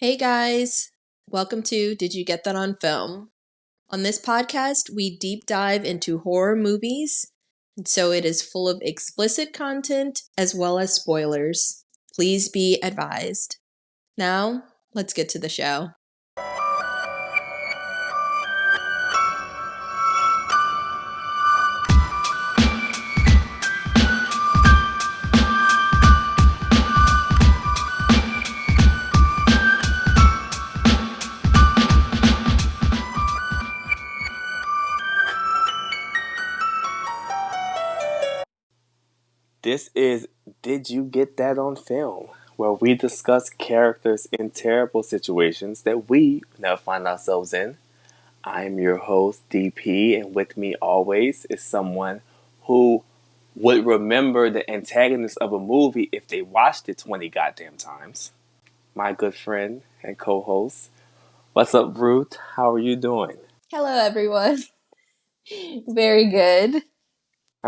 Hey guys, welcome to Did You Get That on Film? On this podcast, we deep dive into horror movies, and so it is full of explicit content as well as spoilers. Please be advised. Now, let's get to the show. This is Did You Get That on Film? Where we discuss characters in terrible situations that we never find ourselves in. I'm your host, DP, and with me always is someone who would remember the antagonist of a movie if they watched it 20 goddamn times. My good friend and co-host. What's up, Ruth? How are you doing? Hello, everyone. Very good.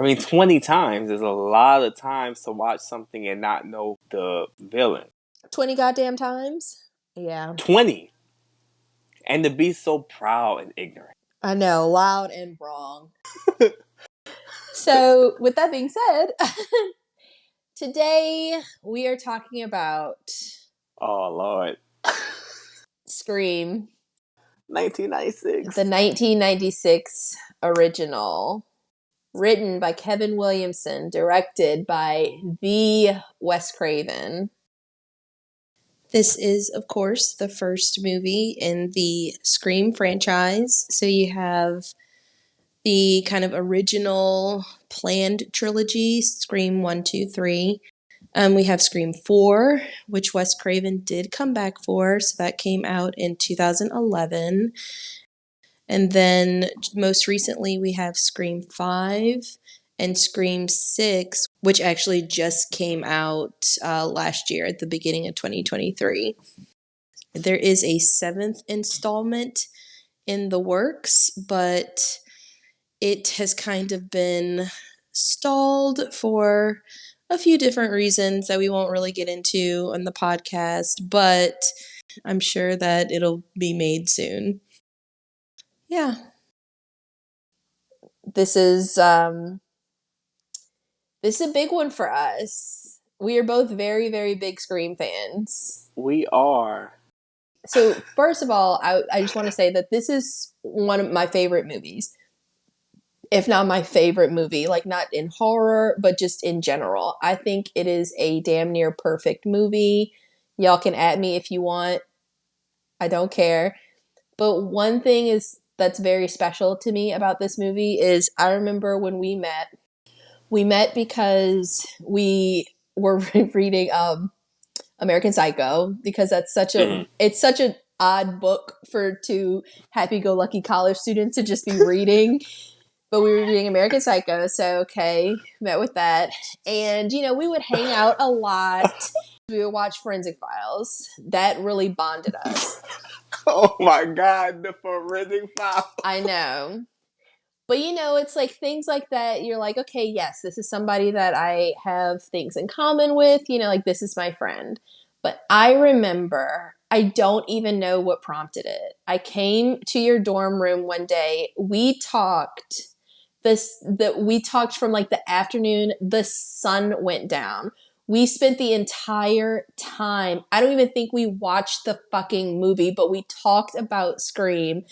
20 times is a lot of times to watch something and not know the villain. 20 goddamn times? Yeah. 20. And to be so proud and ignorant. I know, loud and wrong. So, with that being said, today we are talking about Oh, Lord. Scream. 1996. The 1996 original. Written by Kevin Williamson, directed by the Wes Craven. This is, of course, the first movie in the Scream franchise. So you have the kind of original planned trilogy, Scream 1, 2, 3. We have Scream 4, which Wes Craven did come back for. So that came out in 2011. And then most recently we have Scream 5 and Scream 6, which actually just came out last year at the beginning of 2023. There is a 7th installment in the works, but it has kind of been stalled for a few different reasons that we won't really get into on the podcast, but I'm sure that it'll be made soon. Yeah. This is a big one for us. We are both very, very big Scream fans. We are. So first of all, I just want to say that this is one of my favorite movies. If not my favorite movie, like not in horror, but just in general. I think it is a damn near perfect movie. Y'all can at me if you want. I don't care. But one thing that's very special to me about this movie is I remember when we met. We met because we were reading American Psycho, because that's it's such an odd book for two happy-go-lucky college students to just be reading. But we were reading American Psycho, so okay, met with that. And, we would hang out a lot. We would watch Forensic Files. That really bonded us. Oh my God, the Forensic Files. I know. But, it's like things like that. You're like, okay, yes, this is somebody that I have things in common with. Like this is my friend. But I remember, I don't even know what prompted it. I came to your dorm room one day. We talked from like the afternoon. The sun went down. We spent the entire time. I don't even think we watched the fucking movie, but we talked about Scream.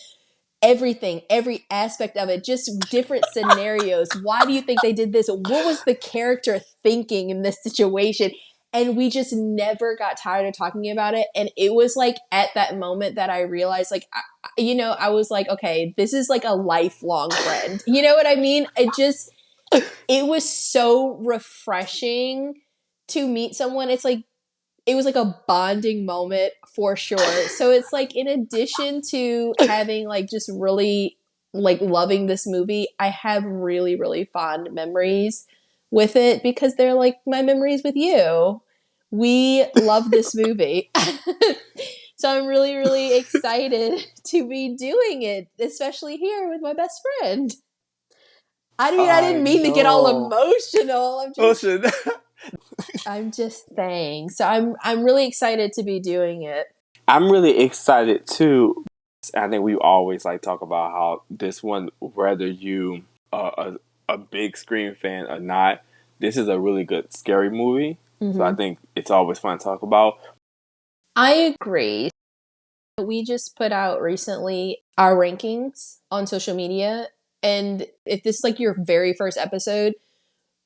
Everything, every aspect of it, just different scenarios. Why do you think they did this? What was the character thinking in this situation? And we just never got tired of talking about it. And it was like at that moment that I realized, like, I was like, okay, this is like a lifelong friend. You know what I mean? It was so refreshing to meet someone. It was like a bonding moment for sure. So it's like, in addition to having like just really like loving this movie, I have really, really fond memories with it because they're like my memories with you. We love this movie. So I'm really, really excited to be doing it, especially here with my best friend. I didn't mean to get all emotional. I'm just saying. So I'm really excited to be doing it. I'm really excited too. I think we always like talk about how this one, whether you are a big Scream fan or not, this is a really good scary movie. So I think it's always fun to talk about. I agree. We just put out recently our rankings on social media. And if this is like your very first episode,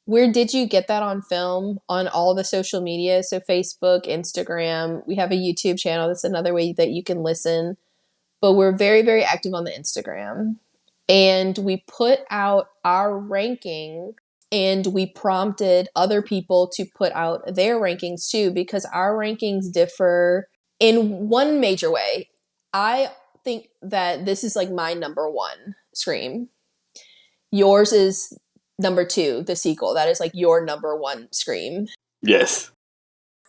where did you get that on film? On all the social media? So Facebook, Instagram. We have a YouTube channel. That's another way that you can listen. But we're very, very active on the Instagram. And we put out our ranking and we prompted other people to put out their rankings too, because our rankings differ in one major way. I think that this is like my number one Scream. Yours is number two, the sequel. That is like your number one Scream. Yes.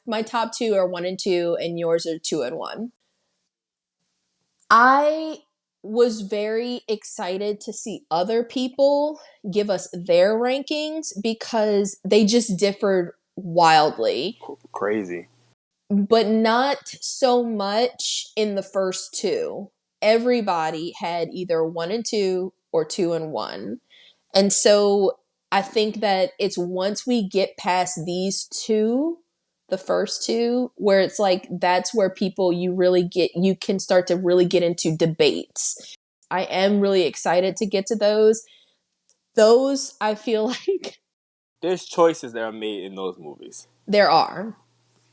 My top two are one and two, and yours are two and one. I was very excited to see other people give us their rankings because they just differed wildly, Crazy. but not so much in the first two. Everybody had either one and two or two and one. And so I think that it's once we get past these two, the first two, where it's like that's where people you can start to really get into debates. I am really excited to get to those. Those I feel like There's choices that are made in those movies. there are.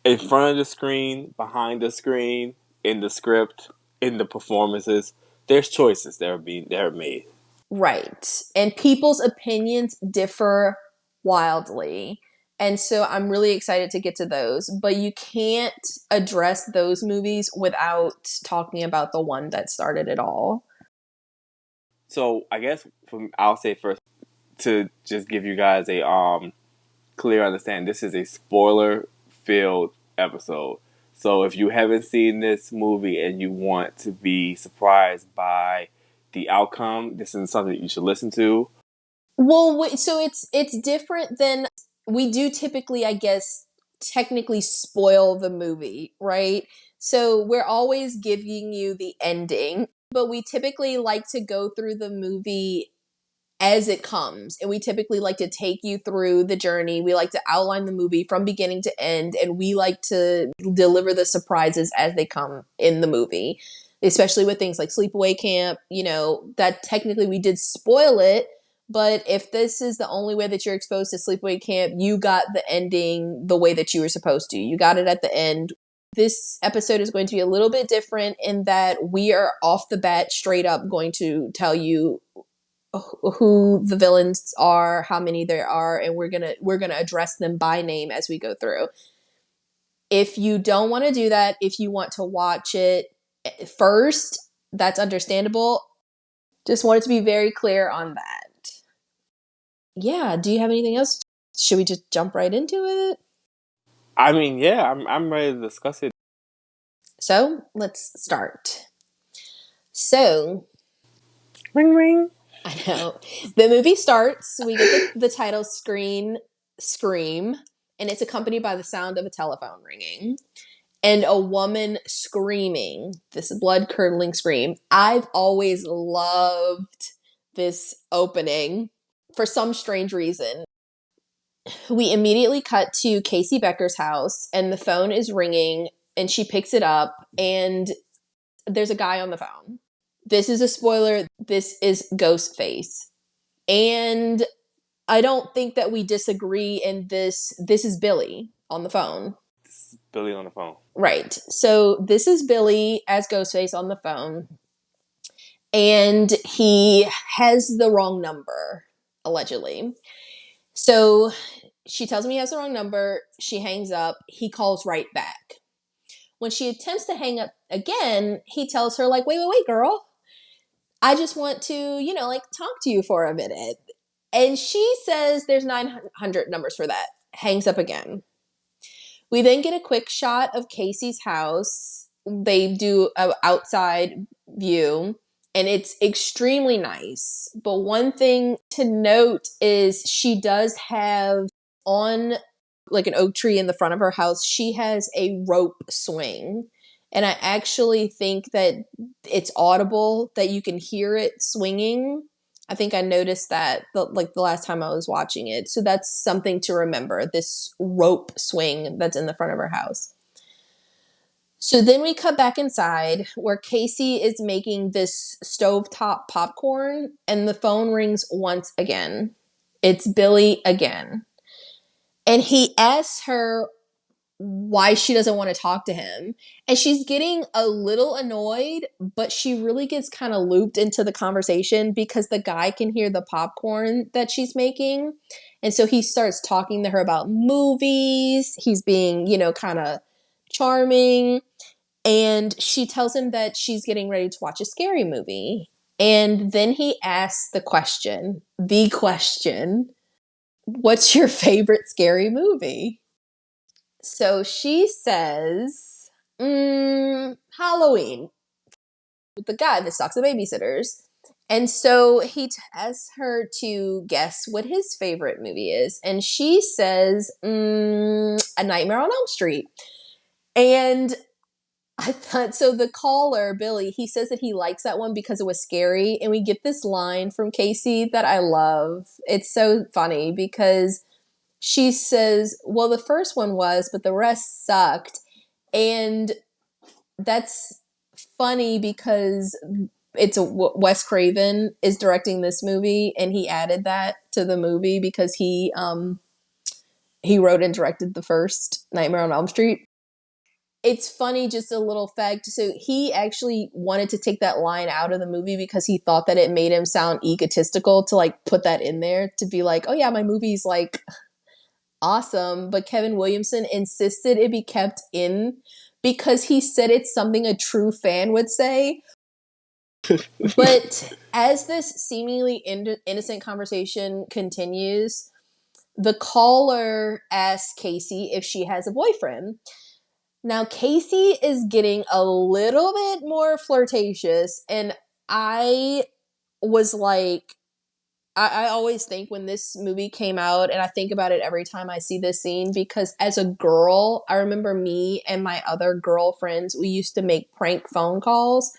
In front of the screen, behind the screen, in the script, in the performances, there's choices that are made. Right. And people's opinions differ wildly. And so I'm really excited to get to those. But you can't address those movies without talking about the one that started it all. So I guess I'll say first to just give you guys a clear understanding. This is a spoiler filled episode. So if you haven't seen this movie and you want to be surprised by the outcome, this is something you should listen to. Well, so it's different than we do typically, I guess, technically spoil the movie, right? So we're always giving you the ending, but we typically like to go through the movie as it comes. And we typically like to take you through the journey. We like to outline the movie from beginning to end, and we like to deliver the surprises as they come in the movie, especially with things like Sleepaway Camp. You know, that technically we did spoil it, but if this is the only way that you're exposed to Sleepaway Camp, you got the ending the way that you were supposed to. You got it at the end. This episode is going to be a little bit different in that we are off the bat straight up going to tell you who the villains are, how many there are, and we're gonna address them by name as we go through. If you don't want to do that, if you want to watch it first, that's understandable. Just wanted to be very clear on that. Yeah, do you have anything else? Should we just jump right into it? I mean, yeah, I'm ready to discuss it. So let's start. So, Ring ring. I know. The movie starts, we get the title Scream, and it's accompanied by the sound of a telephone ringing and a woman screaming, this blood-curdling scream. I've always loved this opening for some strange reason. We immediately cut to Casey Becker's house, and the phone is ringing, and she picks it up, and there's a guy on the phone. This is a spoiler. This is Ghostface. And I don't think that we disagree in this. This is Billy on the phone. This is Billy on the phone. Right. So this is Billy as Ghostface on the phone. And he has the wrong number, allegedly. So she tells me he has the wrong number. She hangs up. He calls right back. When she attempts to hang up again, he tells her, like, wait, girl. I just want to, like talk to you for a minute. And she says there's 900 numbers for that. Hangs up again. We then get a quick shot of Casey's house. They do an outside view, and it's extremely nice. But one thing to note is she does have on like an oak tree in the front of her house, she has a rope swing. And I actually think that it's audible, that you can hear it swinging. I think I noticed that the last time I was watching it. So that's something to remember, this rope swing that's in the front of her house. So then we cut back inside where Casey is making this stovetop popcorn and the phone rings once again. It's Billy again. And he asks her why she doesn't want to talk to him. And she's getting a little annoyed, but she really gets kind of looped into the conversation because the guy can hear the popcorn that she's making. And so he starts talking to her about movies. He's being, kind of charming. And she tells him that she's getting ready to watch a scary movie. And then he asks the question, what's your favorite scary movie? So she says, Halloween, with the guy that stalks the babysitters. And so he asks her to guess what his favorite movie is. And she says, A Nightmare on Elm Street. And I thought, so the caller, Billy, he says that he likes that one because it was scary. And we get this line from Casey that I love. It's so funny because she says, well, the first one was, but the rest sucked. And that's funny because Wes Craven is directing this movie, and he added that to the movie because he wrote and directed the first Nightmare on Elm Street. It's funny, just a little fact. So he actually wanted to take that line out of the movie because he thought that it made him sound egotistical to like put that in there to be like, oh yeah, my movie's like awesome. But Kevin Williamson insisted it be kept in because he said it's something a true fan would say. But as this seemingly innocent conversation continues, the caller asks Casey if she has a boyfriend. Now, Casey is getting a little bit more flirtatious, and I was like, I always think when this movie came out, and I think about it every time I see this scene, because as a girl, I remember me and my other girlfriends, we used to make prank phone calls.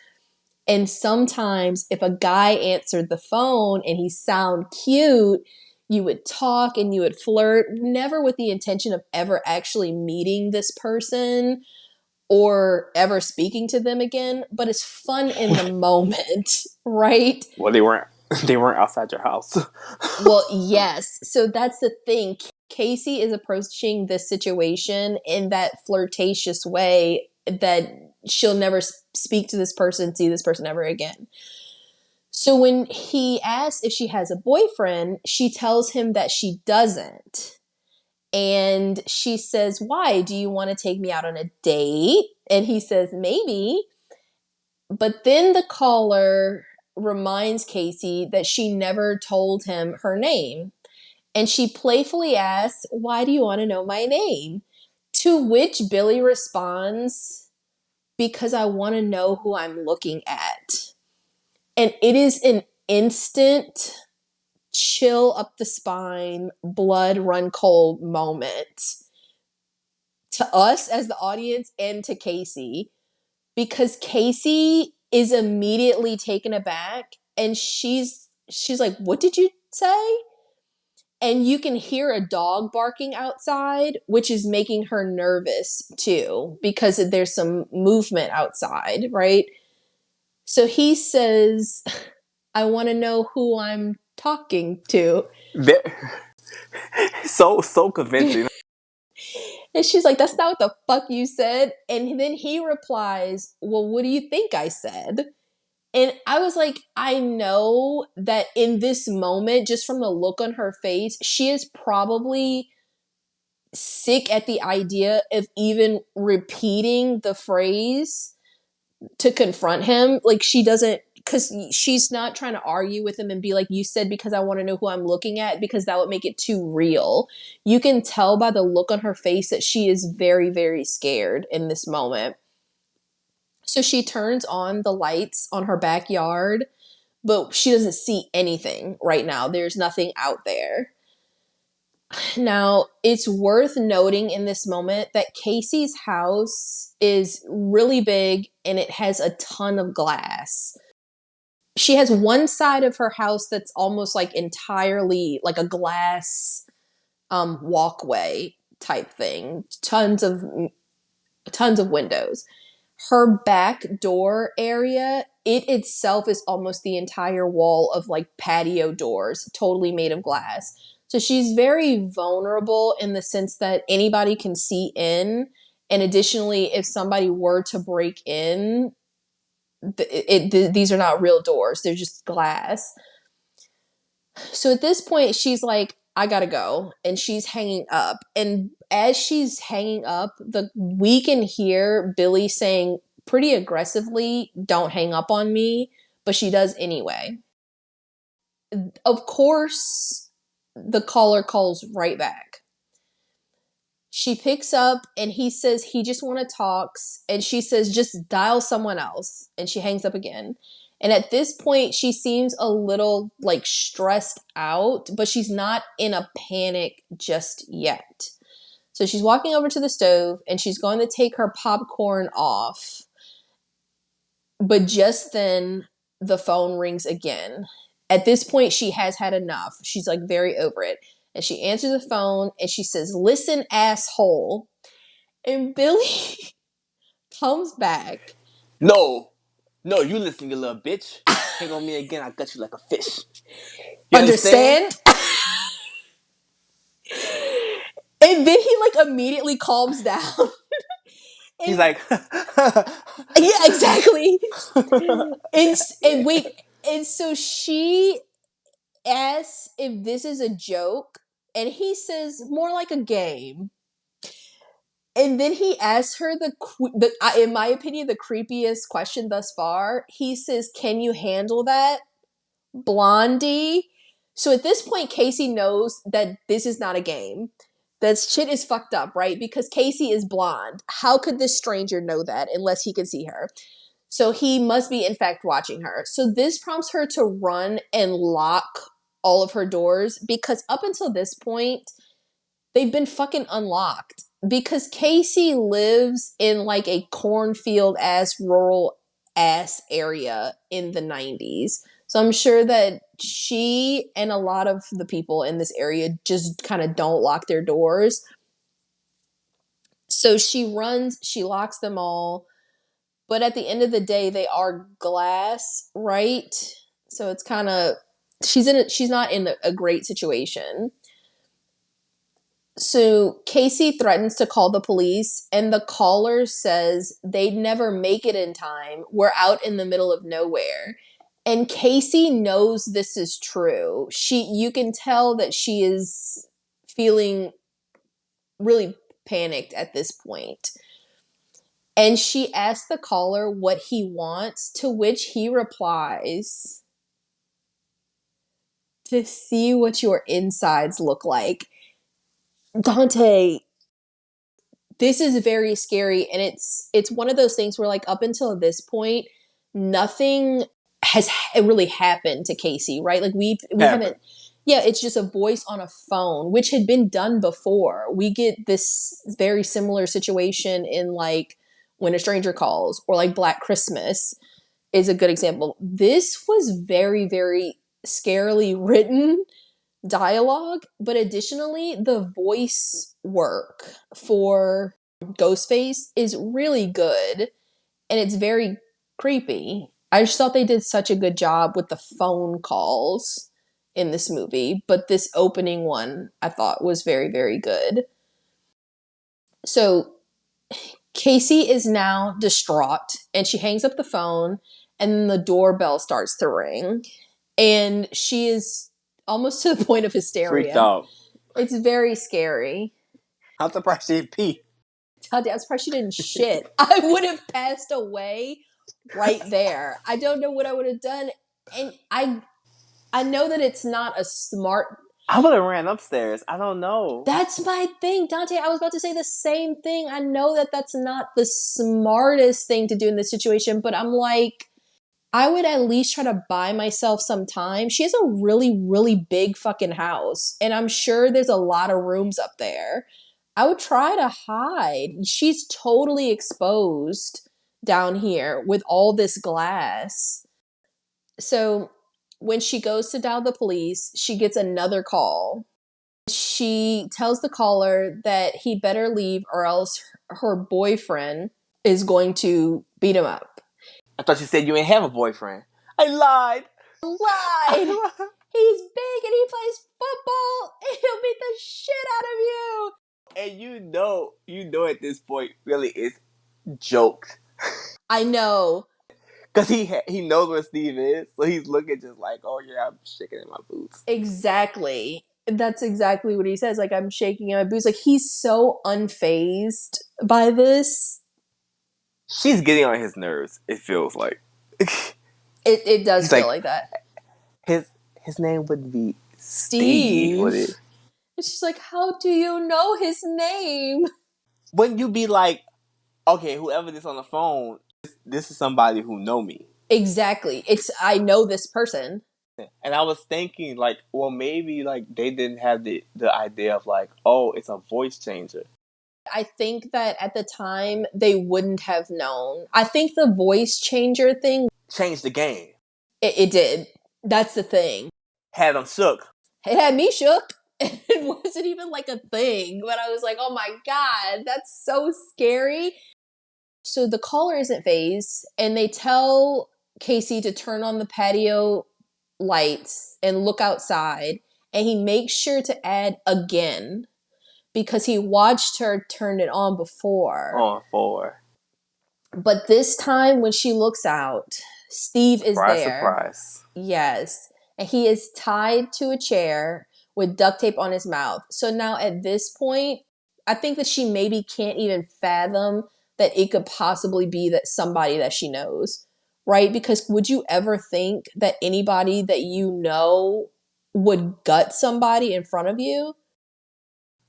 And sometimes if a guy answered the phone and he sounded cute, you would talk and you would flirt, never with the intention of ever actually meeting this person or ever speaking to them again, but it's fun in the moment, right? Well, they weren't outside your house. Well, yes. So that's the thing. Casey is approaching this situation in that flirtatious way that she'll never speak to this person, see this person ever again. So when he asks if she has a boyfriend, she tells him that she doesn't. And she says, why? Do you want to take me out on a date? And he says, maybe. But then the caller reminds Casey that she never told him her name. And she playfully asks, why do you want to know my name? To which Billy responds, because I want to know who I'm looking at. And it is an instant chill up the spine, blood run cold moment to us as the audience and to Casey, because Casey is immediately taken aback and she's like, what did you say? And you can hear a dog barking outside, which is making her nervous too, because there's some movement outside, right? So he says, I want to know who I'm talking to. So convincing. And she's like, that's not what the fuck you said. And then he replies, well, what do you think I said? And I was like, I know that in this moment, just from the look on her face, she is probably sick at the idea of even repeating the phrase to confront him. Like, she doesn't, because she's not trying to argue with him and be like, you said because I want to know who I'm looking at, because that would make it too real. You can tell by the look on her face that she is very, very scared in this moment. So she turns on the lights on her backyard, but she doesn't see anything right now. There's nothing out there. Now, it's worth noting in this moment that Casey's house is really big and it has a ton of glass. She has one side of her house that's almost like entirely like a glass walkway type thing. Tons of windows. Her back door area, it itself is almost the entire wall of like patio doors, totally made of glass. So she's very vulnerable in the sense that anybody can see in. And additionally, if somebody were to break in, these are not real doors, they're just glass. So at this point, she's like, I gotta go. And she's hanging up. And as she's hanging up, we can hear Billy saying pretty aggressively, don't hang up on me. But she does anyway. Of course, the caller calls right back. She picks up and he says he just want to talk. And she says, just dial someone else. And she hangs up again. And at this point, she seems a little like stressed out, but she's not in a panic just yet. So she's walking over to the stove and she's going to take her popcorn off. But just then, the phone rings again. At this point, she has had enough. She's like very over it. And she answers the phone and she says, listen, asshole. And Billy comes back. No, you listen, you little bitch. Hang on me again, I cut you like a fish. You Understand? And then he like immediately calms down. He's like, yeah, exactly. And wait, and so she asks if this is a joke, and he says more like a game. And then he asks her in my opinion, the creepiest question thus far. He says, "Can you handle that, Blondie?" So at this point, Casey knows that this is not a game. That shit is fucked up, right? Because Casey is blonde. How could this stranger know that unless he can see her? So he must be, in fact, watching her. So this prompts her to run and lock all of her doors because up until this point, they've been fucking unlocked. Because Casey lives in like a cornfield ass, rural ass area in the 90s. So I'm sure that she and a lot of the people in this area just kind of don't lock their doors. So she runs, she locks them all. But at the end of the day, they are glass, right? So it's kind of she's not in a great situation. So Casey threatens to call the police, and the caller says they'd never make it in time. We're out in the middle of nowhere. And Casey knows this is true. You can tell that she is feeling really panicked at this point. And she asks the caller what he wants, to which he replies, to see what your insides look like. Dante, this is very scary, and it's one of those things where like up until this point, nothing has really happened to Casey, right? Like we haven't. Yeah, it's just a voice on a phone, which had been done before. We get this very similar situation in like When a Stranger Calls or like Black Christmas is a good example. This was very, very scarily written dialogue, but additionally, the voice work for Ghostface is really good and it's very creepy. I just thought they did such a good job with the phone calls in this movie, but this opening one I thought was very, very good. So Casey is now distraught and she hangs up the phone and the doorbell starts to ring. And she is almost to the point of freaked hysteria. out. It's very scary. I'm surprised she didn't pee. I'm surprised she didn't shit. I would have passed away right there. I don't know what I would have done. And I know that it's not a smart. I would have ran upstairs. I don't know. That's my thing, Dante. I was about to say the same thing. I know that that's not the smartest thing to do in this situation, but I'm like, I would at least try to buy myself some time. She has a really, really big fucking house, and I'm sure there's a lot of rooms up there. I would try to hide. She's totally exposed down here with all this glass. So when she goes to dial the police, she gets another call. She tells the caller that he better leave or else her boyfriend is going to beat him up. I thought you said you ain't have a boyfriend. I lied. Lied. He's big and he plays football and he'll beat the shit out of you. And you know at this point, really, it's jokes. I know. Because he knows where Steve is, so he's looking just like, oh yeah, I'm shaking in my boots. Exactly. That's exactly what he says. Like, I'm shaking in my boots. Like, he's so unfazed by this. She's getting on his nerves, it feels like. It does He's feel like that. his name would be Steve. would it? And she's like, how do you know his name? Wouldn't you be like, okay, whoever this on the phone, this is somebody who know me. Exactly. I know this person. And I was thinking, like, well, maybe like they didn't have the idea of like, oh, it's a voice changer. I think that at the time they wouldn't have known. I think the voice changer thing changed the game. It did. That's the thing. Had them shook. It had me shook. It wasn't even like a thing, but I was like, oh my God, that's so scary. So the caller isn't phased, and they tell Casey to turn on the patio lights and look outside, and he makes sure to add again because he watched her turn it on before. But this time when she looks out, Steve is there. Surprise. Yes. And he is tied to a chair with duct tape on his mouth. So now at this point, I think that she maybe can't even fathom that it could possibly be that somebody that she knows, right? Because would you ever think that anybody that you know would gut somebody in front of you?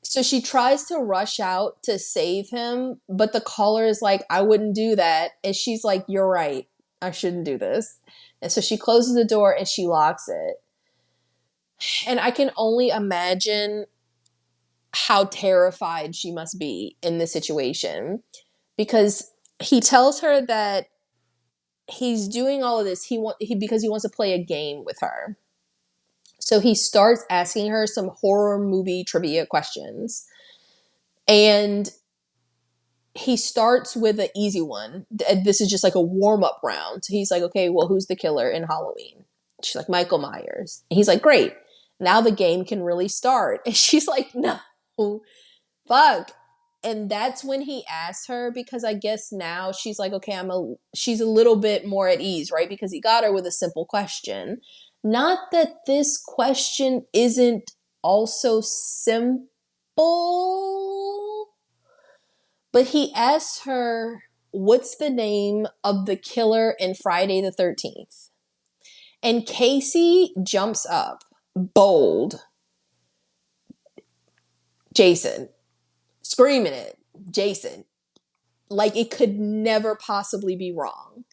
So she tries to rush out to save him, but the caller is like, I wouldn't do that. And she's like, you're right. I shouldn't do this. And so she closes the door and she locks it. And I can only imagine how terrified she must be in this situation, because he tells her that he's doing all of this because he wants to play a game with her. So he starts asking her some horror movie trivia questions. And he starts with an easy one. This is just like a warm-up round. So he's like, okay, well, who's the killer in Halloween? She's like, Michael Myers. And he's like, great. Now the game can really start. And she's like, no, fuck. And that's when he asked her, because I guess now she's like, okay, she's a little bit more at ease, right? Because he got her with a simple question. Not that this question isn't also simple, but he asks her, what's the name of the killer in Friday the 13th? And Casey jumps up, bold. Jason. Screaming it. Jason. Like it could never possibly be wrong.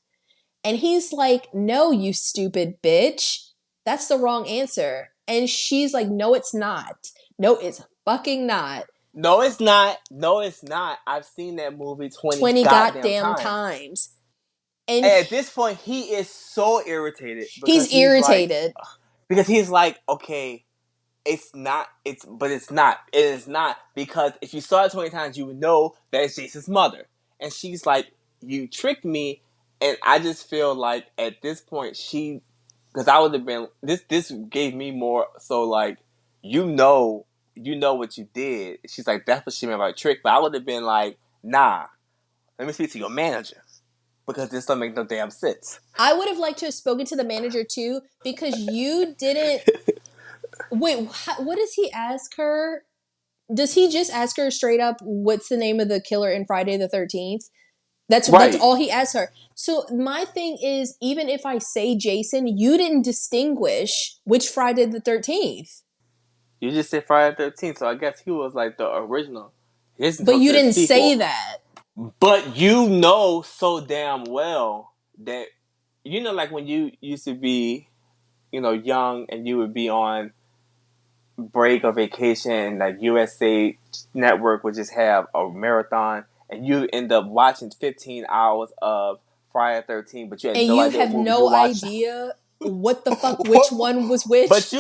And he's like, no, you stupid bitch. That's the wrong answer. And she's like, no, it's not. No, it's fucking not. No, it's not. No, it's not. I've seen that movie 20 goddamn times. And at this point, he is so irritated. He's irritated. Because he's like, okay, it's not. But it's not. It is not. Because if you saw it 20 times, you would know that it's Jason's mother. And she's like, you tricked me. And I just feel like at this point, because I would have been, this gave me more, so like, you know what you did. She's like, that's what she meant by trick. But I would have been like, nah, let me speak to your manager, because this don't make no damn sense. I would have liked to have spoken to the manager too, because you didn't. Wait, what does he ask her? Does he just ask her straight up, what's the name of the killer in Friday the 13th? That's all he asks her. So my thing is, even if I say Jason, you didn't distinguish which Friday the 13th. You just said Friday the 13th, so I guess he was like the original. But you didn't say that. But you know so damn well that you know, like when you used to be, young and you would be on break or vacation, like USA Network would just have a marathon, and you end up watching 15 hours of Friday 13, but you had And no you idea what have movie you no watched. idea what the fuck, which one was But which.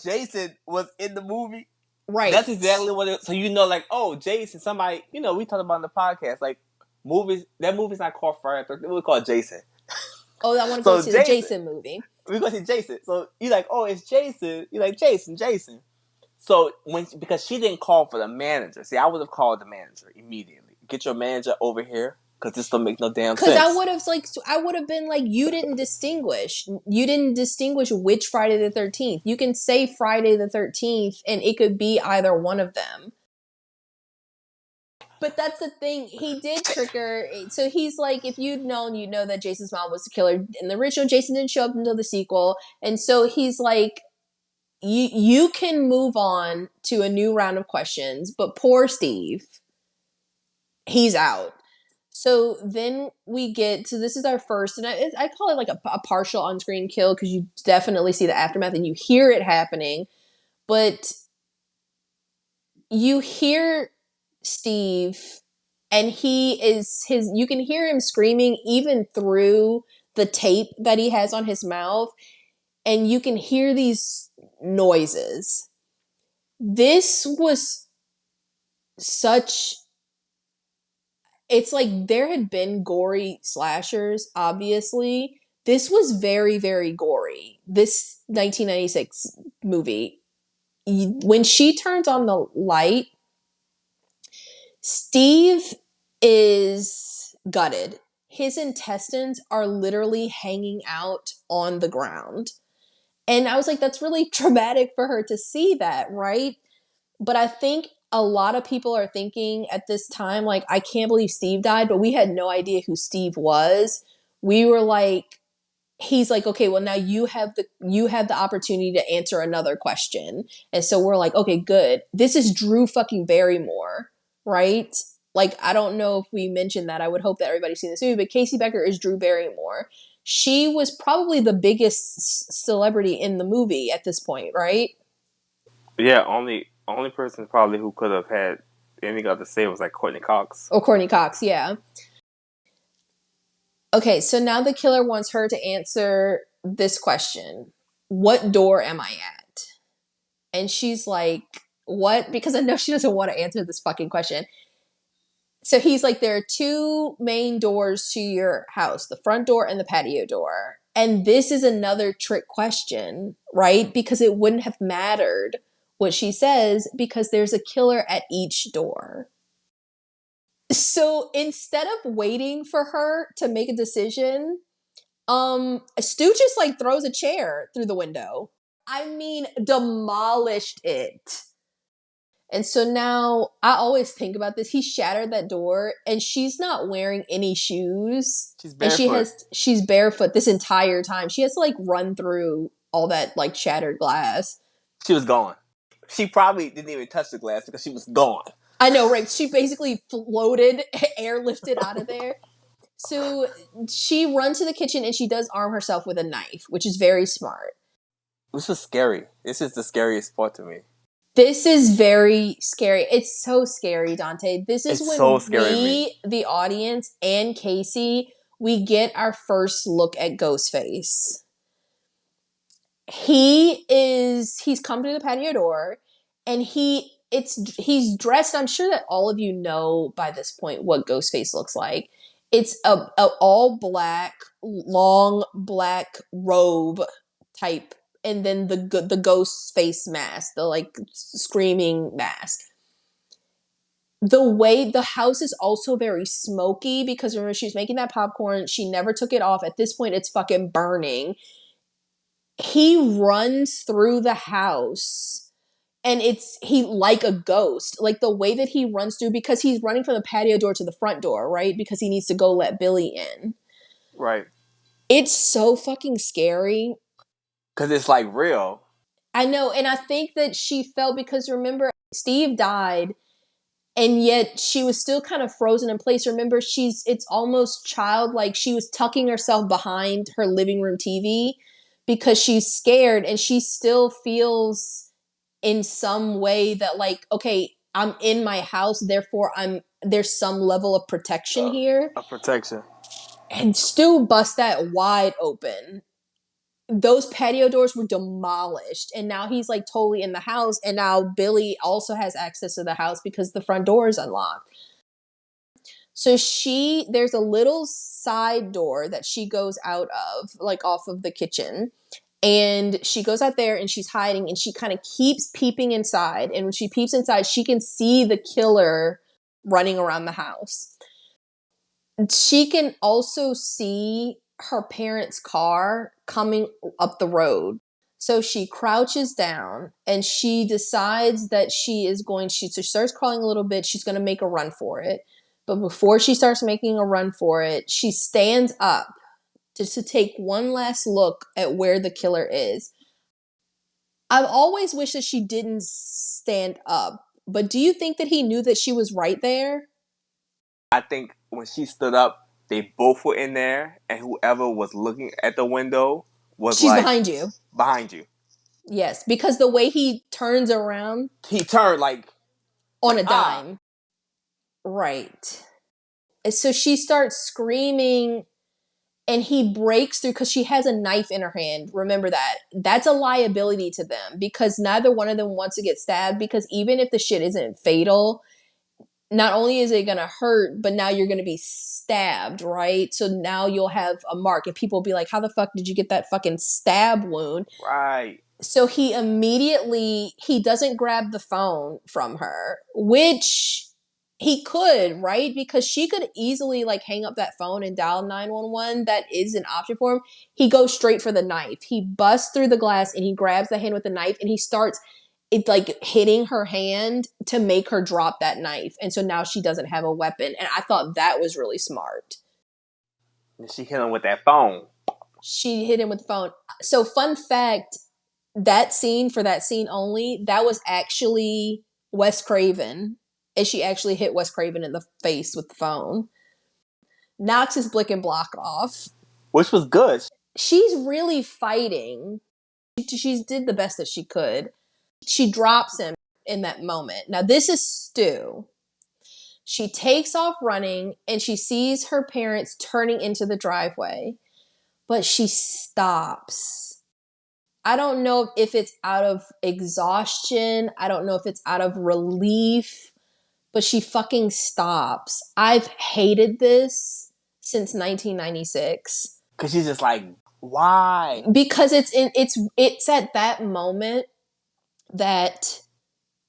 Jason was in the movie. That's Right. exactly what it. So like, oh, Jason, somebody, we talked about in the podcast, like movies. That movie's not called Friday 13. We call it Jason. Oh, I want to go So see the Jason, Jason movie. we go see Jason. So you like, oh, it's Jason. You like Jason. So because she didn't call for the manager. See, I would have called the manager immediately. Get your manager over here, because this don't make no damn Because sense. I would have been like, you didn't distinguish. You didn't distinguish which Friday the 13th. You can say Friday the 13th, and it could be either one of them. But that's the thing. He did trick her. So he's like, if you'd known, you'd know that Jason's mom was the killer. In the original, Jason didn't show up until the sequel. And so he's like, you can move on to a new round of questions, but poor Steve, he's out. So then we get to, this is our first, and I call it like a partial on screen kill, because you definitely see the aftermath and you hear it happening, but you hear Steve, and you can hear him screaming even through the tape that he has on his mouth, and you can hear these noises. This was such, it's like there had been gory slashers, obviously. This was very, very gory. This 1996 movie. When she turns on the light, Steve is gutted. His intestines are literally hanging out on the ground. And I was like, that's really traumatic for her to see that, right? But I think a lot of people are thinking at this time, like, I can't believe Steve died, but we had no idea who Steve was. We were like, he's like, okay, well, now you have the opportunity to answer another question. And so we're like, okay, good. This is Drew fucking Barrymore, right? Like, I don't know if we mentioned that. I would hope that everybody's seen this movie, but Casey Becker is Drew Barrymore. She was probably the biggest celebrity in the movie at this point, right? Yeah, only person probably who could have had anything else to say was like Courtney Cox. Or Courtney Cox, yeah. Okay, so now the killer wants her to answer this question. What door am I at? And she's like, what? Because I know she doesn't want to answer this fucking question. So he's like, there are two main doors to your house, the front door and the patio door. And this is another trick question, right? Because it wouldn't have mattered what she says, because there's a killer at each door. So instead of waiting for her to make a decision, Stu just like throws a chair through the window. I mean, demolished it. And so now I always think about this. He shattered that door, and she's not wearing any shoes. She's And barefoot. she's barefoot this entire time. She has to like run through all that like shattered glass. She was gone. She probably didn't even touch the glass because she was gone. I know, right? She basically floated, airlifted out of there. So she runs to the kitchen and she does arm herself with a knife, which is very smart. This was scary. This is the scariest part to me. This is very scary. It's so scary, Dante. This is It's so when scary to me. we, the audience, and Casey, we get our first look at Ghostface. He's come to the patio door, and he's dressed. I'm sure that all of you know by this point what Ghostface looks like. It's a all black, long black robe type, and then the ghost face mask, the like screaming mask. The way the house is also very smoky, because remember, she was making that popcorn, she never took it off. At this point, it's fucking burning. He runs through the house, and he like a ghost, like the way that he runs through, because he's running from the patio door to the front door, right? Because he needs to go let Billy in. Right. It's so fucking scary. Because it's like real. I know, and I think that she felt, because remember, Steve died, and yet she was still kind of frozen in place. Remember, it's almost childlike. She was tucking herself behind her living room TV because she's scared, and she still feels in some way that, like, okay, I'm in my house, therefore there's some level of protection here. A protection. And Stu busts that wide open. Those patio doors were demolished, and now he's like totally in the house, and now Billy also has access to the house because the front door is unlocked. So there's a little side door that she goes out of, like off of the kitchen, and she goes out there and she's hiding, and she kind of keeps peeping inside, and when she peeps inside, she can see the killer running around the house. She can also see her parents' car coming up the road. So she crouches down and she decides that she starts crawling a little bit. She's going to make a run for it. But before she starts making a run for it, she stands up just to take one last look at where the killer is. I've always wished that she didn't stand up. But do you think that he knew that she was right there? I think when she stood up, they both were in there, and whoever was looking at the window was She's like behind you. behind you. Yes, because the way he turns around He turned on a dime. Right. And so she starts screaming, and he breaks through because she has a knife in her hand. Remember that. That's a liability to them because neither one of them wants to get stabbed, because even if the shit isn't fatal, not only is it going to hurt, but now you're going to be stabbed, right? So now you'll have a mark, and people will be like, how the fuck did you get that fucking stab wound? Right. So he doesn't grab the phone from her, which he could, right? Because she could easily like hang up that phone and dial 911. That is an option for him. He goes straight for the knife. He busts through the glass and he grabs the hand with the knife, and he starts like hitting her hand to make her drop that knife. And so now she doesn't have a weapon. And I thought that was really smart. And she hit him with that phone. She hit him with the phone. So fun fact, that scene only, that was actually Wes Craven. And she actually hit Wes Craven in the face with the phone. Knocks his blick and block off. Which was good. She's really fighting. She did the best that she could. She drops him in that moment. Now this is Stu. She takes off running and she sees her parents turning into the driveway, but she stops. I don't know if it's out of exhaustion. I don't know if it's out of relief, but she fucking stops. I've hated this since 1996. Because she's just like, why? Because it's at that moment that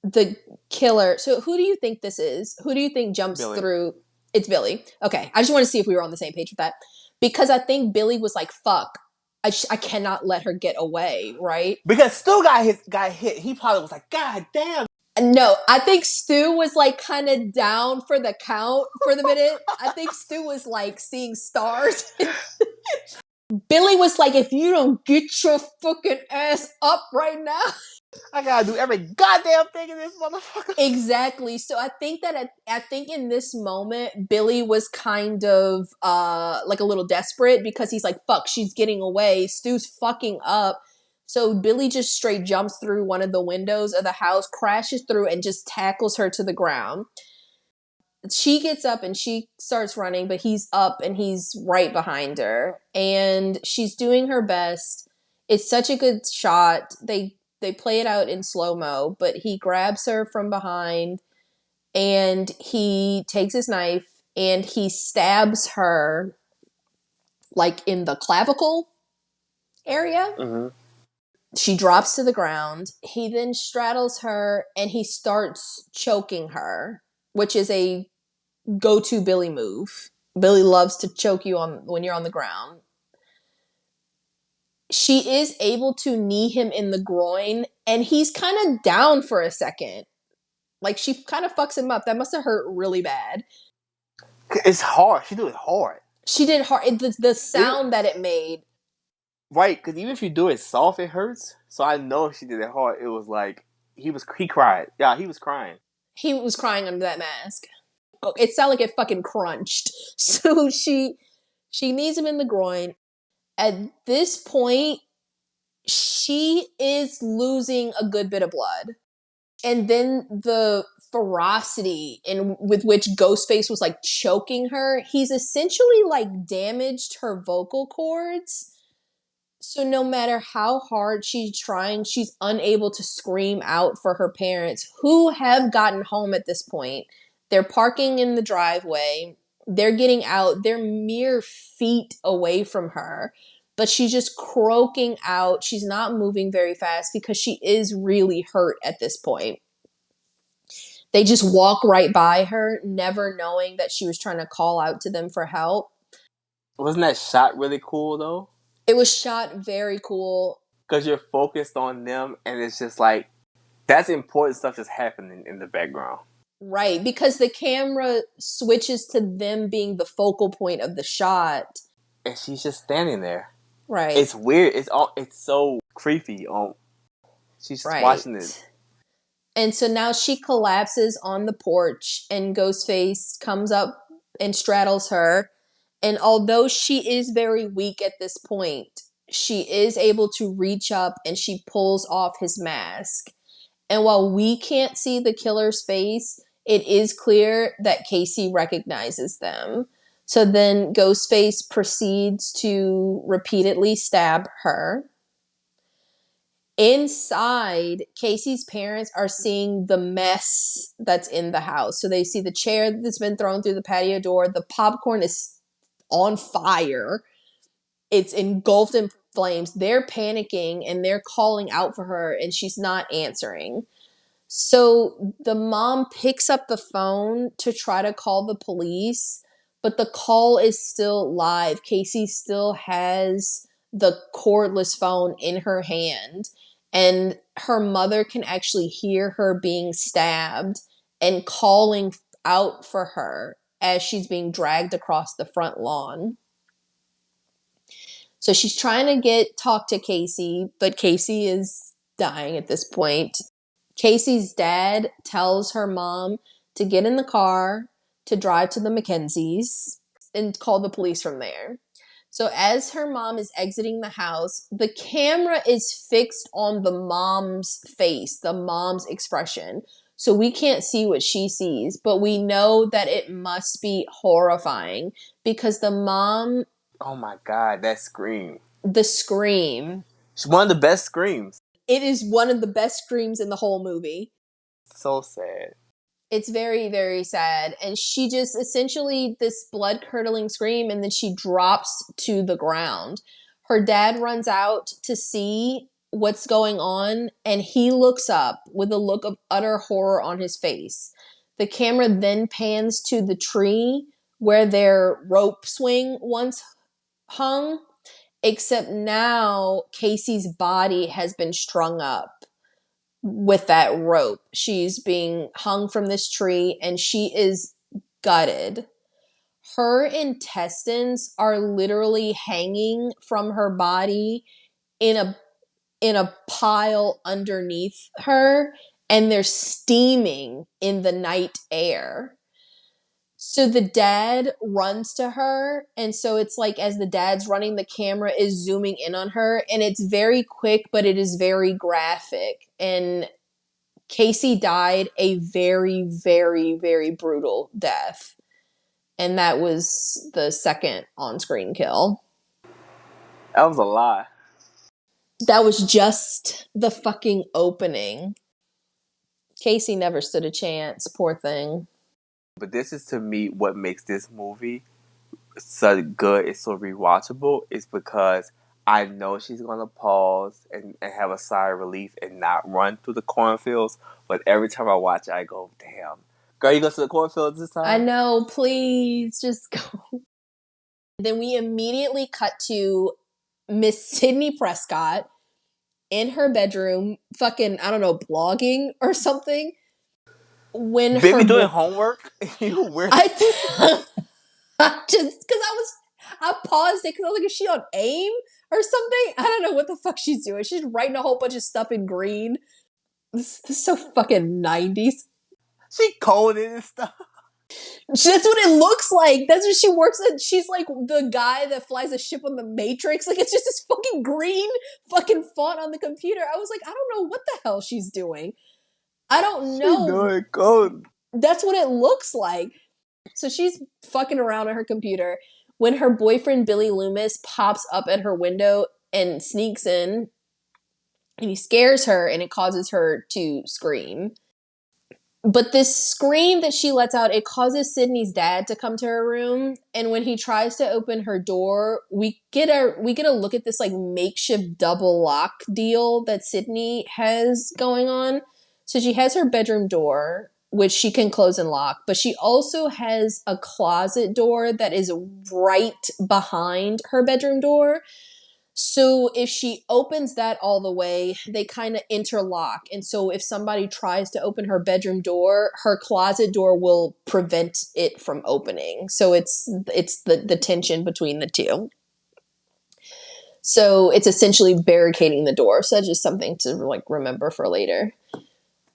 the killer. So who do you think this is? Who do you think jumps Billy. through? It's Billy. Okay, I just want to see if we were on the same page with that, because I think Billy was like, "Fuck, I cannot let her get away." Right? Because Stu got hit. He probably was like, God damn. No, I think Stu was like kind of down for the count for the minute. I think Stu was like seeing stars. Billy was like, "If you don't get your fucking ass up right now." I gotta do every goddamn thing in this motherfucker. Exactly. So I think in this moment, Billy was kind of like a little desperate, because he's like, fuck, she's getting away. Stu's fucking up. So Billy just straight jumps through one of the windows of the house, crashes through, and just tackles her to the ground. She gets up and she starts running, but he's up and he's right behind her. And she's doing her best. It's such a good shot. They play it out in slow-mo, but he grabs her from behind and he takes his knife and he stabs her like in the clavicle area. Mm-hmm. She drops to the ground. He then straddles her and he starts choking her, which is a go-to Billy move. Billy loves to choke you when you're on the ground. She is able to knee him in the groin, and he's kind of down for a second. Like, she kind of fucks him up. That must have hurt really bad. It's hard. She did it hard. She did hard. The sound that it made. Right, because even if you do it soft, it hurts. So I know if she did it hard, it was like, he cried. Yeah, he was crying. He was crying under that mask. It sounded like it fucking crunched. So she knees him in the groin. At this point, she is losing a good bit of blood. And then the ferocity with which Ghostface was like choking her, he's essentially like damaged her vocal cords. So no matter how hard she's trying, she's unable to scream out for her parents, who have gotten home at this point. They're parking in the driveway. They're getting out. They're mere feet away from her. But she's just croaking out. She's not moving very fast because she is really hurt at this point. They just walk right by her, never knowing that she was trying to call out to them for help. Wasn't that shot really cool though? It was shot very cool. Because you're focused on them, and it's just like, that's important stuff just happening in the background. Right, because the camera switches to them being the focal point of the shot. And she's just standing there. Right. It's weird. It's so creepy. She's just watching it. And so now she collapses on the porch, and Ghostface comes up and straddles her. And although she is very weak at this point, she is able to reach up and she pulls off his mask. And while we can't see the killer's face, it is clear that Casey recognizes them. So then Ghostface proceeds to repeatedly stab her. Inside, Casey's parents are seeing the mess that's in the house. So they see the chair that's been thrown through the patio door. The popcorn is on fire. It's engulfed in flames. They're panicking and they're calling out for her, and she's not answering. So the mom picks up the phone to try to call the police, but the call is still live. Casey still has the cordless phone in her hand, and her mother can actually hear her being stabbed and calling out for her as she's being dragged across the front lawn. So she's trying to talk to Casey, but Casey is dying at this point. Casey's dad tells her mom to get in the car, to drive to the Mackenzies, and call the police from there. So as her mom is exiting the house, the camera is fixed on the mom's face, the mom's expression. So we can't see what she sees, but we know that it must be horrifying because the mom... Oh my God, that scream. The scream. It's one of the best screams. It is one of the best screams in the whole movie. So sad. It's very, very sad. And she just essentially, this blood-curdling scream, and then she drops to the ground. Her dad runs out to see what's going on, and he looks up with a look of utter horror on his face. The camera then pans to the tree where their rope swing once hung, except now Casey's body has been strung up with that rope. She's being hung from this tree and she is gutted. Her intestines are literally hanging from her body in a pile underneath her, and they're steaming in the night air. So the dad runs to her, and so it's like as the dad's running, the camera is zooming in on her, and it's very quick, but it is very graphic. And Casey died a very, very, very brutal death. And that was the second on-screen kill. That was a lie. That was just the fucking opening. Casey never stood a chance, poor thing. But this is, to me, what makes this movie so good, it's so rewatchable, is because I know she's going to pause and have a sigh of relief and not run through the cornfields. But every time I watch it, I go, damn. Girl, you go to the cornfields this time? I know, please, just go. Then we immediately cut to Miss Sydney Prescott in her bedroom, fucking, I don't know, blogging or something. When Baby doing homework? You weird. I just, because I paused it because I was like, is she on AIM or something? I don't know what the fuck she's doing. She's writing a whole bunch of stuff in green. This is so fucking 90s. She coded and stuff. That's what it looks like. That's what she works at. She's like the guy that flies a ship on the Matrix. Like, it's just this fucking green fucking font on the computer. I was like, I don't know what the hell she's doing. I don't She know. doing code. That's what it looks like. So she's fucking around on her computer when her boyfriend Billy Loomis pops up at her window and sneaks in, and he scares her, and it causes her to scream. But this scream that she lets out, it causes Sydney's dad to come to her room. And when he tries to open her door, we get a look at this like makeshift double lock deal that Sydney has going on. So she has her bedroom door, which she can close and lock, but she also has a closet door that is right behind her bedroom door. So if she opens that all the way, they kind of interlock. And so if somebody tries to open her bedroom door, her closet door will prevent it from opening. So it's the tension between the two. So it's essentially barricading the door. So that's just something to like remember for later.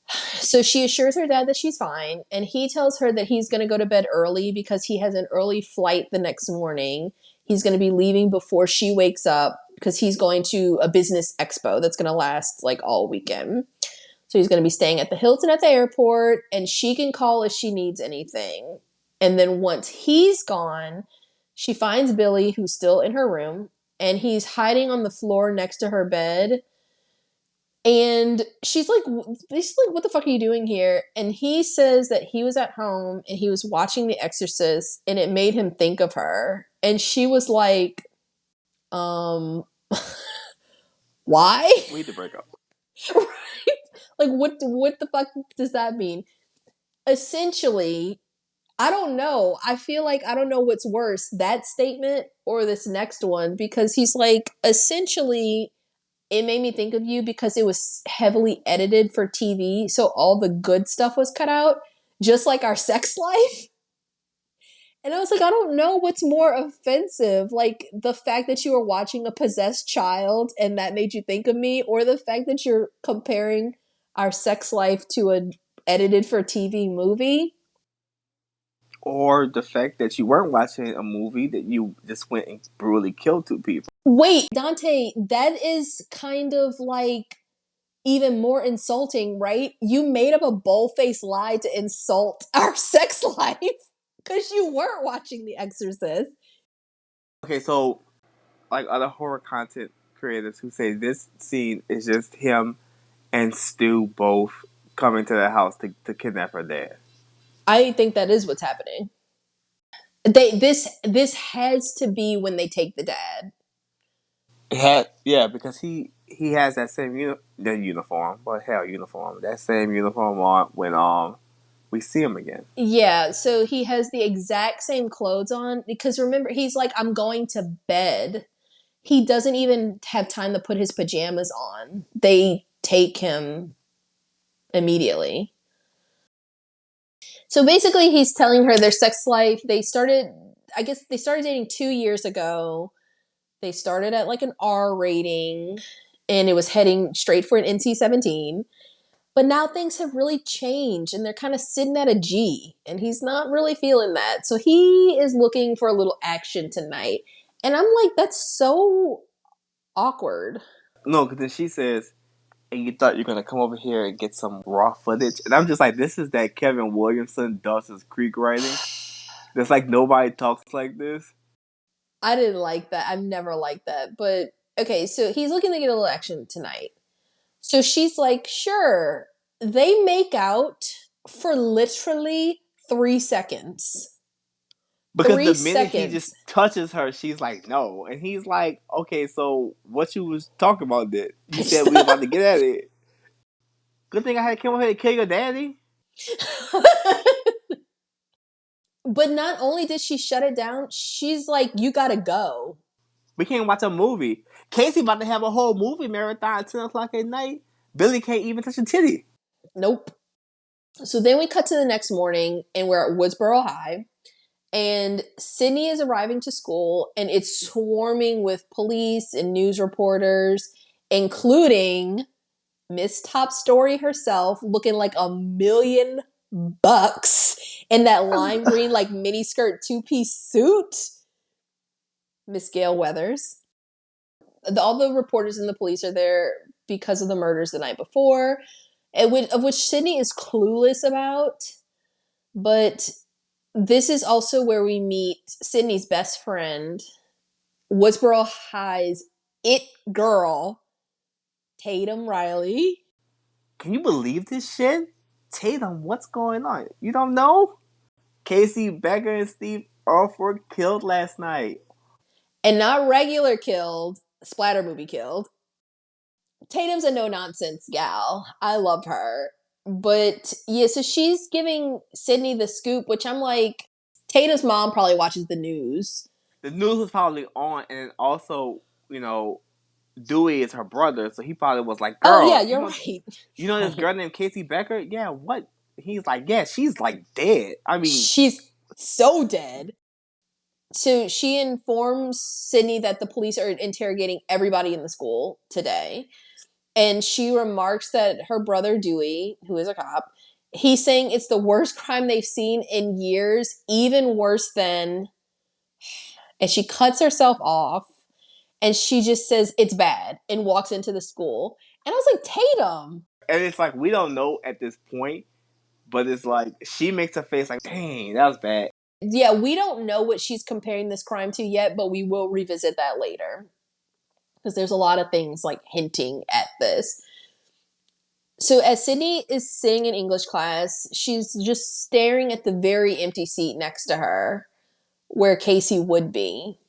So she assures her dad that she's fine, and he tells her that he's going to go to bed early because he has an early flight the next morning. He's going to be leaving before she wakes up because he's going to a business expo that's going to last like all weekend. So he's going to be staying at the Hilton at the airport, and she can call if she needs anything. And then once he's gone, she finds Billy, who's still in her room, and he's hiding on the floor next to her bed. And she's like, basically, what the fuck are you doing here? And he says that he was at home and he was watching The Exorcist and it made him think of her. And she was like, um, why? We need to break up. Right? Like, what the fuck does that mean? Essentially, I don't know. I feel like I don't know what's worse, that statement or this next one, because he's like, essentially, it made me think of you because it was heavily edited for TV, so all the good stuff was cut out, just like our sex life. And I was like, I don't know what's more offensive, like the fact that you were watching a possessed child and that made you think of me, or the fact that you're comparing our sex life to a edited for TV movie. Or the fact that you weren't watching a movie, that you just went and brutally killed two people. Wait, Dante, that is kind of like even more insulting, right? You made up a bold-faced lie to insult our sex life because you weren't watching The Exorcist. Okay, so like other horror content creators who say this scene is just him and Stu both coming to the house to kidnap her dad. I think that is what's happening. This has to be when they take the dad. Yeah, because he has that same uniform, well, hell, uniform, that same uniform on when we see him again. Yeah, so he has the exact same clothes on because remember, he's like, I'm going to bed. He doesn't even have time to put his pajamas on. They take him immediately. So basically, he's telling her their sex life. They started dating 2 years ago. They started at like an R rating, and it was heading straight for an NC-17. But now things have really changed, and they're kind of sitting at a G, and he's not really feeling that. So he is looking for a little action tonight. And I'm like, that's so awkward. No, because then she says, and you thought you're going to come over here and get some raw footage. And I'm just like, this is that Kevin Williamson, Dawson's Creek writing. There's like nobody talks like this. I didn't like that. I've never liked that. But okay, so he's looking to get a little action tonight. So she's like, sure. They make out for literally 3 seconds. Because 3 the minute he seconds. just touches her, she's like, no. And he's like, okay, so what you was talking about that? You said we about to get at it. Good thing I had to come over here to kill your daddy. But not only did she shut it down, she's like, you gotta go. We can't watch a movie. Casey about to have a whole movie marathon at 10 o'clock at night. Billy can't even touch a titty. Nope. So then we cut to the next morning, and we're at Woodsboro High. And Sydney is arriving to school, and it's swarming with police and news reporters, including Miss Top Story herself, looking like $1 million bucks in that lime green, like mini skirt 2-piece suit. Miss Gail Weathers. All the reporters and the police are there because of the murders the night before, of which Sydney is clueless about. But this is also where we meet Sydney's best friend, Woodsboro High's it girl, Tatum Riley. Can you believe this shit? Tatum, what's going on? You don't know? Casey, Becker, and Steve Urkel were killed last night. And not regular killed, splatter movie killed. Tatum's a no-nonsense gal. I love her. But yeah, so she's giving Sydney the scoop, which I'm like, Tatum's mom probably watches the news. The news was probably on, and also, Dewey is her brother, so he probably was like, Oh yeah, girl, you're right. you know this girl named Casey Becker? Yeah, what? He's like, yeah, she's like dead. I mean, She's so dead. So she informs Sydney that the police are interrogating everybody in the school today. And she remarks that her brother Dewey, who is a cop, he's saying it's the worst crime they've seen in years, even worse than. And she cuts herself off and she just says it's bad and walks into the school. And I was like, Tatum. and it's like, we don't know at this point, but it's like, she makes a face like, dang, that was bad. Yeah, we don't know what she's comparing this crime to yet, but we will revisit that later. Because there's a lot of things like hinting at this. So as Sydney is sitting in English class, she's just staring at the very empty seat next to her where Casey would be.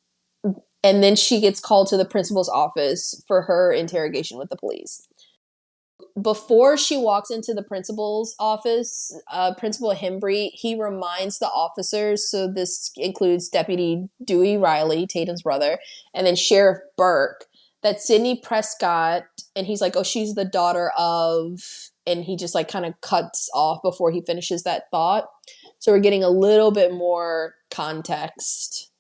And then she gets called to the principal's office for her interrogation with the police. Before she walks into the principal's office, Principal Hembry, he reminds the officers, so this includes Deputy Dewey Riley, Tatum's brother, and then Sheriff Burke, that Sydney Prescott, and he's like, oh, she's the daughter of, and he just like kind of cuts off before he finishes that thought. So we're getting a little bit more context.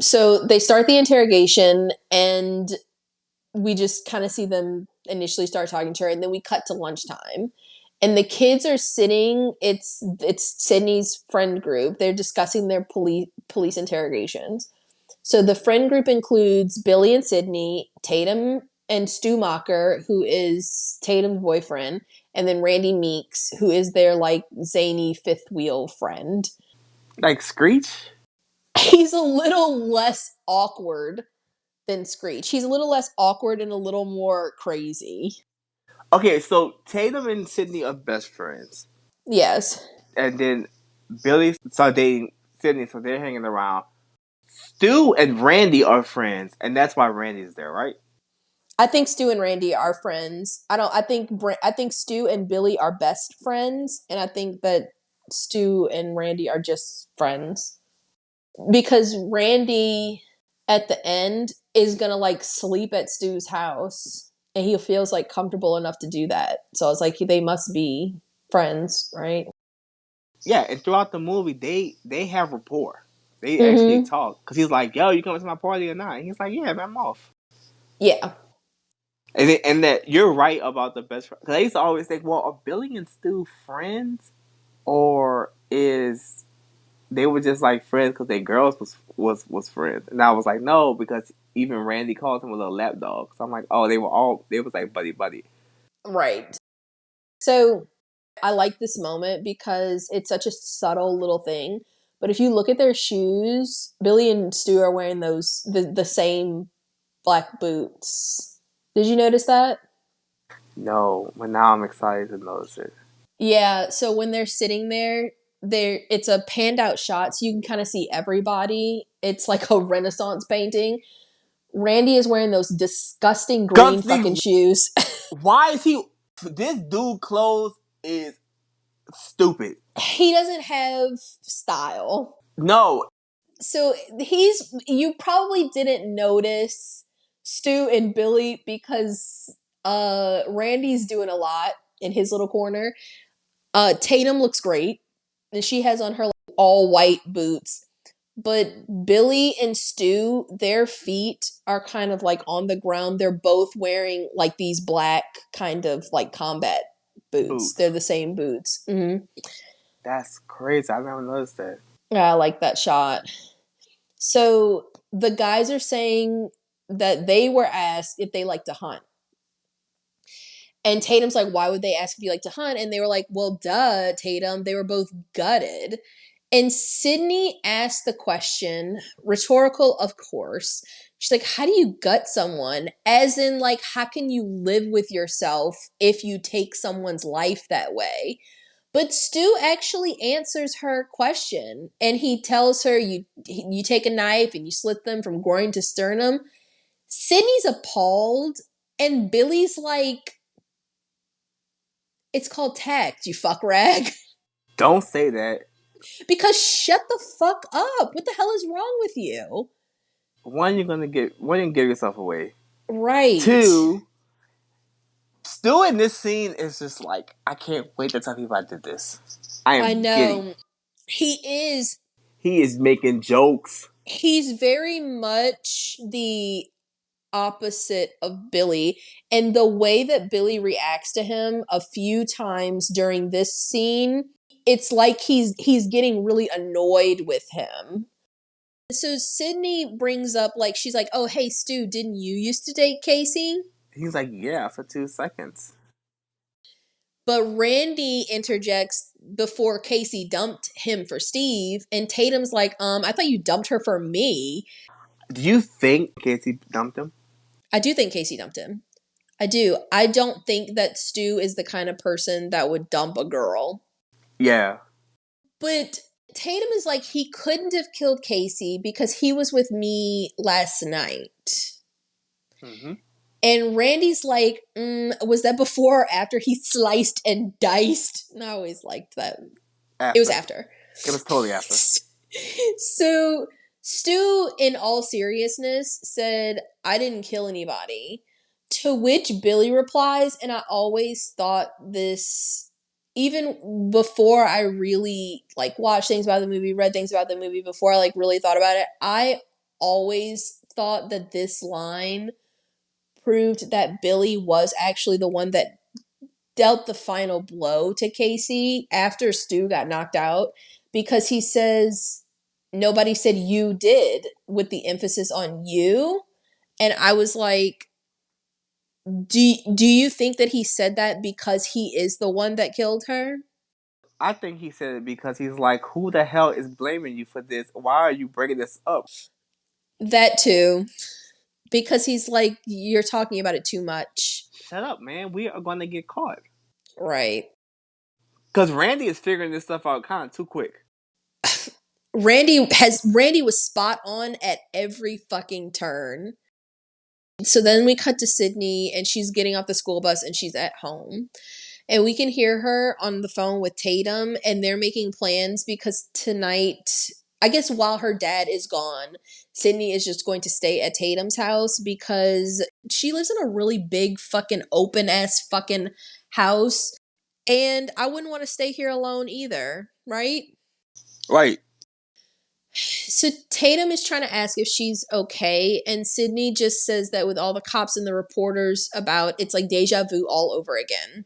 So they start the interrogation, and we just kind of see them initially start talking to her, and then we cut to lunchtime. And the kids are sitting, it's Sydney's friend group. They're discussing their police interrogations. So the friend group includes Billy and Sydney, Tatum and Stu Macher, who is Tatum's boyfriend, and then Randy Meeks, who is their like zany fifth wheel friend. Like Screech? He's a little less awkward than Screech. He's a little less awkward and a little more crazy. Okay, so Tatum and Sydney are best friends. Yes. And then Billy started dating Sydney, so they're hanging around. Stu and Randy are friends, and that's why Randy's there, right? I think Stu and Randy are friends. I think Stu and Billy are best friends, and I think that Stu and Randy are just friends. Because Randy at the end is gonna like sleep at Stu's house, and he feels like comfortable enough to do that. So I was like, they must be friends, right? Yeah, and throughout the movie, they have rapport. They actually Mm-hmm. talk. Because he's like, yo, you coming to my party or not? And he's like, yeah, man, I'm off. Yeah. And that you're right about the best friend. Because I used to always think, well, are Billy and Stu friends? Or is they were just like friends because their girls was friends? And I was like, no, because even Randy calls him a little lapdog. So I'm like, oh, they was like buddy buddy. Right. So I like this moment because it's such a subtle little thing. But if you look at their shoes, Billy and Stu are wearing the same black boots. Did you notice that? No, but now I'm excited to notice it. Yeah, so when they're sitting there, it's a panned out shot, so you can kind of see everybody. It's like a Renaissance painting. Randy is wearing those disgusting green fucking Gusty, shoes. why is he? This dude clothes is stupid. He doesn't have style. No, So you probably didn't notice Stu and Billy because Randy's doing a lot in his little corner. Tatum looks great, and she has on her like, all white boots. But Billy and Stu, their feet are kind of like on the ground. They're both wearing like these black kind of like combat boots. They're Boots. the same boots. Mm-hmm. That's crazy. I never noticed that. Yeah, I like that shot. So the guys are saying that they were asked if they like to hunt. And Tatum's like, why would they ask if you like to hunt? And they were like, well, duh, Tatum. They were both gutted. And Sydney asked the question, rhetorical, of course. She's like, how do you gut someone? As in, like, how can you live with yourself if you take someone's life that way? But Stu actually answers her question, and he tells her, you take a knife and you slit them from groin to sternum. Sydney's appalled, and Billy's like, it's called tact, you fuck rag. Don't say that. Because shut the fuck up. What the hell is wrong with you? One, you give yourself away. Right. Two, Stu in this scene is just like, I can't wait to tell people I did this. I I am giddy. know. He is. He is making jokes. He's very much the opposite of Billy. And the way that Billy reacts to him a few times during this scene, it's like he's getting really annoyed with him. So Sydney brings up, like, she's like, oh, hey, Stu, didn't you used to date Casey? He's like, yeah, for 2 seconds. But Randy interjects before Casey dumped him for Steve, and Tatum's like, I thought you dumped her for me. Do you think Casey dumped him? I do think Casey dumped him. I do. I don't think that Stu is the kind of person that would dump a girl. Yeah. But Tatum is like, he couldn't have killed Casey because he was with me last night. Mm-hmm. And Randy's like, was that before or after he sliced and diced? And I always liked that. After. It was after. It was totally after. So Stu, in all seriousness, said, I didn't kill anybody. To which Billy replies, and I always thought this, even before I really like watched things about the movie, read things about the movie, before I like really thought about it, I always thought that this line proved that Billy was actually the one that dealt the final blow to Casey after Stu got knocked out, because he says, nobody said you did, with the emphasis on you. And I was like, do you think that he said that because he is the one that killed her? I think he said it because he's like, who the hell is blaming you for this? Why are you bringing this up? That too. Because he's like, you're talking about it too much. Shut up, man. We are going to get caught. Right. Because Randy is figuring this stuff out kind of too quick. Randy was spot on at every fucking turn. So then we cut to Sydney, and she's getting off the school bus and she's at home. And we can hear her on the phone with Tatum, and they're making plans because tonight, I guess while her dad is gone, Sydney is just going to stay at Tatum's house because she lives in a really big fucking open ass fucking house. And I wouldn't want to stay here alone either, right? Right. So Tatum is trying to ask if she's okay, and Sydney just says that with all the cops and the reporters about, it's like deja vu all over again.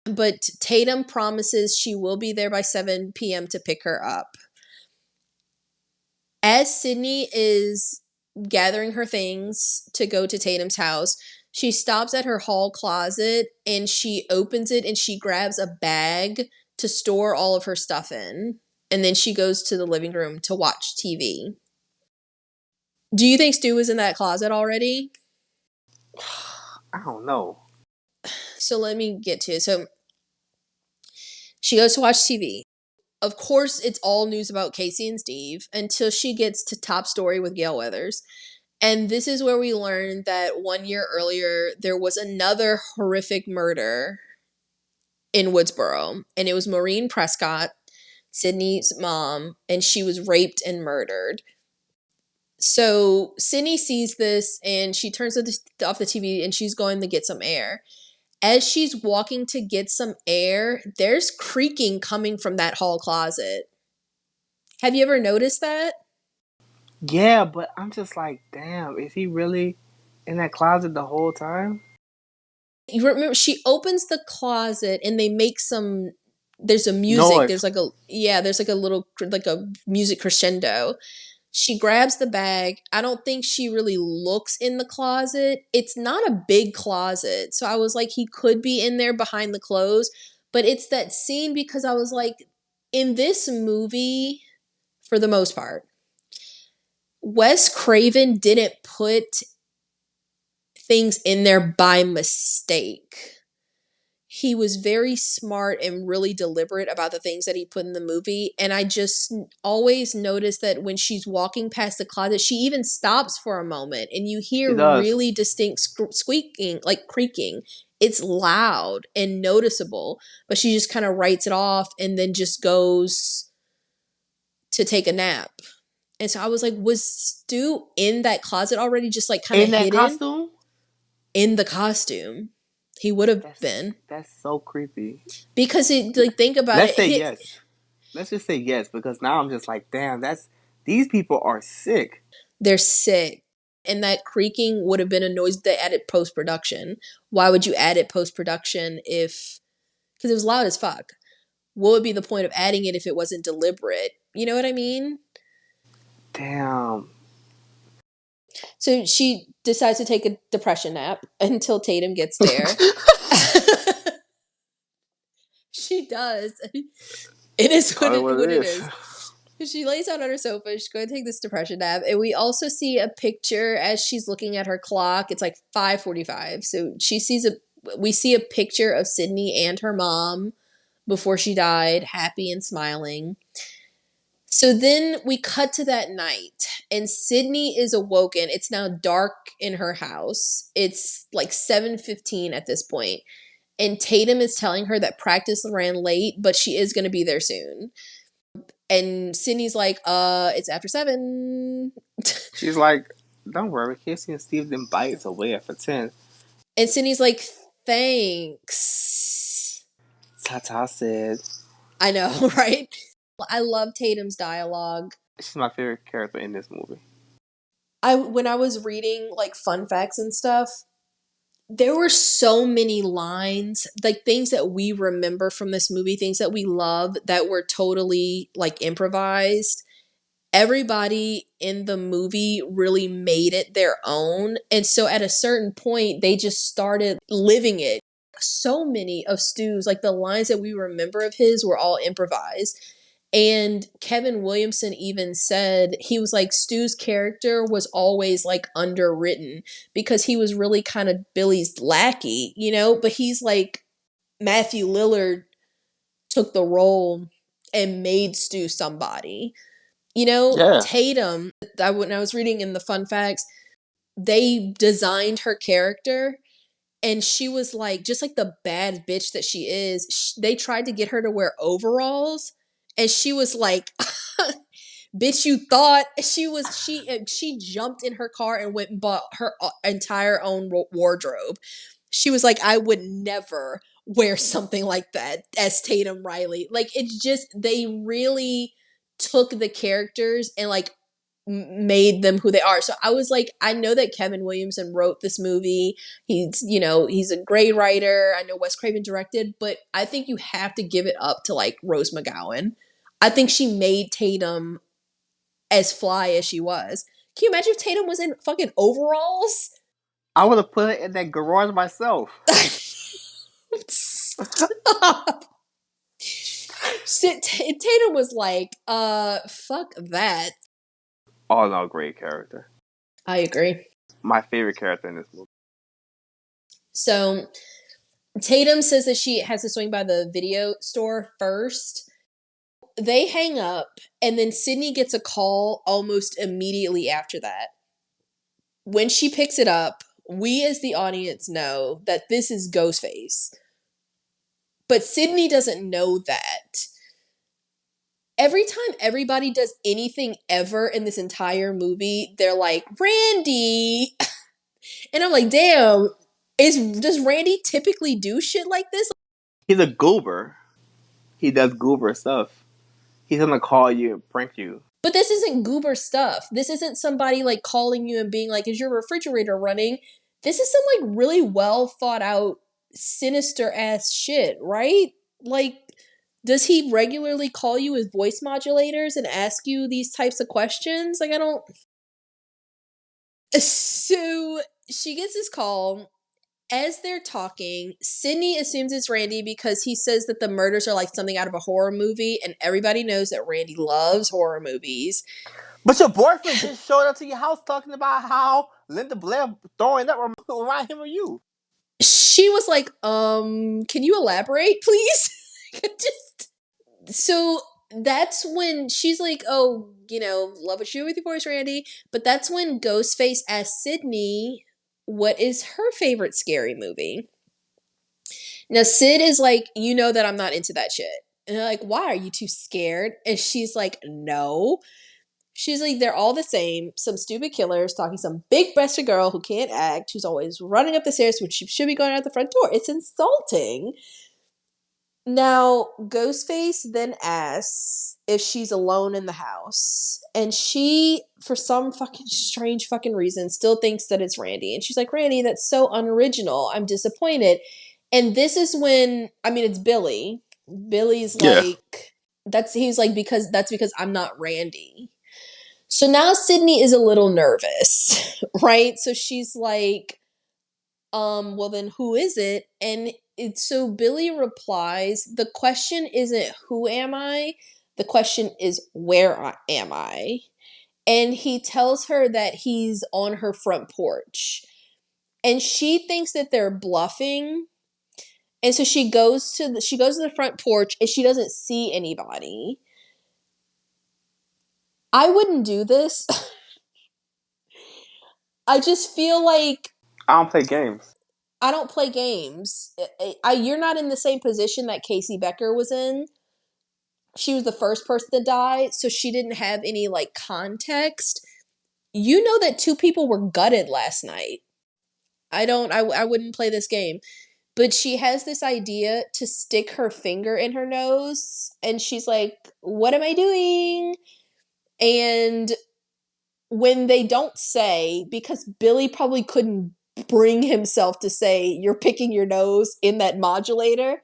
But Tatum promises she will be there by 7 p.m. to pick her up. As Sydney is gathering her things to go to Tatum's house, she stops at her hall closet and she opens it and she grabs a bag to store all of her stuff in. And then she goes to the living room to watch TV. Do you think Stu was in that closet already? I don't know. So let me get to it. So she goes to watch TV. Of course, it's all news about Casey and Steve until she gets to Top Story with Gail Weathers. And this is where we learn that 1 year earlier, there was another horrific murder in Woodsboro. And it was Maureen Prescott, Sydney's mom, and she was raped and murdered. So Sydney sees this and she turns off the TV and she's going to get some air. As she's walking to get some air, there's creaking coming from that hall closet. Have you ever noticed that? Yeah, but I'm just like, damn, is he really in that closet the whole time? You remember she opens the closet and they make some. There's a music. Noise. There's like a yeah. There's like a little like a music crescendo. She grabs the bag. I don't think she really looks in the closet. It's not a big closet. So I was like, he could be in there behind the clothes. But it's that scene because I was like, in this movie, for the most part, Wes Craven didn't put things in there by mistake. He was very smart and really deliberate about the things that he put in the movie. And I just always noticed that when she's walking past the closet, she even stops for a moment and you She hear does. really distinct squeaking, like creaking. It's loud and noticeable, but she just kind of writes it off and then just goes to take a nap. And so I was like, was Stu in that closet already, just like kind of In that hidden costume? in the costume? He would have That's been. that's so creepy. Because it, like, think about Let's it, say yes. Let's just say yes, because now I'm just like, damn, that's these people are sick. they're sick. And that creaking would have been a noise they added post production. Why would you add it post production if, because it was loud as fuck? What would be the point of adding it if it wasn't deliberate? You know what I mean? Damn. So she decides to take a depression nap until Tatum gets there. She does. It is Call it what what it it is. is. She lays out on her sofa. She's going to take this depression nap, and we also see a picture as she's looking at her clock. It's like 5:45. So she sees a. We see a picture of Sydney and her mom before she died, happy and smiling. So then we cut to that night, and Sydney is awoken. It's now dark in her house. It's like 7:15 at this point, and Tatum is telling her that practice ran late, but she is going to be there soon. And Sydney's like, it's after 7. She's like, don't worry, Casey and Steve then bites away after 10. And Sydney's like, thanks. Tata said, I know, right? I love Tatum's dialogue. she's my favorite character in this movie. When I was reading like fun facts and stuff, there were so many lines, like things that we remember from this movie, things that we love that were totally like improvised. Everybody in the movie really made it their own. And so at a certain point, they just started living it. So many of Stu's, like the lines that we remember of his, were all improvised. And Kevin Williamson even said, he was like, Stu's character was always like underwritten because he was really kind of Billy's lackey, you know? But he's like, Matthew Lillard took the role and made Stu somebody. You know, Yeah. Tatum, when I was reading in the fun facts, they designed her character and she was like, just like the bad bitch that she is, they tried to get her to wear overalls and she was like, bitch, you thought she jumped in her car and went and bought her entire own wardrobe. She was like, I would never wear something like that as Tatum Riley. Like, it's just, they really took the characters and like made them who they are. So I was like, I know that Kevin Williamson wrote this movie. He's a great writer. I know Wes Craven directed, but I think you have to give it up to like Rose McGowan. I think she made Tatum as fly as she was. Can you imagine if Tatum was in fucking overalls? I would have put it in that garage myself. Stop. Tatum was like, fuck that. All in all, great character. I agree. My favorite character in this movie. So Tatum says that she has to swing by the video store first. They hang up, and then Sydney gets a call almost immediately after that. When she picks it up, we as the audience know that this is Ghostface. But Sydney doesn't know that. Every time everybody does anything ever in this entire movie, they're like, Randy. And I'm like, damn, does Randy typically do shit like this? He's a goober. He does goober stuff. He's gonna call you and prank you. But this isn't goober stuff. This isn't somebody like calling you and being like, is your refrigerator running? This is some like really well thought out sinister ass shit, right? Like, does he regularly call you with voice modulators and ask you these types of questions? Like, I don't. So she gets this call. As they're talking, Sydney assumes it's Randy because he says that the murders are like something out of a horror movie, and everybody knows that Randy loves horror movies. But your boyfriend just showed up to your house talking about how Linda Blair throwing up around him or you. She was like, can you elaborate, please? Just so that's when she's like, oh, love what you do with your voice, Randy. But that's when Ghostface asks Sydney what is her favorite scary movie. Now, Sid is like, you know that I'm not into that shit. And they're like, why? Are you too scared? And she's like, no. She's like, they're all the same. Some stupid killers talking some big breasted girl who can't act, who's always running up the stairs when she should be going out the front door. It's insulting. Now, Ghostface then asks if she's alone in the house. And she, for some fucking strange fucking reason, still thinks that it's Randy. And she's like, Randy, that's so unoriginal. I'm disappointed. And this is when, it's Billy. Billy's Yeah. like, he's like, that's because I'm not Randy. So now Sydney is a little nervous, right? So she's like, well then who is it? And so Billy replies, the question isn't who am I? The question is where am I? And he tells her that he's on her front porch. And she thinks that they're bluffing. And so she goes to the front porch and she doesn't see anybody. I wouldn't do this. I just feel like I don't play games. I don't play games. You're not in the same position that Casey Becker was in. She was the first person to die, so she didn't have any like context. You know that 2 people were gutted last night. I wouldn't play this game. But she has this idea to stick her finger in her nose, and she's like, "What am I doing?" And when they don't say, because Billy probably couldn't bring himself to say, you're picking your nose in that modulator,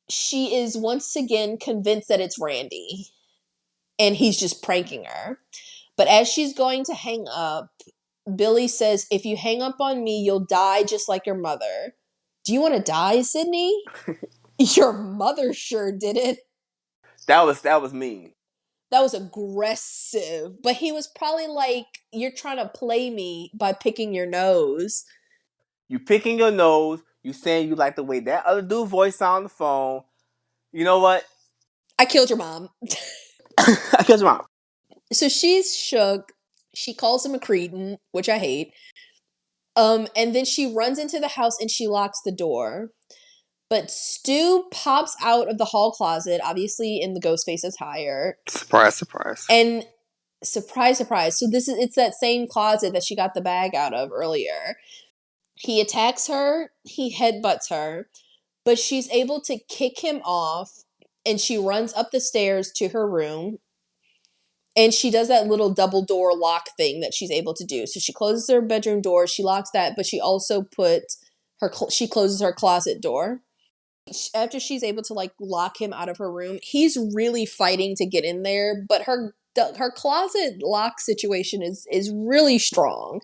she is once again convinced that it's Randy and he's just pranking her. But as she's going to hang up, Billy says, if you hang up on me, you'll die just like your mother. Do you want to die, Sydney? Your mother sure did it. That was mean. That was aggressive. But he was probably like, you're trying to play me by picking your nose. You picking your nose. You saying you like the way that other dude voice on the phone. You know what? I killed your mom. I killed your mom. So she's shook. She calls him a cretin, which I hate. And then she runs into the house and she locks the door. But Stu pops out of the hall closet, obviously in the Ghostface attire. Surprise, surprise. And surprise, surprise. So it's that same closet that she got the bag out of earlier. He attacks her, he headbutts her, but she's able to kick him off, and she runs up the stairs to her room. And she does that little double door lock thing that she's able to do. So she closes her bedroom door, she locks that, but she also she closes her closet door. After she's able to like lock him out of her room, he's really fighting to get in there, but her closet lock situation is really strong.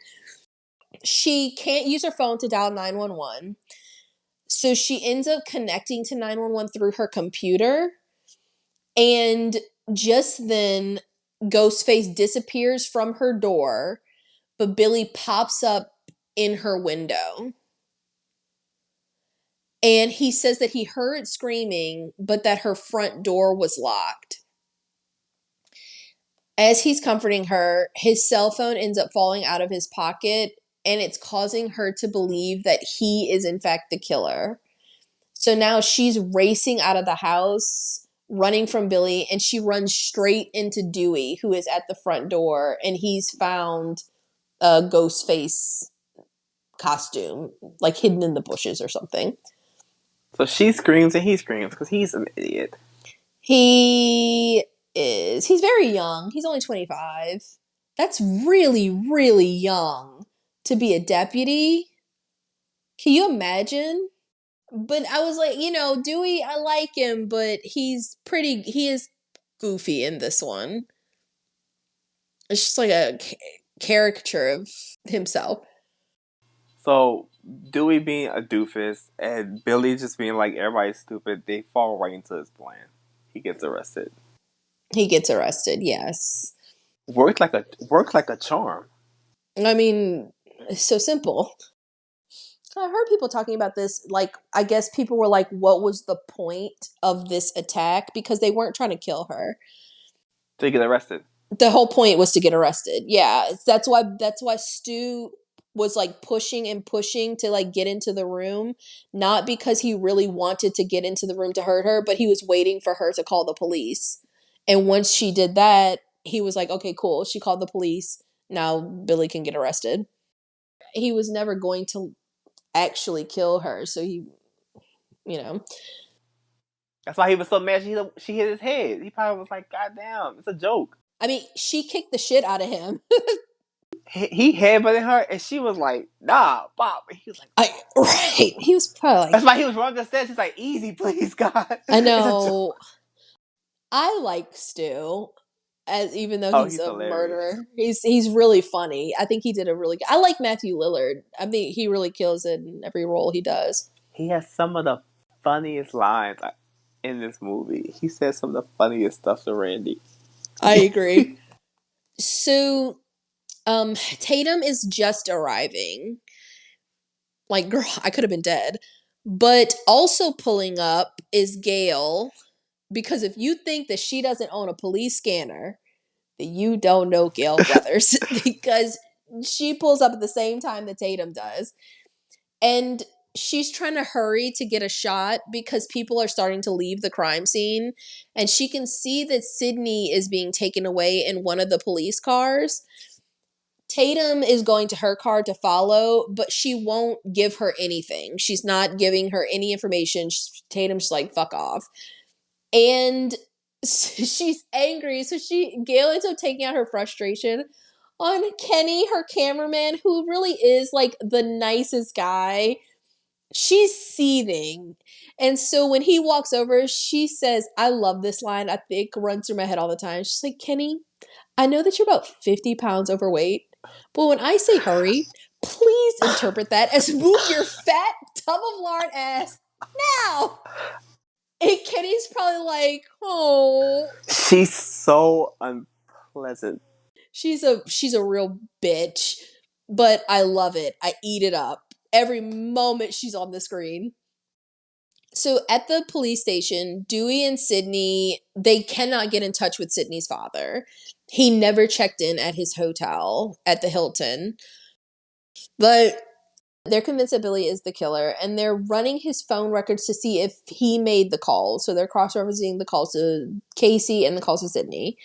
She can't use her phone to dial 911. So she ends up connecting to 911 through her computer. And just then, Ghostface disappears from her door, but Billy pops up in her window. And he says that he heard screaming, but that her front door was locked. As he's comforting her, his cell phone ends up falling out of his pocket, and it's causing her to believe that he is, in fact, the killer. So now she's racing out of the house, running from Billy, and she runs straight into Dewey, who is at the front door, and he's found a Ghostface costume, like hidden in the bushes or something. So she screams and he screams because he's an idiot. He is. He's very young. He's only 25. That's really, really young to be a deputy. Can you imagine? But I was like, Dewey, I like him, but he is goofy in this one. It's just like a caricature of himself. So Dewey being a doofus and Billy just being like everybody's stupid, they fall right into his plan. He gets arrested. He gets arrested, yes. Worked like a charm. I mean, it's so simple. I heard people talking about this. Like, I guess people were like, what was the point of this attack? Because they weren't trying to kill her. They get arrested. The whole point was to get arrested. Yeah. That's why Stu was like pushing and pushing to like get into the room, not because he really wanted to get into the room to hurt her, but he was waiting for her to call the police. And once she did that, he was like, okay, cool. She called the police. Now Billy can get arrested. He was never going to actually kill her. So he, you know, That's why he was so mad she hit his head. He probably was like, God damn, it's a joke. I mean, she kicked the shit out of him. He headbutted her and she was like, nah, Bob. And he was like, Right. He was probably like, that's why he was running the steps. He's like, easy, please, God. I It's a joke. know. I like Stu, as even though Oh, he's he's a hilarious. murderer. He's really funny. I think he did a really good. I like Matthew Lillard. I think he really kills it in every role he does. He has some of the funniest lines in this movie. He says some of the funniest stuff to Randy. I agree. So, Tatum is just arriving. Like, girl, I could have been dead. But also pulling up is Gail, because if you think that she doesn't own a police scanner, then you don't know Gail Weathers, because she pulls up at the same time that Tatum does. And she's trying to hurry to get a shot because people are starting to leave the crime scene. And she can see that Sydney is being taken away in one of the police cars. Tatum is going to her car to follow, but she won't give her anything. She's not giving her any information. Tatum's like, fuck off. And she's angry. So Gail ends up taking out her frustration on Kenny, her cameraman, who really is like the nicest guy. She's seething. And so when he walks over, she says, I love this line. I think runs through my head all the time. She's like, Kenny, I know that you're about 50 pounds overweight, but when I say hurry, please interpret that as move your fat tub of lard ass now. And Kenny's probably like, oh. She's so unpleasant. She's a real bitch, but I love it. I eat it up every moment she's on the screen. So at the police station, Dewey and Sydney, they cannot get in touch with Sydney's father. He never checked in at his hotel at the Hilton. But they're convinced that Billy is the killer, and they're running his phone records to see if he made the calls. So they're cross-referencing the calls to Casey and the calls to Sydney.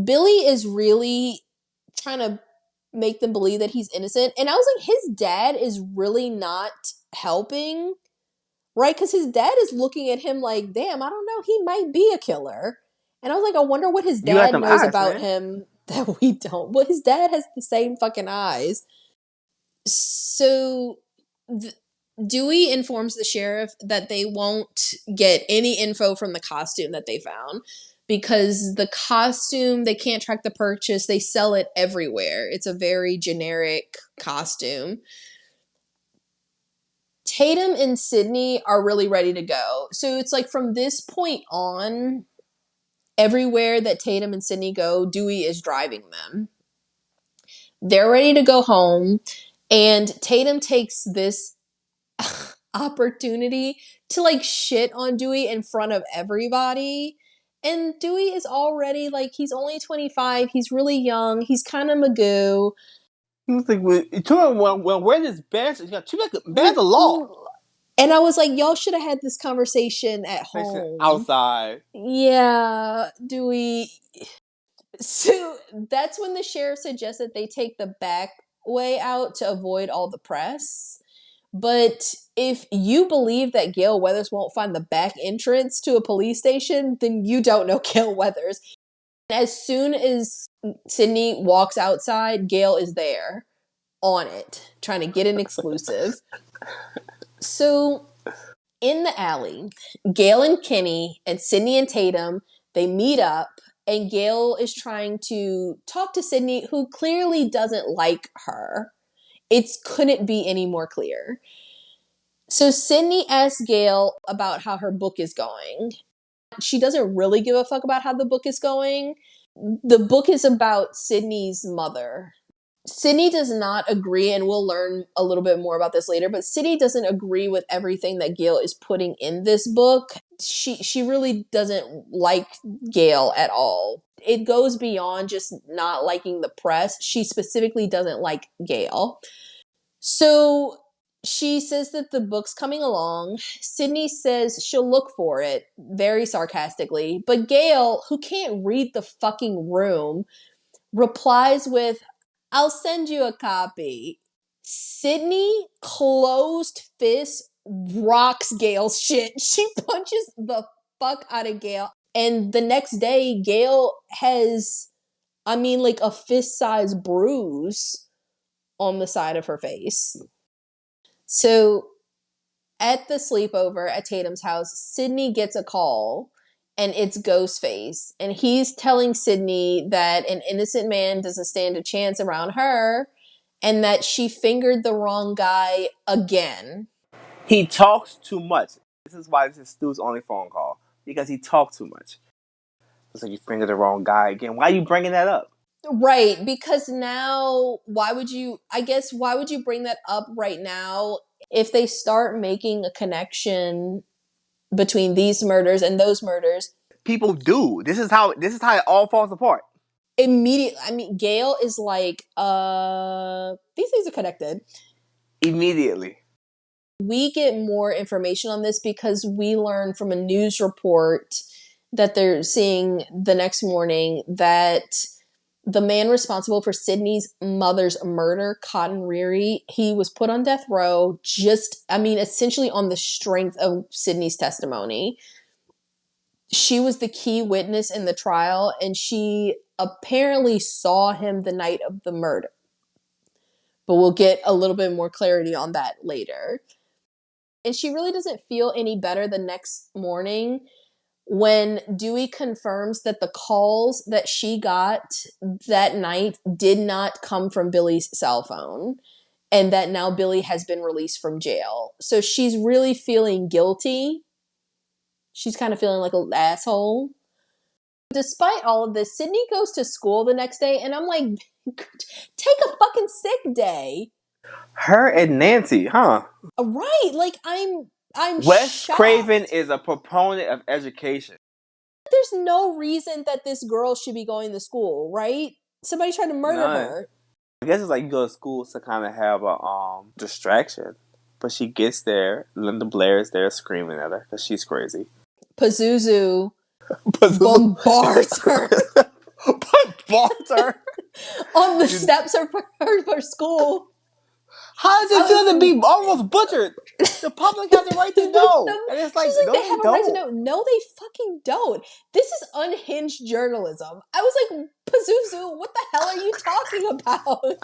Billy is really trying to make them believe that he's innocent. And I was like, his dad is really not helping, right? Because his dad is looking at him like, damn, I don't know, he might be a killer. And I was like, I wonder what his You got dad them knows eyes, about man. him that we don't. Well, his dad has the same fucking eyes. So Dewey informs the sheriff that they won't get any info from the costume that they found, because the costume, they can't track the purchase. They sell it everywhere. It's a very generic costume. Tatum and Sydney are really ready to go. So it's like from this point on, everywhere that Tatum and Sydney go, Dewey is driving them. They're ready to go home, and Tatum takes this opportunity to like shit on Dewey in front of everybody. And Dewey is already like, he's only 25. He's really young. He's kind of Magoo. He was like, well, where this bench? You got bad the law. And I was like, y'all should have had this conversation at home. Outside. Yeah, Dewey. So that's when the sheriff suggests that they take the back way out to avoid all the press. But if you believe that Gail Weathers won't find the back entrance to a police station, then you don't know Gail Weathers. As soon as Sydney walks outside, Gail is there on it, trying to get an exclusive. So in the alley, Gail and Kenny and Sydney and Tatum, they meet up, and Gail is trying to talk to Sydney, who clearly doesn't like her. It couldn't be any more clear. So Sydney asks Gail about how her book is going. She doesn't really give a fuck about how the book is going. The book is about Sydney's mother. Sydney does not agree, and we'll learn a little bit more about this later, but Sydney doesn't agree with everything that Gail is putting in this book. She really doesn't like Gail at all. It goes beyond just not liking the press. She specifically doesn't like Gail. So she says that the book's coming along. Sydney says she'll look for it, very sarcastically. But Gail, who can't read the fucking room, replies with, "I'll send you a copy." Sydney, closed fist, rocks Gail's shit. She punches the fuck out of Gail. And the next day, Gail has, like a fist-sized bruise on the side of her face. So at the sleepover at Tatum's house, Sydney gets a call, and it's Ghostface. And he's telling Sydney that an innocent man doesn't stand a chance around her, and that she fingered the wrong guy again. He talks too much. This is why this is Stu's only phone call. Because he talked too much. It's like you fingered the wrong guy again. Why are you bringing that up? Right, because now, why would you bring that up right now if they start making a connection between these murders and those murders? People do. This is how it all falls apart. Immediately. Gail is like, these things are connected. Immediately. We get more information on this because we learn from a news report that they're seeing the next morning that the man responsible for Sydney's mother's murder, Cotton Reary, he was put on death row essentially on the strength of Sydney's testimony. She was the key witness in the trial, and she apparently saw him the night of the murder. But we'll get a little bit more clarity on that later. And she really doesn't feel any better the next morning when Dewey confirms that the calls that she got that night did not come from Billy's cell phone, and that now Billy has been released from jail. So she's really feeling guilty. She's kind of feeling like an asshole. Despite all of this, Sydney goes to school the next day, and I'm like, take a fucking sick day. Her and Nancy, huh? Right, like I'm Wes shocked. Craven is a proponent of education. There's no reason that this girl should be going to school, right? Somebody tried to murder her. I guess it's like you go to school to kind of have a distraction. But she gets there, Linda Blair is there screaming at her because she's crazy. Pazuzu bombards her. Bombards her? On the steps of her school. How does it feel to be almost butchered? The public has a right to know. And it's like, no, they have a right to don't. know. No, they fucking don't. This is unhinged journalism. I was like, Pazuzu, what the hell are you talking about?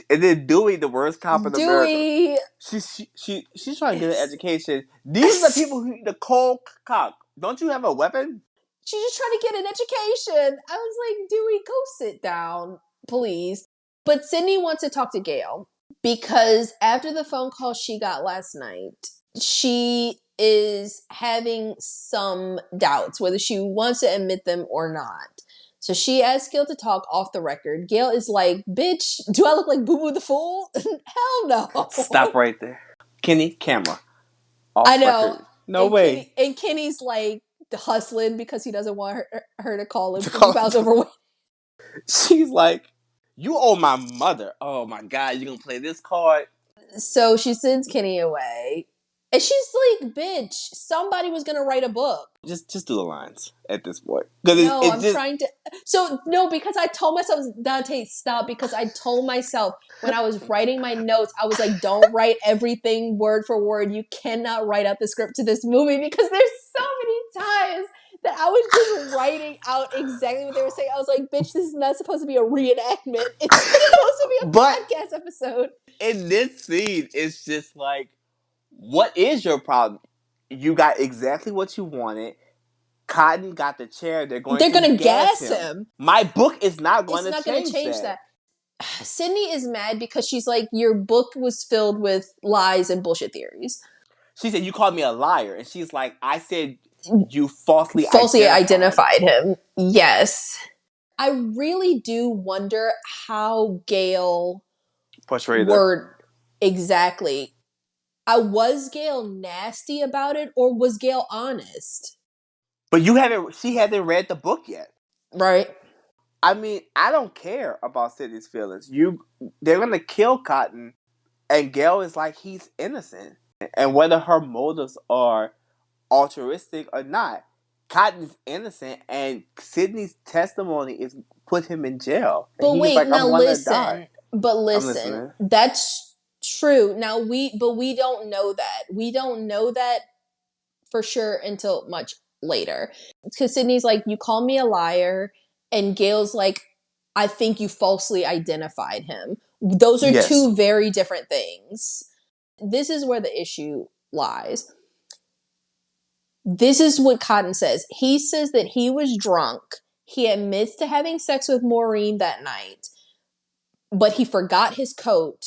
And then Dewey, the worst cop in America. She's trying to get an education. These are the people who eat the cold cock. Don't you have a weapon? She's just trying to get an education. I was like, Dewey, go sit down, please. But Sydney wants to talk to Gail because after the phone call she got last night, she is having some doubts whether she wants to admit them or not. So she asks Gail to talk off the record. Gail is like, bitch, do I look like Boo Boo the Fool? Hell no. Stop right there. Kenny, camera. Off I know. record. No way. Kenny's like hustling because he doesn't want her to call him 50 pounds overweight. She's like, you owe my mother. Oh my God, you gonna play this card? So she sends Kenny away. And she's like, bitch, somebody was going to write a book. Just do the lines at this point. No, I'm trying to... So, no, because I told myself, Dante, stop, because I told myself when I was writing my notes, I was like, don't write everything word for word. You cannot write out the script to this movie because there's so many times that I was just writing out exactly what they were saying. I was like, bitch, this is not supposed to be a reenactment. It's supposed to gonna be a But podcast episode. in this scene, it's just like, what is your problem? You got exactly what you wanted. Cotton got the chair. They're going They're to gonna gas gas him. him. My book is not going It's to not gonna change change that. that. Sydney is mad because she's like, your book was filled with lies and bullshit theories. She said, you called me a liar. And she's like, I said you falsely identified him. Yes. I really do wonder how Gail portrayed her. word exactly. Was Gail nasty about it or was Gail honest? But she hasn't read the book yet. Right. I mean, I don't care about Sydney's feelings. They're gonna kill Cotton, and Gail is like, he's innocent. And whether her motives are altruistic or not, Cotton's innocent, and Sydney's testimony is put him in jail. And But he's wait, like, now I'm gonna listen. die. But I'm listen, listening. that's true. Now we don't know that. We don't know that for sure until much later. Because Sydney's like, you call me a liar, and Gail's like, I think you falsely identified him. Those are Yes. two very different things. This is where the issue lies. This is what Cotton says. He says that he was drunk. He admits to having sex with Maureen that night, but he forgot his coat.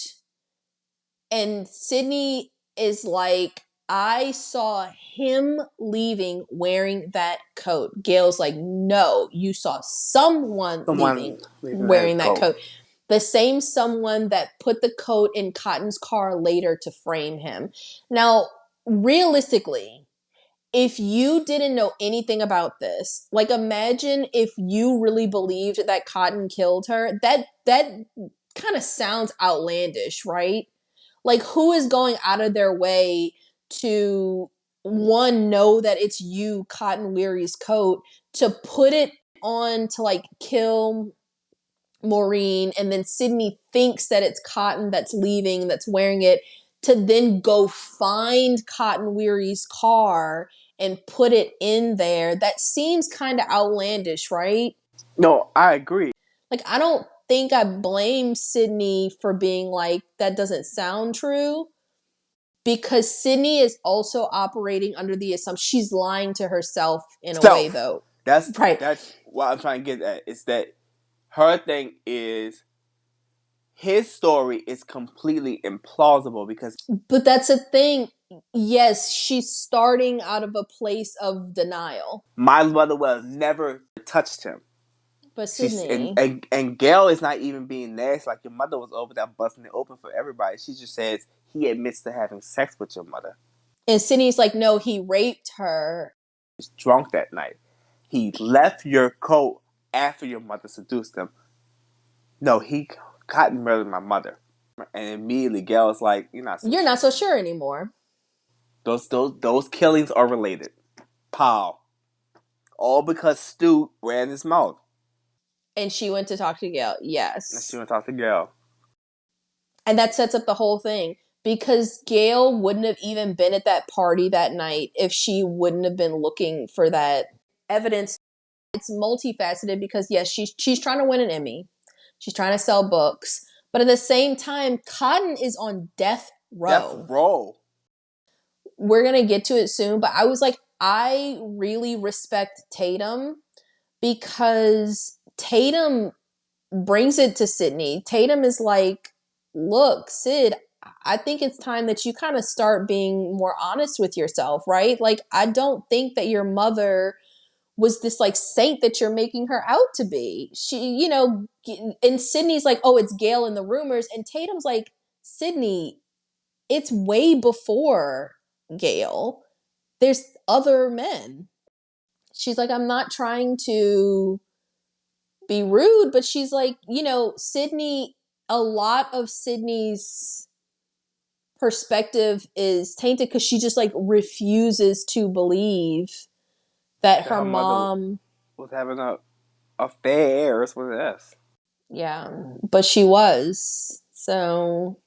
And Sydney is like, I saw him leaving wearing that coat. Gail's like, no, you saw someone leaving wearing that coat. The same someone that put the coat in Cotton's car later to frame him. Now, realistically, if you didn't know anything about this, like imagine if you really believed that Cotton killed her, that kind of sounds outlandish, right? Like, who is going out of their way to, one, know that it's you, Cotton Weary's coat, to put it on to like kill Maureen, and then Sydney thinks that it's Cotton that's leaving, that's wearing it, to then go find Cotton Weary's car and put it in there. That seems kind of outlandish, right? No, I agree. Like, I don't think I blame Sydney for being like, that doesn't sound true. Because Sydney is also operating under the assumption she's lying to herself in a way, though. That's right. That's what I'm trying to get at. Is that her thing is his story is completely implausible because. But that's a thing. Yes, she's starting out of a place of denial. My mother would have never touched him. But Sydney. And Gail is not even being nasty. Like, your mother was over there busting it open for everybody. She just says he admits to having sex with your mother. And Sydney's like, no, he raped her. He's drunk that night. He left your coat after your mother seduced him. No, Cotton murdered my mother. And immediately Gail is like, you're not so sure anymore. Those killings are related. Pow. All because Stu ran his mouth. And she went to talk to Gail. Yes. And she went to talk to Gail. And that sets up the whole thing. Because Gail wouldn't have even been at that party that night if she wouldn't have been looking for that evidence. It's multifaceted because, yes, she's trying to win an Emmy. She's trying to sell books. But at the same time, Cotton is on death row. Death row. We're going to get to it soon. But I was like, I really respect Tatum because Tatum brings it to Sydney. Tatum is like, look, Sid, I think it's time that you kind of start being more honest with yourself, right? Like, I don't think that your mother was this like saint that you're making her out to be. She, and Sydney's like, oh, it's Gail in the rumors. And Tatum's like, Sydney, it's way before Gail. There's other men. She's like, I'm not trying to be rude, but she's like, Sydney, a lot of Sydney's perspective is tainted because she just like refuses to believe that her mom was having a affairs with us. Yeah, but she was. So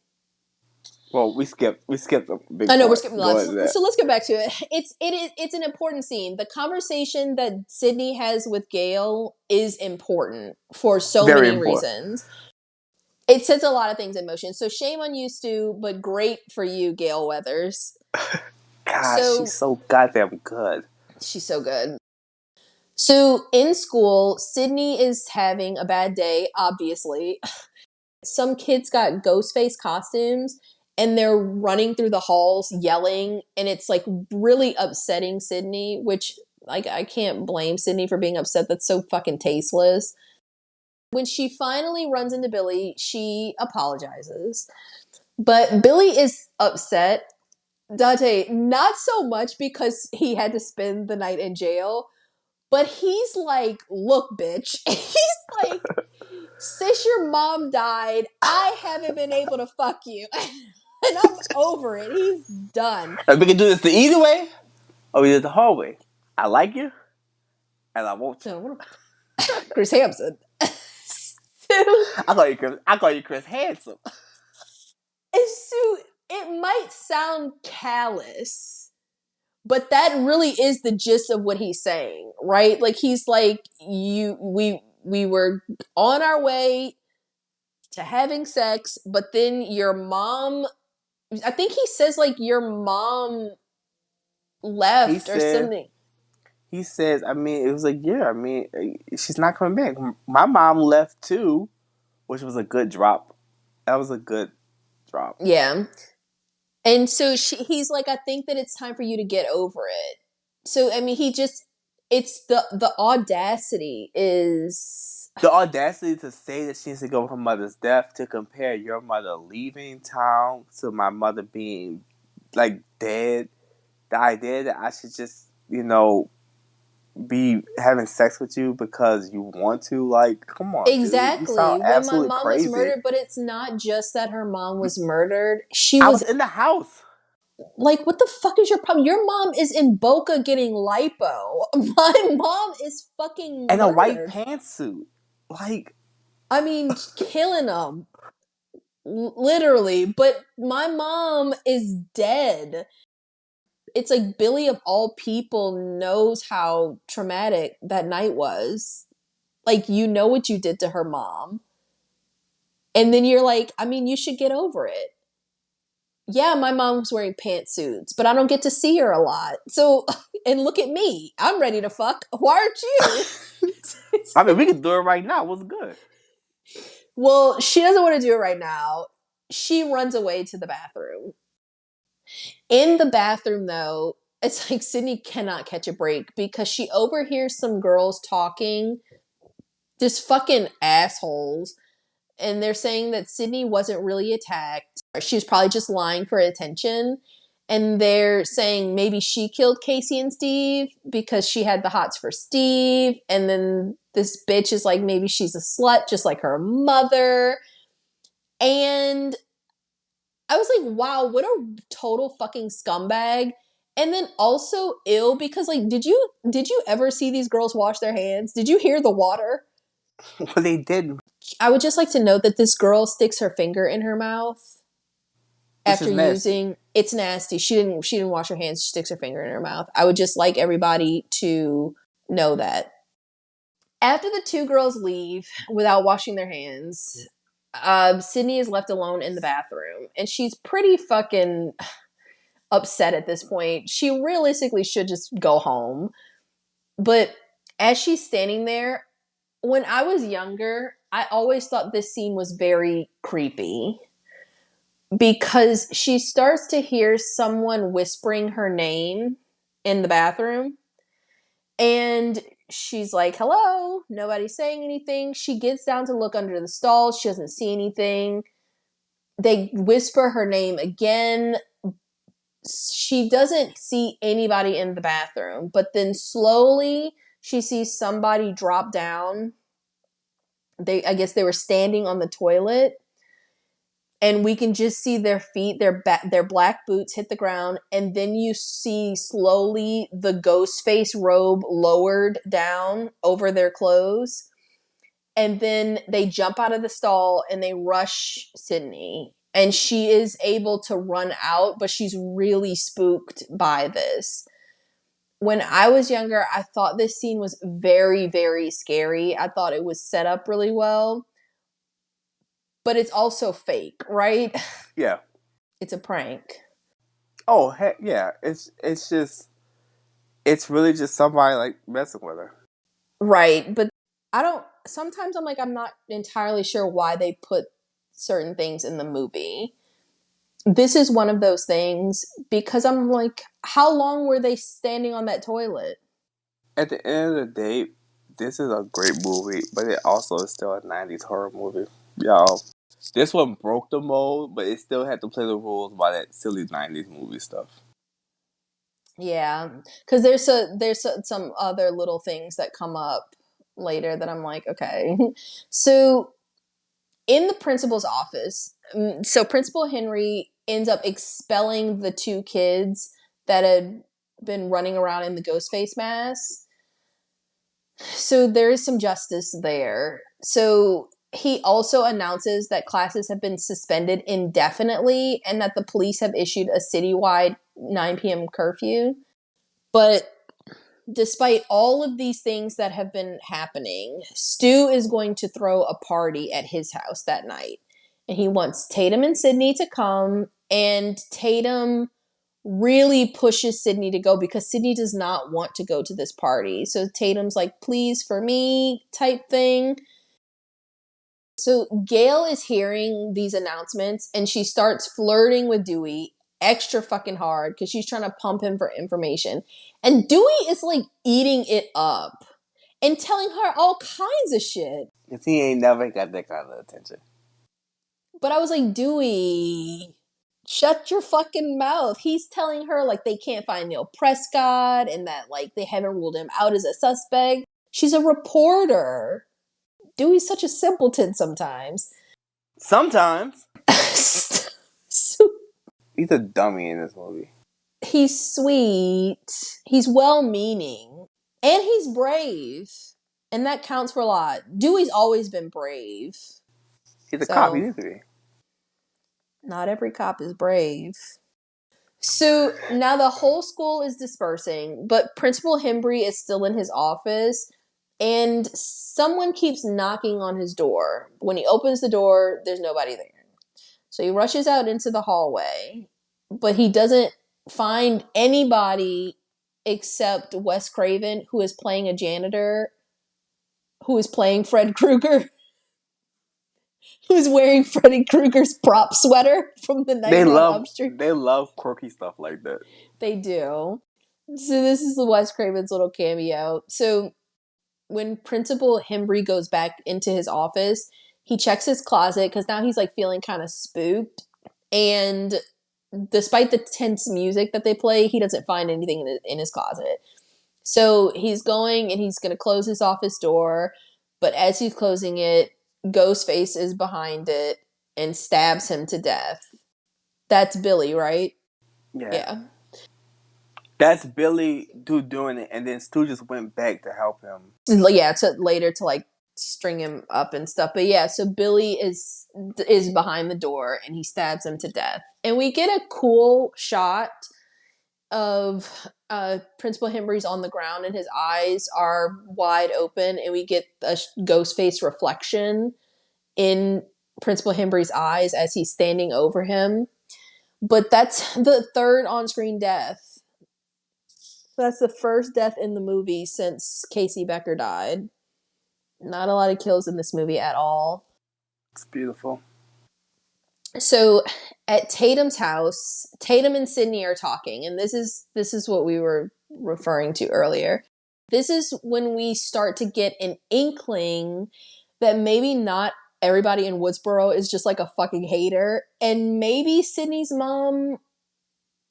well, we skipped a big I know part. we're skipping a lot. So let's get back to it. It's an important scene. The conversation that Sydney has with Gail is important for so many reasons. It sets a lot of things in motion. So shame on you, Stu, but great for you, Gail Weathers. Gosh, So she's so goddamn good. she's so good. So in school, Sydney is having a bad day, obviously. Some kids got ghost face costumes and they're running through the halls yelling, and it's like really upsetting Sydney, which like I can't blame Sydney for being upset. That's so fucking tasteless. When she finally runs into Billy, she apologizes. But Billy is upset. Dante, not so much because he had to spend the night in jail, but he's like, look, bitch. He's like, since your mom died, I haven't been able to fuck you. And I'm over it. He's done. And we can do this the easy way, or we do it the hard way. I like you, and I want you. Chris Hampson. I call you Chris Handsome. So it might sound callous, but that really is the gist of what he's saying, right? Like he's like, we were on our way to having sex, but then your mom, I think he says like your mom left or something. He says, I mean, it was a year. I mean, she's not coming back. My mom left too, which was a good drop. That was a good drop. Yeah. And so he's like, I think that it's time for you to get over it. So, I mean, it's the audacity is. The audacity to say that she needs to go with her mother's death, to compare your mother leaving town to my mother being, like, dead. The idea that I should just, be having sex with you because you want to, like, come on, Exactly. dude. You sound When my absolutely mom crazy. was murdered, but it's not just that her mom was murdered. I was in the house. Like, what the fuck is your problem? Your mom is in Boca getting lipo. My mom is fucking And murdered. a white pantsuit. Like, I mean, killing them. Literally. But my mom is dead. It's like Billy, of all people, knows how traumatic that night was. Like, you know what you did to her mom. And then you're like, I mean, you should get over it. Yeah, my mom's wearing pantsuits, but I don't get to see her a lot. So, and look at me. I'm ready to fuck. Why aren't you? I mean, we can do it right now. What's good? Well, she doesn't want to do it right now. She runs away to the bathroom. In the bathroom, though, it's like Sydney cannot catch a break because she overhears some girls talking, just fucking assholes. And they're saying that Sydney wasn't really attacked. She was probably just lying for attention. And they're saying maybe she killed Casey and Steve because she had the hots for Steve. And then this bitch is like, maybe she's a slut, just like her mother. And I was like, wow, what a total fucking scumbag. And then also ill because like, did you ever see these girls wash their hands? Did you hear the water? Well, they didn't. I would just like to note that this girl sticks her finger in her mouth Which after is nasty. using. It's nasty. She didn't wash her hands. She sticks her finger in her mouth. I would just like everybody to know that. After the two girls leave without washing their hands, Sydney is left alone in the bathroom, and she's pretty fucking upset at this point. She realistically should just go home, but as she's standing there, when I was younger, I always thought this scene was very creepy because she starts to hear someone whispering her name in the bathroom. And she's like, hello, nobody's saying anything. She gets down to look under the stalls. She doesn't see anything. They whisper her name again. She doesn't see anybody in the bathroom, but then slowly she sees somebody drop down. I guess they were standing on the toilet, and we can just see their feet, their black boots hit the ground, and then you see slowly the ghost face robe lowered down over their clothes, and then they jump out of the stall and they rush Sydney, and she is able to run out, but she's really spooked by this. When I was younger, I thought this scene was very, very scary. I thought it was set up really well. but it's also fake, right? Yeah. It's a prank. Oh, heck yeah. It's really just somebody like messing with her. Right, but sometimes I'm not entirely sure why they put certain things in the movie. This is one of those things because I'm like, how long were they standing on that toilet? At the end of the day, this is a great movie, but it also is still a 90s horror movie. Y'all, this one broke the mold, but it still had to play the rules by that silly 90s movie stuff. Yeah, because some other little things that come up later that I'm like, okay. So in the principal's office, so Principal Henry ends up expelling the two kids that had been running around in the ghost face mask. So there is some justice there. So he also announces that classes have been suspended indefinitely and that the police have issued a citywide 9 p.m. curfew. But despite all of these things that have been happening, Stu is going to throw a party at his house that night. And he wants Tatum and Sydney to come, and Tatum really pushes Sydney to go because Sydney does not want to go to this party. So Tatum's like, please for me type thing. So Gail is hearing these announcements and she starts flirting with Dewey extra fucking hard because she's trying to pump him for information. And Dewey is like eating it up and telling her all kinds of shit. Because he ain't never got that kind of attention. But I was like, Dewey, shut your fucking mouth. He's telling her like they can't find Neil Prescott and that like they haven't ruled him out as a suspect. She's a reporter. Dewey's such a simpleton sometimes. Sometimes. So He's a dummy in this movie. he's sweet. He's well-meaning. And he's brave. And that counts for a lot. Dewey's always been brave. He's a cop. He So needs to be. not every cop is brave. So now the whole school is dispersing, but Principal Hembry is still in his office, and someone keeps knocking on his door. When he opens the door, there's nobody there. So he rushes out into the hallway, but he doesn't find anybody except Wes Craven, who is playing a janitor, who is playing Fred Krueger, who's wearing Freddy Krueger's prop sweater from the Nightmare on Elm Street. They love quirky stuff like that. They do. So this is the Wes Craven's little cameo. So when Principal Hembry goes back into his office, he checks his closet because now he's like feeling kind of spooked. And despite the tense music that they play, he doesn't find anything in his closet. So he's going and he's going to close his office door. But as he's closing it, Ghostface is behind it and stabs him to death. That's Billy, right? Yeah. That's Billy doing it, and then Stu just went back to help him. Yeah, to later to like string him up and stuff. But yeah, so Billy is behind the door and he stabs him to death. And we get a cool shot of Principal Hembry's on the ground and his eyes are wide open, and we get a ghost face reflection in Principal Hembry's eyes as he's standing over him. But that's the third on-screen death. That's the first death in the movie since Casey Becker died. Not a lot of kills in this movie at all. It's beautiful. So at Tatum's house, Tatum and Sydney are talking, and this is what we were referring to earlier. This is when we start to get an inkling that maybe not everybody in Woodsboro is just like a fucking hater, and maybe Sydney's mom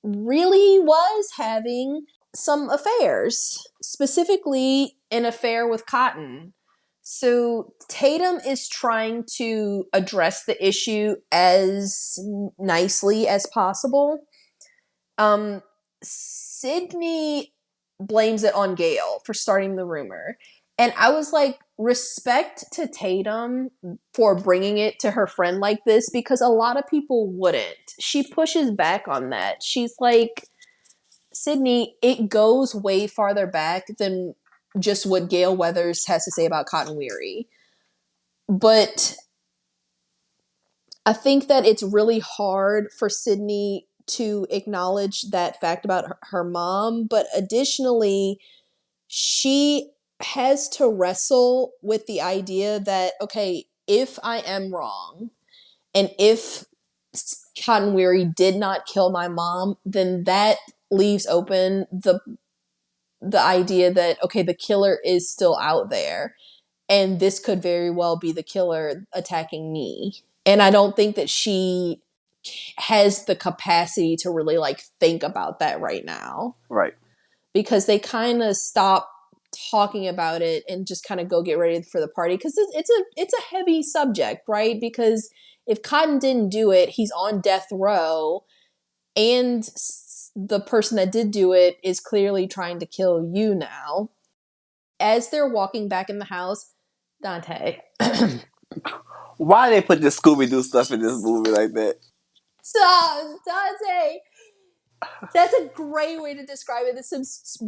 really was having some affairs, specifically an affair with Cotton. So Tatum is trying to address the issue as nicely as possible. Sydney blames it on Gail for starting the rumor. And I was like, respect to Tatum for bringing it to her friend like this, because a lot of people wouldn't. She pushes back on that. She's like, Sydney, it goes way farther back than just what Gail Weathers has to say about Cotton Weary. But I think that it's really hard for Sydney to acknowledge that fact about her mom, but additionally, she has to wrestle with the idea that, okay, if I am wrong, and if Cotton Weary did not kill my mom, then that leaves open the idea that, okay, the killer is still out there, and this could very well be the killer attacking me. And I don't think that she has the capacity to really like think about that right now. Right. Because they kind of stop talking about it and just kind of go get ready for the party, because it's a heavy subject, right? Because if Cotton didn't do it, he's on death row, and the person that did do it is clearly trying to kill you now. As they're walking back in the house, Dante. Why they put the Scooby Doo stuff in this movie like that? Stop, Dante. That's a great way to describe it. It's some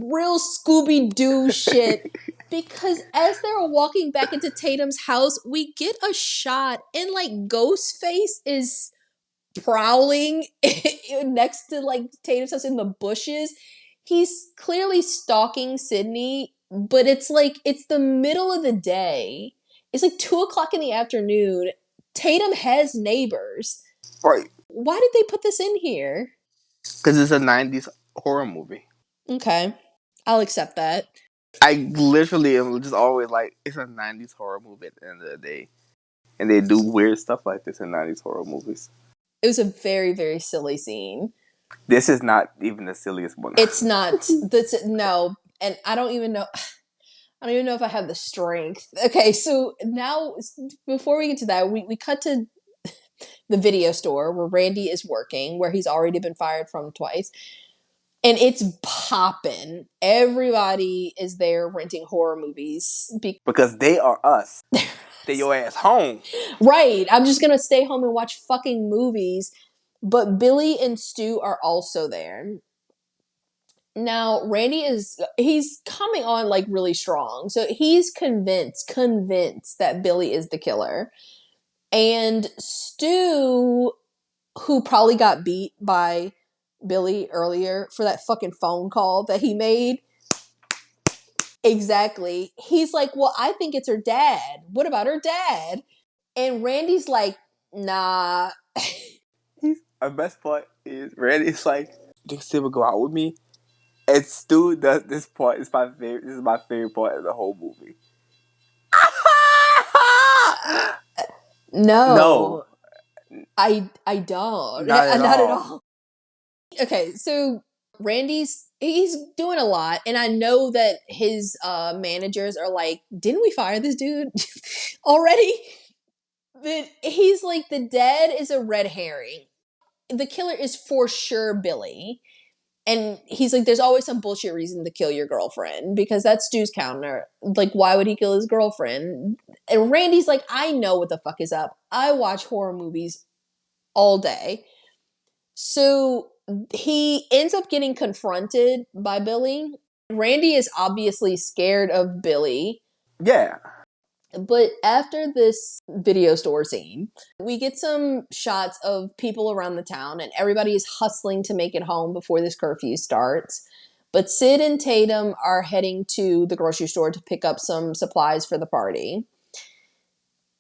real Scooby Doo shit. Because as they're walking back into Tatum's house, we get a shot, and like Ghostface is prowling next to like Tatum's house in the bushes. He's clearly stalking Sydney, but it's like it's the middle of the day. It's like 2:00 in the afternoon. Tatum has neighbors. Right. Why did they put this in here? Because it's a 90s horror movie. Okay, I'll accept that. I literally am just always like, it's a 90s horror movie at the end of the day. And they do weird stuff like this in 90s horror movies. It was a very, very silly scene. This is not even the silliest one. It's not. No, and I don't even know. I don't even know if I have the strength. Okay, so now before we get to that, we cut to the video store where Randy is working, where he's already been fired from twice. And it's popping. Everybody is there renting horror movies. Because they are us. Stay your ass home. Right. I'm just going to stay home and watch fucking movies. But Billy and Stu are also there. Now, he's coming on like really strong. So he's convinced that Billy is the killer. And Stu, who probably got beat by Billy earlier for that fucking phone call that he made. Exactly. He's like, well, I think it's her dad. What about her dad? And Randy's like, nah. Our best part is Randy's like, "Do you still would go out with me?" And Stu does this part. This is my favorite part of the whole movie. No. No, I don't. not at Not at all. all. Okay, so he's doing a lot, and I know that his managers are like, didn't we fire this dude already? But he's like, the dad is a red herring. The killer is for sure Billy. And he's like, there's always some bullshit reason to kill your girlfriend, because that's Stu's counter. Like, why would he kill his girlfriend? And Randy's like, I know what the fuck is up. I watch horror movies all day. So he ends up getting confronted by Billy. Randy is obviously scared of Billy. Yeah. But after this video store scene, we get some shots of people around the town, and everybody is hustling to make it home before this curfew starts. But Sid and Tatum are heading to the grocery store to pick up some supplies for the party.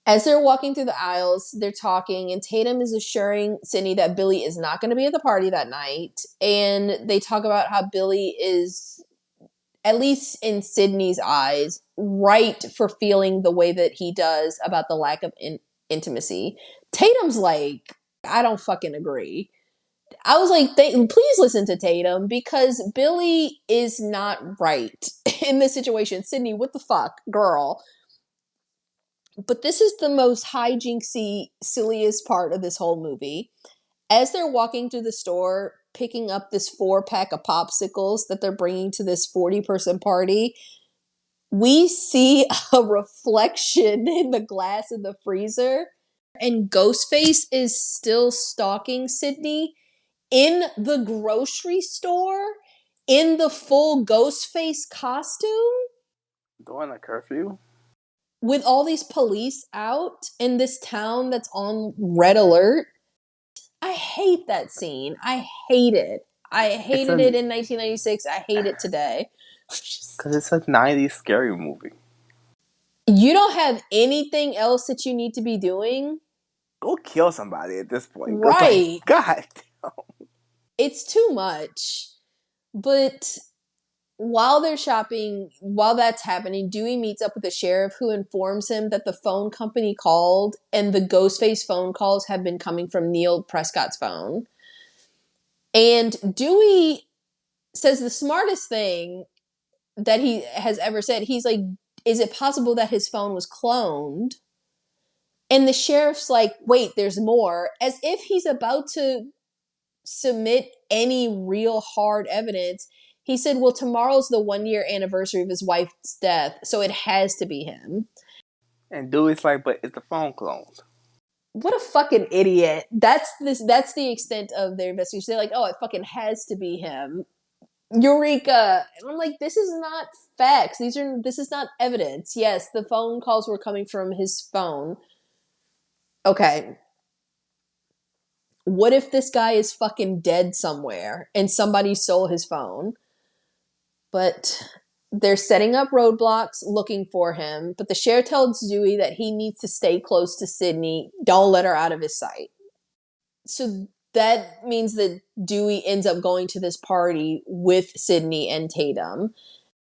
As they're walking through the aisles, they're talking, and Tatum is assuring Sydney that Billy is not going to be at the party that night. And they talk about how Billy is, at least in Sydney's eyes, right for feeling the way that he does about the lack of intimacy. Tatum's like, I don't fucking agree. I was like, please listen to Tatum, because Billy is not right in this situation. Sydney, what the fuck, girl? But this is the most hijinksy, silliest part of this whole movie. As they're walking through the store, picking up this 4-pack of popsicles that they're bringing to this 40-person party, we see a reflection in the glass in the freezer. And Ghostface is still stalking Sydney in the grocery store in the full Ghostface costume. During a curfew? with all these police out in this town that's on red alert. I hate that scene. I hate it. I It's hated a it in 1996. I hate it today. because it's a '90s scary movie. You don't have anything else that you need to be doing? Go kill somebody at this point. Cause like, Right. God, It's too much. But while they're shopping, while that's happening, Dewey meets up with the sheriff who informs him that the phone company called and the Ghostface phone calls have been coming from Neil Prescott's phone. And Dewey says the smartest thing that he has ever said. He's like, is it possible that his phone was cloned? And the sheriff's like, wait, there's more. As if he's about to submit any real hard evidence. He said, well, tomorrow's the 1 year anniversary of his wife's death, so it has to be him. and Dewey's like, but it's the phone clones. What a fucking idiot. That's the extent of their investigation. They're like, oh, it fucking has to be him. Eureka. And I'm like, this is not facts. This is not evidence. Yes, the phone calls were coming from his phone. Okay. What if this guy is fucking dead somewhere and somebody stole his phone? But they're setting up roadblocks looking for him. But the sheriff tells Dewey that he needs to stay close to Sydney. Don't let her out of his sight. So that means that Dewey ends up going to this party with Sydney and Tatum.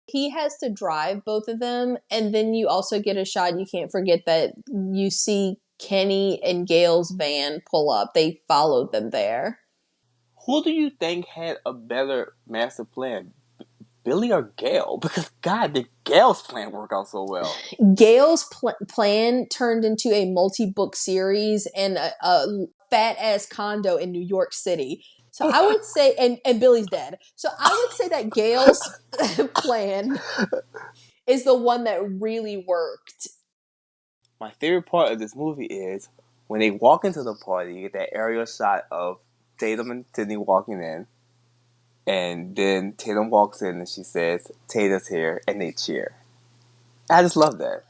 He has to drive both of them. And then you also get a shot. You can't forget that you see Kenny and Gail's van pull up. They followed them there. Who do you think had a better master plan, Billy or Gail? Because God, did Gail's plan work out so well? Gail's plan turned into a multi-book series and a fat-ass condo in New York City. So I would say, and Billy's dead. So I would say that Gail's plan is the one that really worked. My favorite part of this movie is when they walk into the party, you get that aerial shot of Tatum and Sydney walking in, and then Tatum walks in and she says, Tata's here, and they cheer. I just love that.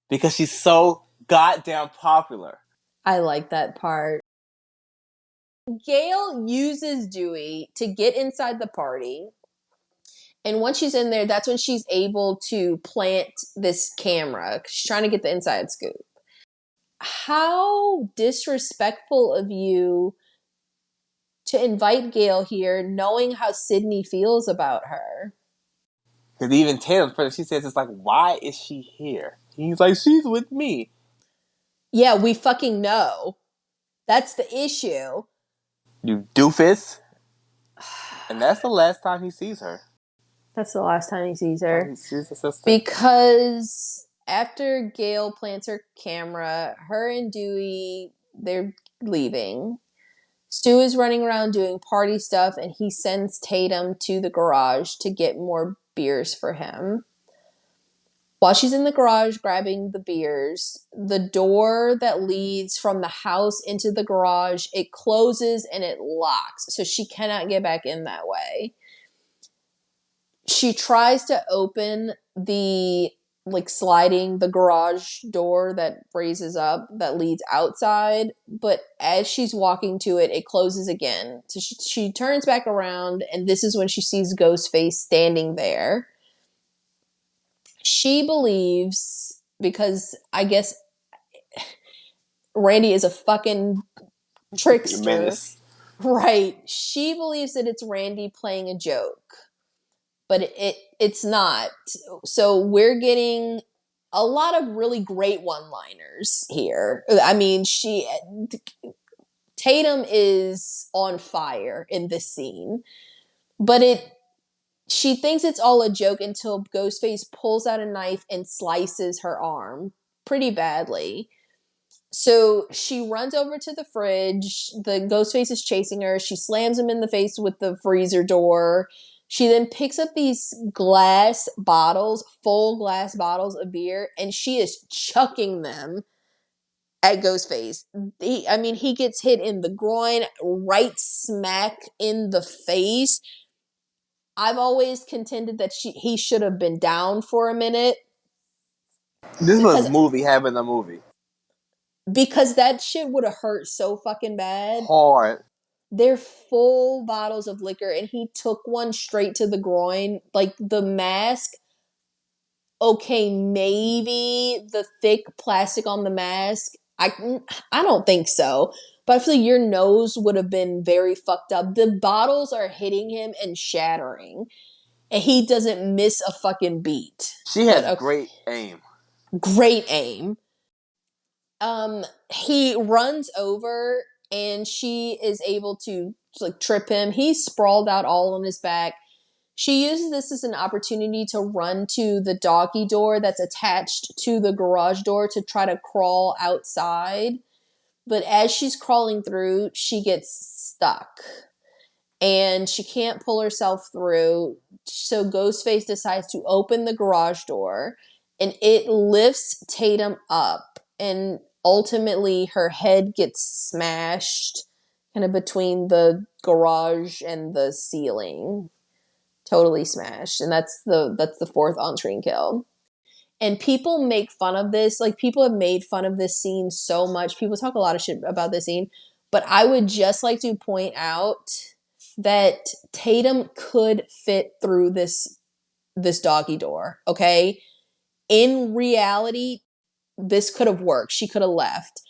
Because she's so goddamn popular. I like that part. Gail uses Dewey to get inside the party. And once she's in there, that's when she's able to plant this camera. She's trying to get the inside scoop. How disrespectful of you to invite Gail here, knowing how Sydney feels about her. Because even Tatum, she says, it's like, why is she here? He's like, she's with me. Yeah, we fucking know. That's the issue. You doofus. And that's the last time he sees her. That's the last time he sees her. He sees his sister. Because after Gail plants her camera, her and Dewey, they're leaving. Stu is running around doing party stuff, and he sends Tatum to the garage to get more beers for him. While she's in the garage grabbing the beers, the door that leads from the house into the garage, it closes and it locks, so she cannot get back in that way. She tries to open the sliding the garage door that raises up that leads outside, but as she's walking to it, it closes again. So she turns back around, and this is when she sees Ghostface standing there. She believes, because I guess Randy is a fucking trickster. Menace. Right. She believes that it's Randy playing a joke. But it's not. So we're getting a lot of really great one-liners here. I mean, Tatum is on fire in this scene, but she thinks it's all a joke until Ghostface pulls out a knife and slices her arm pretty badly. So she runs over to the fridge. The Ghostface is chasing her. She slams him in the face with the freezer door. She then picks up these glass bottles, full glass bottles of beer, and she is chucking them at Ghostface. He gets hit in the groin, right smack in the face. I've always contended that he should have been down for a minute. This was because movie having a movie. that shit would have hurt so fucking bad. Hard. They're full bottles of liquor, and he took one straight to the groin. Like the mask, okay, maybe the thick plastic on the mask. I don't think so. But I feel like your nose would have been very fucked up. The bottles are hitting him and shattering, and he doesn't miss a fucking beat. She But has okay, great aim. great aim. He runs over, and she is able to like trip him. He's sprawled out all on his back. She uses this as an opportunity to run to the doggy door that's attached to the garage door to try to crawl outside. But as she's crawling through, she gets stuck and she can't pull herself through. So Ghostface decides to open the garage door, and it lifts Tatum up, and ultimately her head gets smashed kind of between the garage and the ceiling. Totally smashed. And that's the fourth on-screen kill. And people make fun of this. Like, people have made fun of this scene so much. People talk a lot of shit about this scene. But I would just like to point out that Tatum could fit through this doggy door, okay? In reality, this could have worked. She could have left.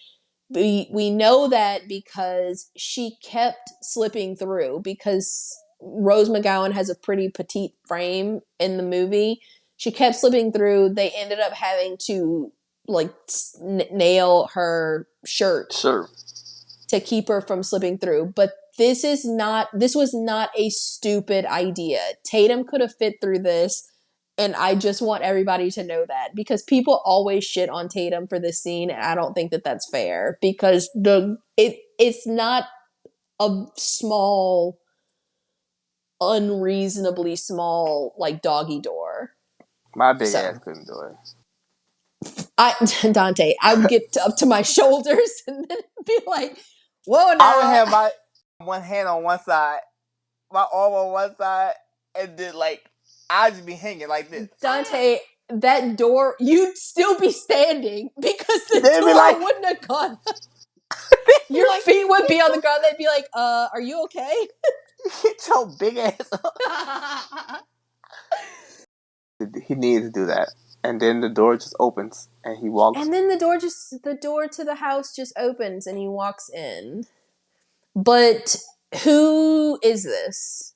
We know that because she kept slipping through, because Rose McGowan has a pretty petite frame in the movie. She kept slipping through. They ended up having to like nail her shirt Sure. to keep her from slipping through. But this was not a stupid idea. Tatum could have fit through this. And I just want everybody to know that, because people always shit on Tatum for this scene, and I don't think that that's fair, because it's not a small, unreasonably small like doggy door. My big ass So couldn't do it. I would get up to my shoulders and then be like, "Whoa, I would now." have my one hand on one side, my arm on one side, and then like I'd just be hanging like this. Dante, that door, you'd still be standing because the They'd be door like, wouldn't have gone. you're Your like, feet would be on the ground. They'd be like, are you okay?" get your big ass up. He needed to do that, and then the door just opens, and he walks. And then the door to the house just opens and he walks in. But who is this?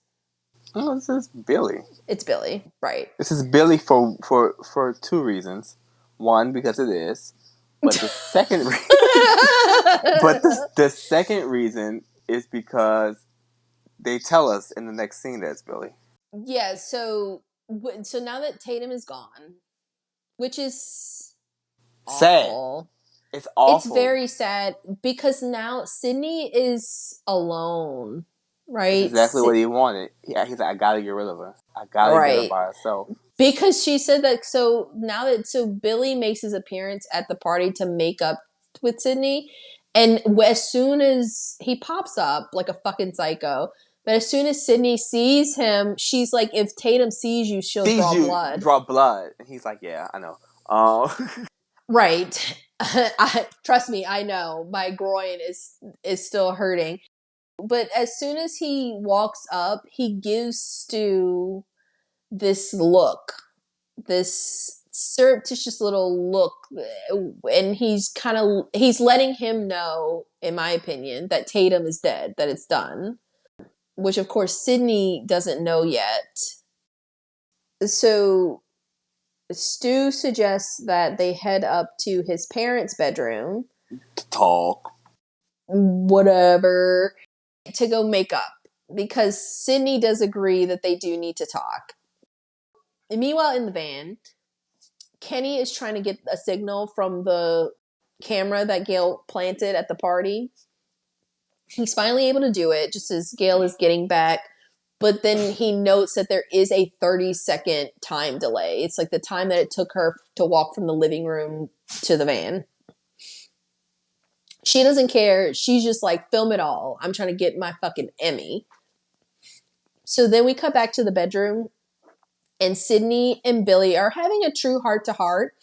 Oh, this is Billy. It's Billy, right? This is Billy for two reasons. One, because it is, but the second the second reason is because they tell us in the next scene that it's Billy. Yeah, so now that Tatum is gone, which is Sad. awful. It's awful. It's very sad, because now Sydney is alone, It's right? exactly what he wanted. Yeah, he's like, I gotta get rid of her. I gotta get her Right. by herself. Because she said that. So Billy makes his appearance at the party to make up with Sydney, and as soon as he pops up like a fucking psycho, but as soon as Sydney sees him, she's like, if Tatum sees you, she'll draw blood. Draw blood. And he's like, yeah, I know. Right. Trust me, I know. My groin is still hurting. But as soon as he walks up, he gives Stu this look, this surreptitious little look, and he's letting him know, in my opinion, that Tatum is dead, that it's done, which of course Sydney doesn't know yet. So Stu suggests that they head up to his parents' bedroom to talk. Whatever, to go make up, because Sydney does agree that they do need to talk. And meanwhile, in the van, Kenny is trying to get a signal from the camera that Gail planted at the party. He's finally able to do it just as Gail is getting back. But then he notes that there is a 30-second time delay. It's like the time that it took her to walk from the living room to the van. She doesn't care. She's just like, film it all. I'm trying to get my fucking Emmy. So then we cut back to the bedroom, and Sydney and Billy are having a true heart-to-heart.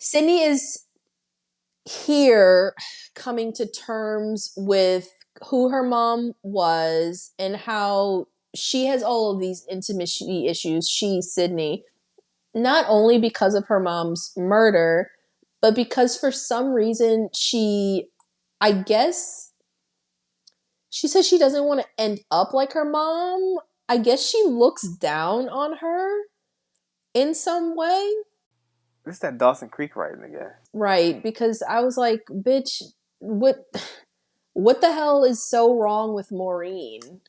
Sydney is here coming to terms with who her mom was and how she has all of these intimacy issues. Sydney, not only because of her mom's murder, but because for some reason I guess, she says she doesn't want to end up like her mom. I guess she looks down on her in some way. This is that Dawson Creek writing again. Right, because I was like, bitch, what the hell is so wrong with Maureen?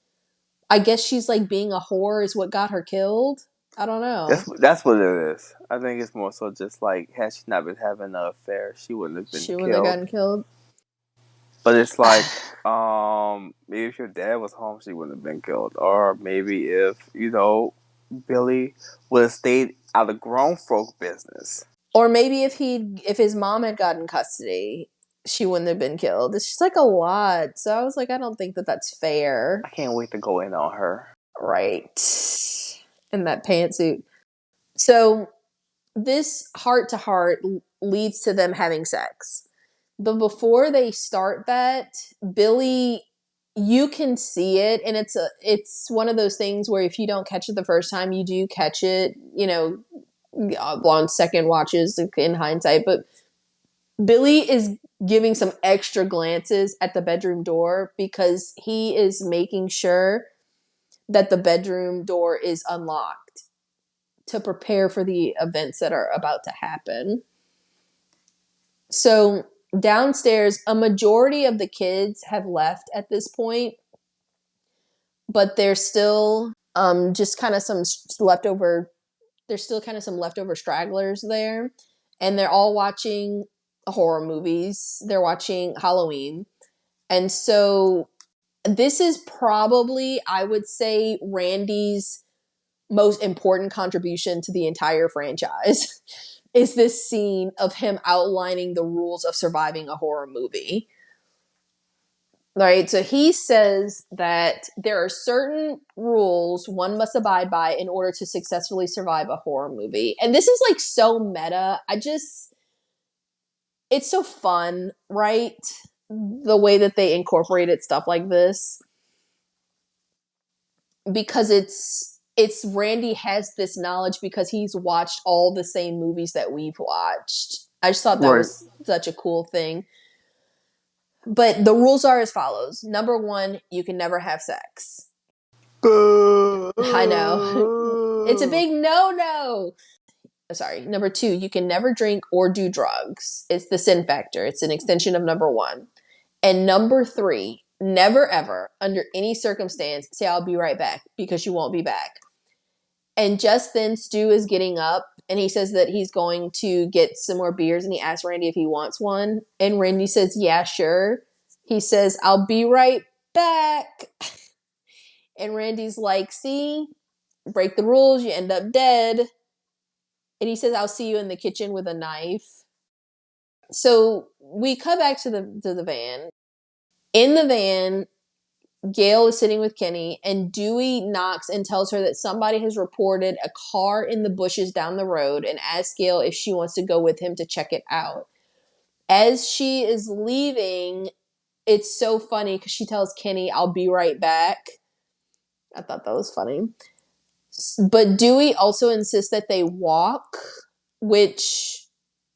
I guess she's like being a whore is what got her killed. I don't know. That's what it is. I think it's more so just like had she not been having an affair, she wouldn't have been She wouldn't have killed. gotten killed. But it's like, maybe if your dad was home, she wouldn't have been killed. Or maybe if, Billy would have stayed out of grown folk business. Or maybe if his mom had gotten custody, she wouldn't have been killed. It's just like a lot. So I was like, I don't think that that's fair. I can't wait to go in on her. Right. In that pantsuit. So this heart to heart leads to them having sex. But before they start that, Billy, you can see it, and it's one of those things where if you don't catch it the first time, you do catch it, on second watches in hindsight. But Billy is giving some extra glances at the bedroom door because he is making sure that the bedroom door is unlocked to prepare for the events that are about to happen. So downstairs, a majority of the kids have left at this point, but there's still just kind of some leftover. There's still kind of some leftover stragglers there, and they're all watching horror movies. They're watching Halloween, and so this is probably, I would say, Randy's most important contribution to the entire franchise. Is this scene of him outlining the rules of surviving a horror movie. Right, so he says that there are certain rules one must abide by in order to successfully survive a horror movie. And this is like so meta. It's so fun, right? The way that they incorporated stuff like this. Because it's Randy has this knowledge because he's watched all the same movies that we've watched. I just thought that Right. was such a cool thing. But the rules are as follows. Number 1, you can never have sex. I know. It's a big no-no. Sorry. Number 2, you can never drink or do drugs. It's the sin factor. It's an extension of number 1. And number 3, never ever, under any circumstance, say I'll be right back, because you won't be back. And just then, Stu is getting up, and he says that he's going to get some more beers, and he asks Randy if he wants one. And Randy says, yeah, sure. He says, I'll be right back. And Randy's like, see, break the rules, you end up dead. And he says, I'll see you in the kitchen with a knife. So we cut back to the van. In the van, Gail is sitting with Kenny, and Dewey knocks and tells her that somebody has reported a car in the bushes down the road and asks Gail if she wants to go with him to check it out. As she is leaving, it's so funny because she tells Kenny, I'll be right back. I thought that was funny. But Dewey also insists that they walk, which,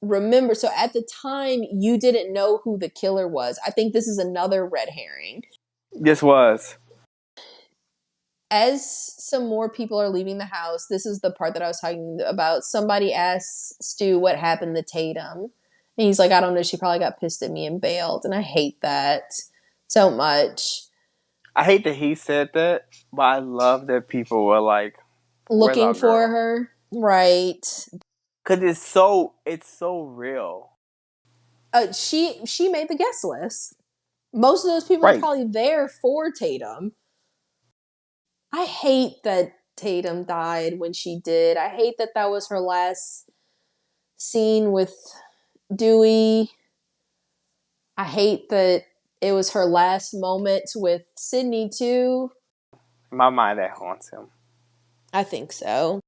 remember, so at the time, you didn't know who the killer was. I think this is another red herring. This was. As some more people are leaving the house, this is the part that I was talking about. Somebody asks Stu what happened to Tatum. And he's like, I don't know. She probably got pissed at me and bailed. And I hate that so much. I hate that he said that, but I love that people were like, looking for her. Right. Because it's so real. She made the guest list. Most of those people are probably there for Tatum. I hate that Tatum died when she did. I hate that that was her last scene with Dewey. I hate that it was her last moments with Sydney too. In my mind, that haunts him. I think so.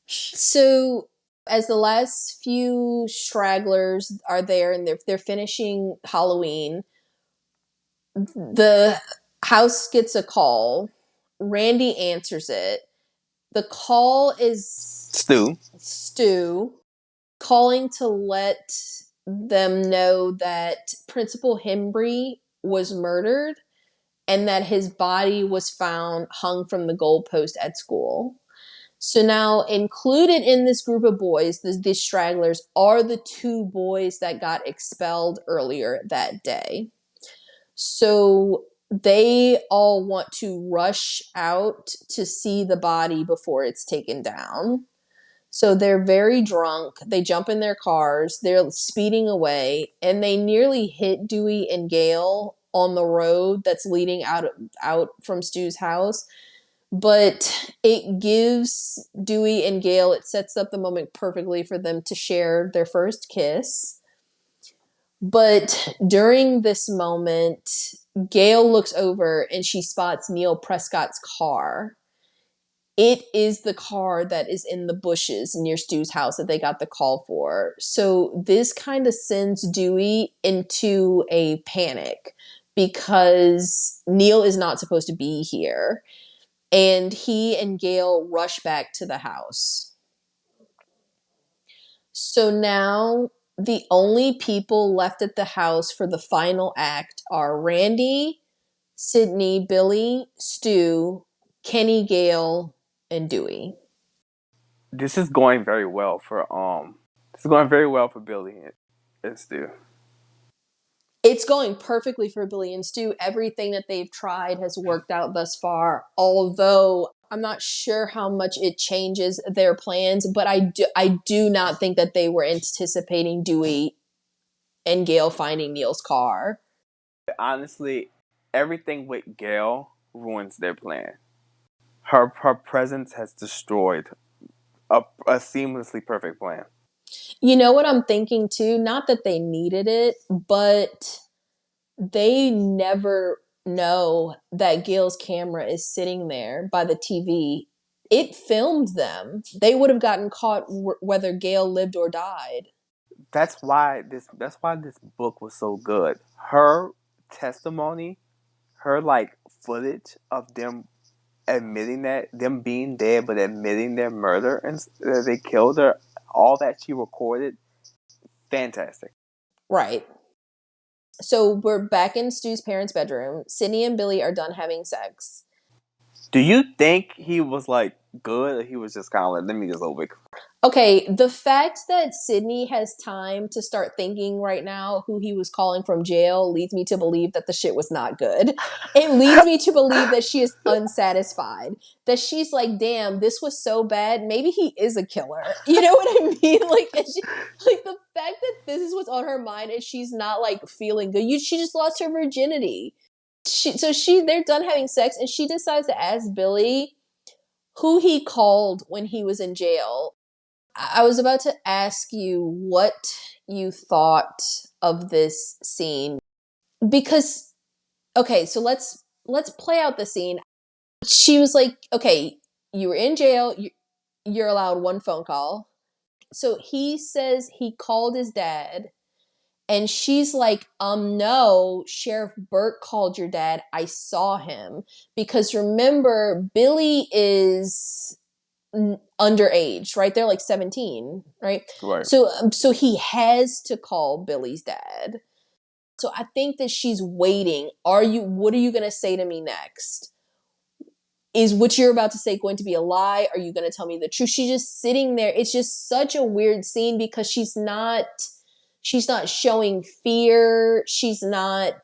So As the last few stragglers are there and they're finishing Halloween, the house gets a call. Randy answers it. The call is Stu calling to let them know that Principal Hembry was murdered and that his body was found hung from the goalpost at school. So now included in this group of boys, these stragglers, are the two boys that got expelled earlier that day. So they all want to rush out to see the body before it's taken down. So they're very drunk. They jump in their cars. They're speeding away, and they nearly hit Dewey and Gail on the road that's leading out from Stu's house. But it gives Dewey and Gail, it sets up the moment perfectly for them to share their first kiss. But during this moment, Gail looks over and she spots Neil Prescott's car. It is the car that is in the bushes near Stu's house that they got the call for. So this kind of sends Dewey into a panic because Neil is not supposed to be here. And he and Gail rush back to the house. So now the only people left at the house for the final act are Randy, Sydney, Billy, Stu, Kenny, Gail, and Dewey. This is going very well for Billy and Stu. It's going perfectly for Billy and Stu. Everything that they've tried has worked out thus far, although I'm not sure how much it changes their plans, but I do not think that they were anticipating Dewey and Gail finding Neil's car. Honestly, everything with Gail ruins their plan. Her presence has destroyed a seamlessly perfect plan. You know what I'm thinking too? Not that they needed it, but they never know that Gail's camera is sitting there by the TV. It filmed them. They would have gotten caught whether Gail lived or died. That's why this book was so good. Her testimony, her like footage of them admitting that them being dead but admitting their murder and that they killed her, all that she recorded, fantastic. Right. So we're back in Stu's parents' bedroom. Sydney and Billy are done having sex. Do you think he was like good, or he was just kind of like, let me just over? Okay, the fact that Sydney has time to start thinking right now who he was calling from jail leads me to believe that the shit was not good. It leads me to believe that she is unsatisfied. That she's like, damn, this was so bad. Maybe he is a killer. You know what I mean? Like the fact that this is what's on her mind and she's not like feeling good. She just lost her virginity. They're done having sex and she decides to ask Billy who he called when he was in jail. I was about to ask you what you thought of this scene because okay, so let's play out the scene. She was like, "Okay, you were in jail. You're allowed one phone call." So he says he called his dad, and she's like, no, Sheriff Burke called your dad. I saw him." Because remember, Billy is underage, right? They're like 17, right? Right. So he has to call Billy's dad. So I think that she's waiting. What are you going to say to me next? Is what you're about to say going to be a lie? Are you going to tell me the truth? She's just sitting there. It's just such a weird scene because she's not showing fear. She's not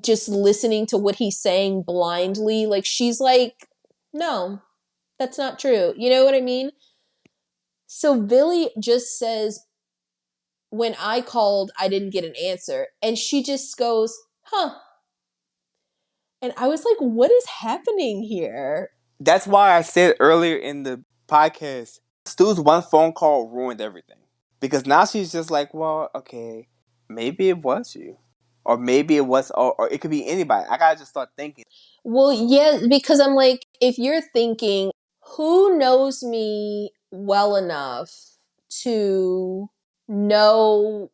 just listening to what he's saying blindly. Like she's like, no, that's not true. You know what I mean? So Billy just says, when I called, I didn't get an answer. And she just goes, huh. And I was like, what is happening here? That's why I said earlier in the podcast, Stu's one phone call ruined everything. Because now she's just like, well, okay, maybe it was you. Or maybe it was, or it could be anybody. I gotta just start thinking. Well, yeah, because I'm like, if you're thinking, who knows me well enough to know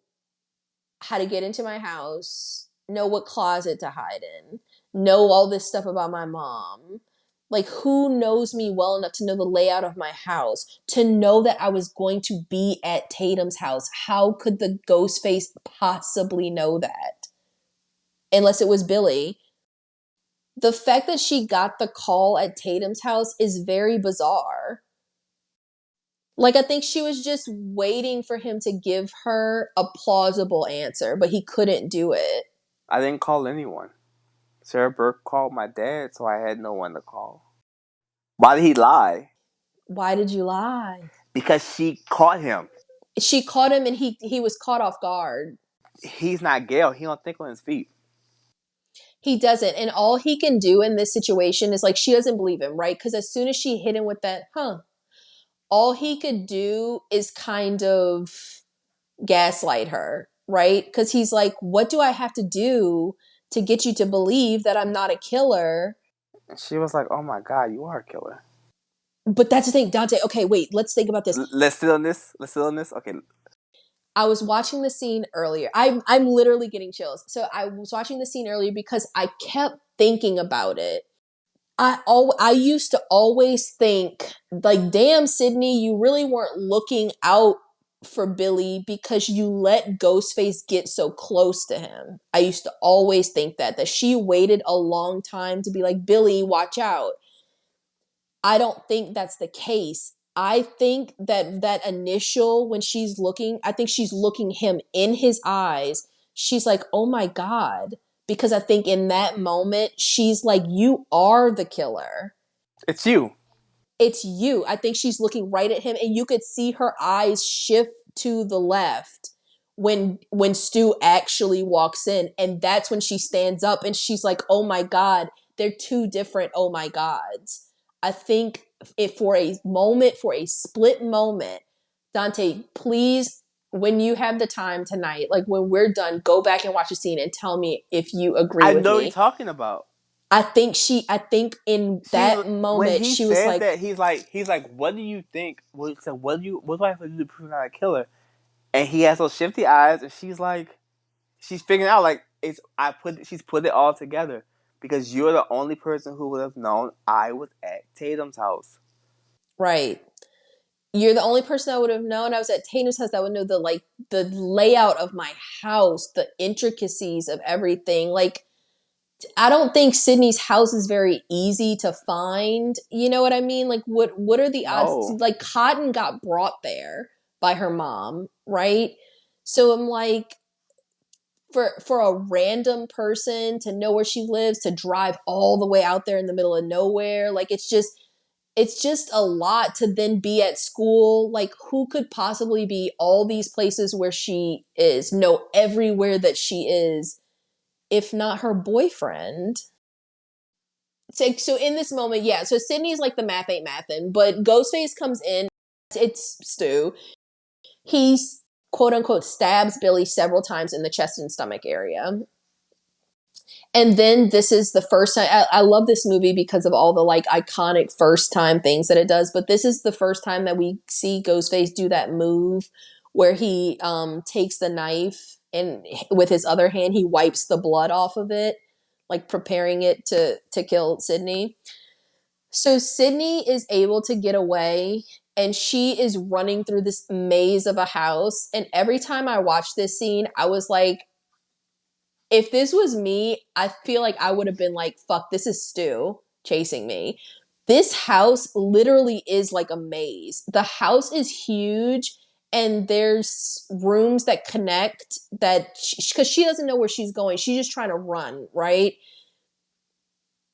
how to get into my house, know what closet to hide in, know all this stuff about my mom. Like, who knows me well enough to know the layout of my house, to know that I was going to be at Tatum's house? How could the ghost face possibly know that? Unless it was Billy. The fact that she got the call at Tatum's house is very bizarre. Like, I think she was just waiting for him to give her a plausible answer, but he couldn't do it. I didn't call anyone. Sarah Burke called my dad, so I had no one to call. Why did he lie? Why did you lie? Because she caught him. She caught him and he was caught off guard. He's not Gail. He don't think on his feet. He doesn't. And all he can do in this situation is, like, she doesn't believe him, right? Because as soon as she hit him with that, all he could do is kind of gaslight her, right? Because he's like, what do I have to do to get you to believe that I'm not a killer? And she was like, oh my God, you are a killer. But that's the thing, Dante. Okay, wait, let's think about this. Let's sit on this. Okay. I was watching the scene earlier. I'm literally getting chills. So I was watching the scene earlier because I kept thinking about it. I used to always think, like, damn, Sydney, you really weren't looking out for Billy because you let Ghostface get so close to him. I used to always think that she waited a long time to be like, Billy, watch out. I don't think that's the case. I think that initial, when she's looking, I think she's looking him in his eyes. She's like, oh my God. Because I think in that moment, she's like, you are the killer. It's you. It's you. I think she's looking right at him, and you could see her eyes shift to the left when Stu actually walks in, and that's when she stands up and she's like, oh my God, they're two different oh my gods. I think if for a moment, for a split moment, Dante, please, when you have the time tonight, like when we're done, go back and watch the scene and tell me if you agree I with know what you're me. talking about. I think in She that when moment, he she was says like, that what do you think? What do I have to do to prove I'm not a killer? And he has those shifty eyes, and she's figuring out like she's put it all together because you're the only person who would have known I was at Tatum's house. right. You're the only person I would have known I was at Tatum's house that would know the layout of my house, the intricacies of everything. Like, I don't think Sydney's house is very easy to find. You know what I mean? Like, what are the odds? No, Like, Cotton got brought there by her mom, right? So I'm like, for a random person to know where she lives, to drive all the way out there in the middle of nowhere, like, it's just a lot to then be at school. Like, who could possibly be all these places where she is, know everywhere that she is, if not her boyfriend? So in this moment, yeah, so Sydney's like the math ain't mathin', but Ghostface comes in. It's Stu. He's quote unquote stabs Billy several times in the chest and stomach area. And then this is the first time. I love this movie because of all the like iconic first time things that it does. But this is the first time that we see Ghostface do that move where he takes the knife and with his other hand he wipes the blood off of it, like preparing it to kill Sydney. So Sydney is able to get away, and she is running through this maze of a house. And every time I watched this scene, I was like, if this was me, I feel like I would have been like, fuck, this is Stu chasing me. This house literally is like a maze. The house is huge, and there's rooms that connect that because she doesn't know where she's going. She's just trying to run, right?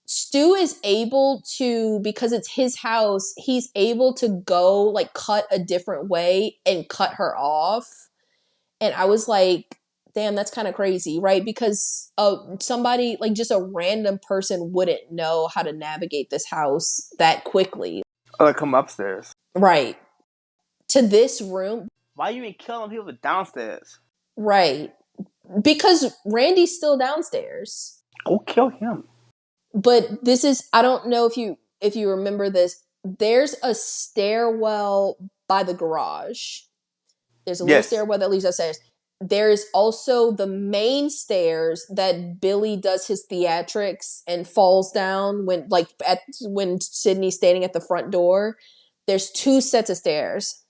Stu is able to, because it's his house, he's able to go like cut a different way and cut her off. And I was like, damn, that's kind of crazy, right? Because somebody, like just a random person, wouldn't know how to navigate this house that quickly. or come upstairs. Right. To this room. Why you ain't killing people downstairs? Right. Because Randy's still downstairs. Go kill him. But this is, I don't know if you remember this. There's a stairwell by the garage. There's a little Yes. stairwell that leads upstairs. There's also the main stairs that Billy does his theatrics and falls down when Sydney's standing at the front door. There's 2 sets of stairs.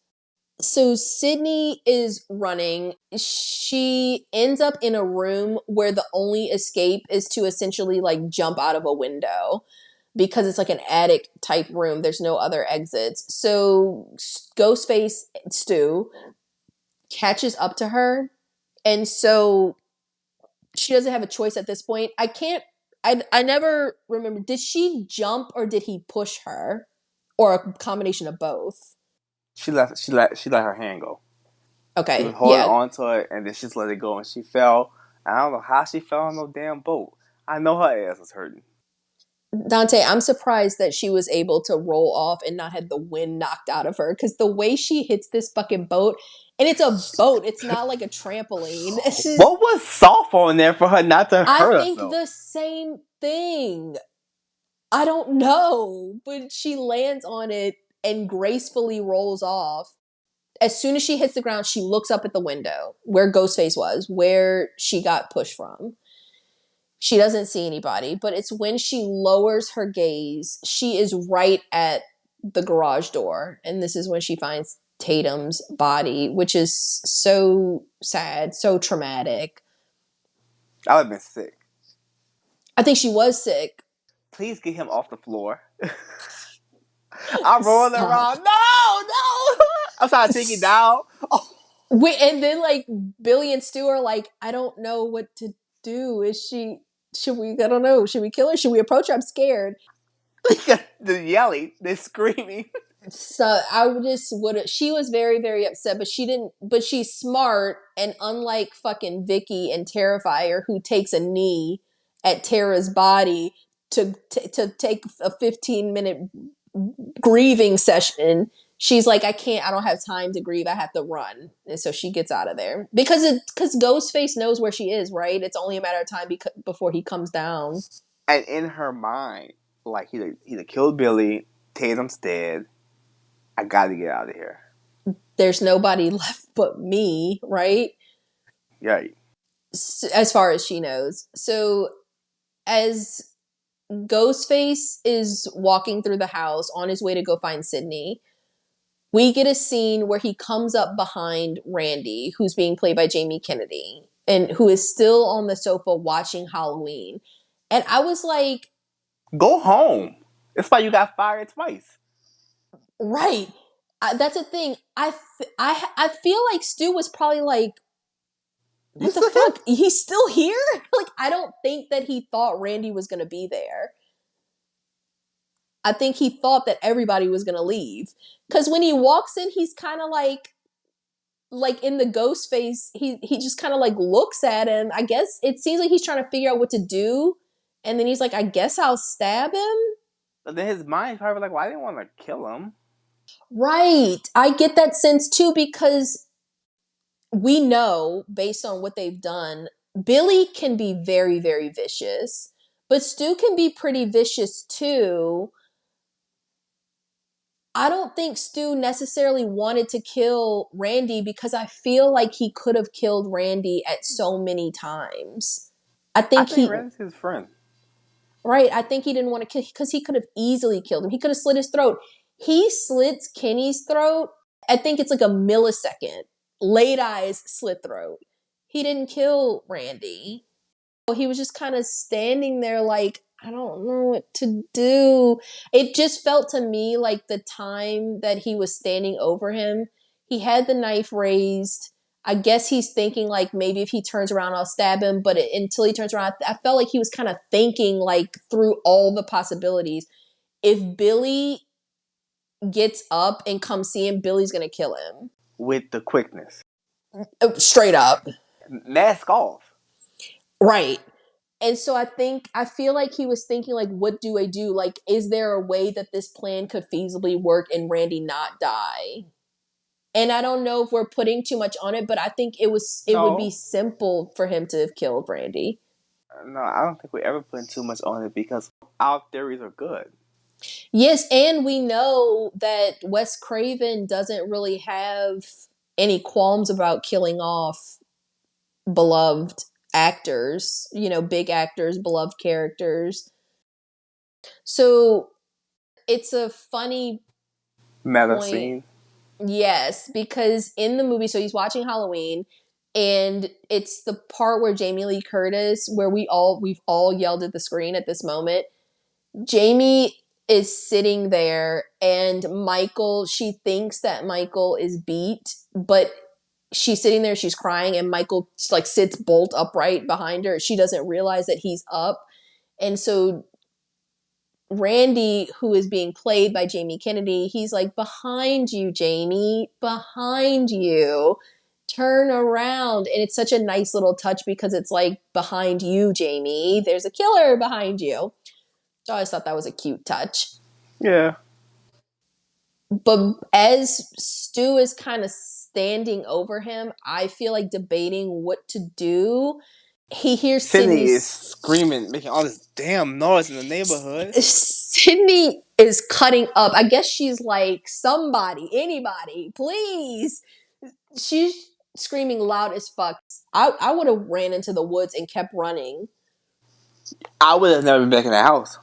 So Sydney is running. She ends up in a room where the only escape is to essentially like jump out of a window because it's like an attic type room. There's no other exits. So Ghostface Stu catches up to her. And so she doesn't have a choice at this point. I never remember. Did she jump or did he push her? Or a combination of both? She let her hand go. She was Okay, holding yeah. on to it, and then she just let it go, and she fell. I don't know how she fell on no damn boat. I know her ass was hurting. Dante, I'm surprised that she was able to roll off and not have the wind knocked out of her because the way she hits this fucking boat, and it's a boat, it's not like a trampoline. This is, What was soft on there for her not to I hurt think herself? the same thing. I don't know, but she lands on it and gracefully rolls off. As soon as she hits the ground, she looks up at the window where Ghostface was, where she got pushed from. She doesn't see anybody, but it's when she lowers her gaze, she is right at the garage door. And this is when she finds Tatum's body, which is so sad, so traumatic. I would have been sick. I think she was sick. Please get him off the floor. I'm rolling Stop. around. No. I'm trying to take it down. Oh. Wait, and then like Billy and Stu are like, I don't know what to do. Should we, I don't know, should we kill her? Should we approach her? I'm scared. They're yelling. They're screaming. So I just would have. She was very, very upset, but she didn't. But she's smart, and unlike fucking Vicky and Terrifier, who takes a knee at Tara's body to take a 15-minute grieving session, she's like, I can't. I don't have time to grieve. I have to run, and so she gets out of there because Ghostface knows where she is. Right? It's only a matter of time before he comes down. And in her mind, like he killed Billy. Tatum's dead. I gotta get out of here. There's nobody left but me. Right? Yeah. As far as she knows. So as Ghostface is walking through the house on his way to go find Sydney, we get a scene where he comes up behind Randy, who's being played by Jamie Kennedy, and who is still on the sofa watching Halloween. And I was like, Go home. That's why you got fired twice. right. That's a thing. I feel like Stu was probably like, You what the still here? fuck? He's still here? Like, I don't think that he thought Randy was going to be there. I think he thought that everybody was going to leave. Because when he walks in, he's kind of like in the ghost face, he just kind of like looks at him. I guess it seems like he's trying to figure out what to do. And then he's like, I guess I'll stab him. But then his mind's probably like, well, I didn't want to kill him. Right. I get that sense too because we know, based on what they've done, Billy can be very, very vicious. But Stu can be pretty vicious too. I don't think Stu necessarily wanted to kill Randy because I feel like he could have killed Randy at so many times. I I think think he, Randy's his friend. right, I think he didn't want to kill because he could have easily killed him. He could have slit his throat. He slits Kenny's throat. I think it's like a millisecond. Late eyes, slit throat. He didn't kill Randy. He was just kind of standing there like, I don't know what to do. It just felt to me like the time that he was standing over him, he had the knife raised. I guess he's thinking like maybe if he turns around, I'll stab him. But until he turns around, I felt like he was kind of thinking like through all the possibilities. If Billy gets up and comes see him, Billy's going to kill him. With the quickness. Straight up. Mask off. Right. And so I feel like he was thinking like, what do I do? Like, is there a way that this plan could feasibly work and Randy not die? And I don't know if we're putting too much on it, but I think it would be No. simple for him to have killed Randy. No, I don't think we ever put too much on it because our theories are good. Yes, and we know that Wes Craven doesn't really have any qualms about killing off beloved actors, big actors, beloved characters. So it's a funny Meta point. scene. Yes, because in the movie, so he's watching Halloween, and it's the part where Jamie Lee Curtis, where we've all yelled at the screen at this moment. Jamie is sitting there, and she thinks that Michael is beat, but she's sitting there, she's crying, and Michael like sits bolt upright behind her. She doesn't realize that he's up. And so Randy, who is being played by Jamie Kennedy, he's like, behind you, Jamie, behind you. Turn around. And it's such a nice little touch because it's like, behind you, Jamie. There's a killer behind you. So I always thought that was a cute touch. Yeah. But as Stu is kind of standing over him, I feel like debating what to do. He hears Sydney is Sydney's screaming, making all this damn noise in the neighborhood. Sydney is cutting up. I guess she's like, somebody, anybody, please. She's screaming loud as fuck. I would have ran into the woods and kept running. I would have never been back in the house.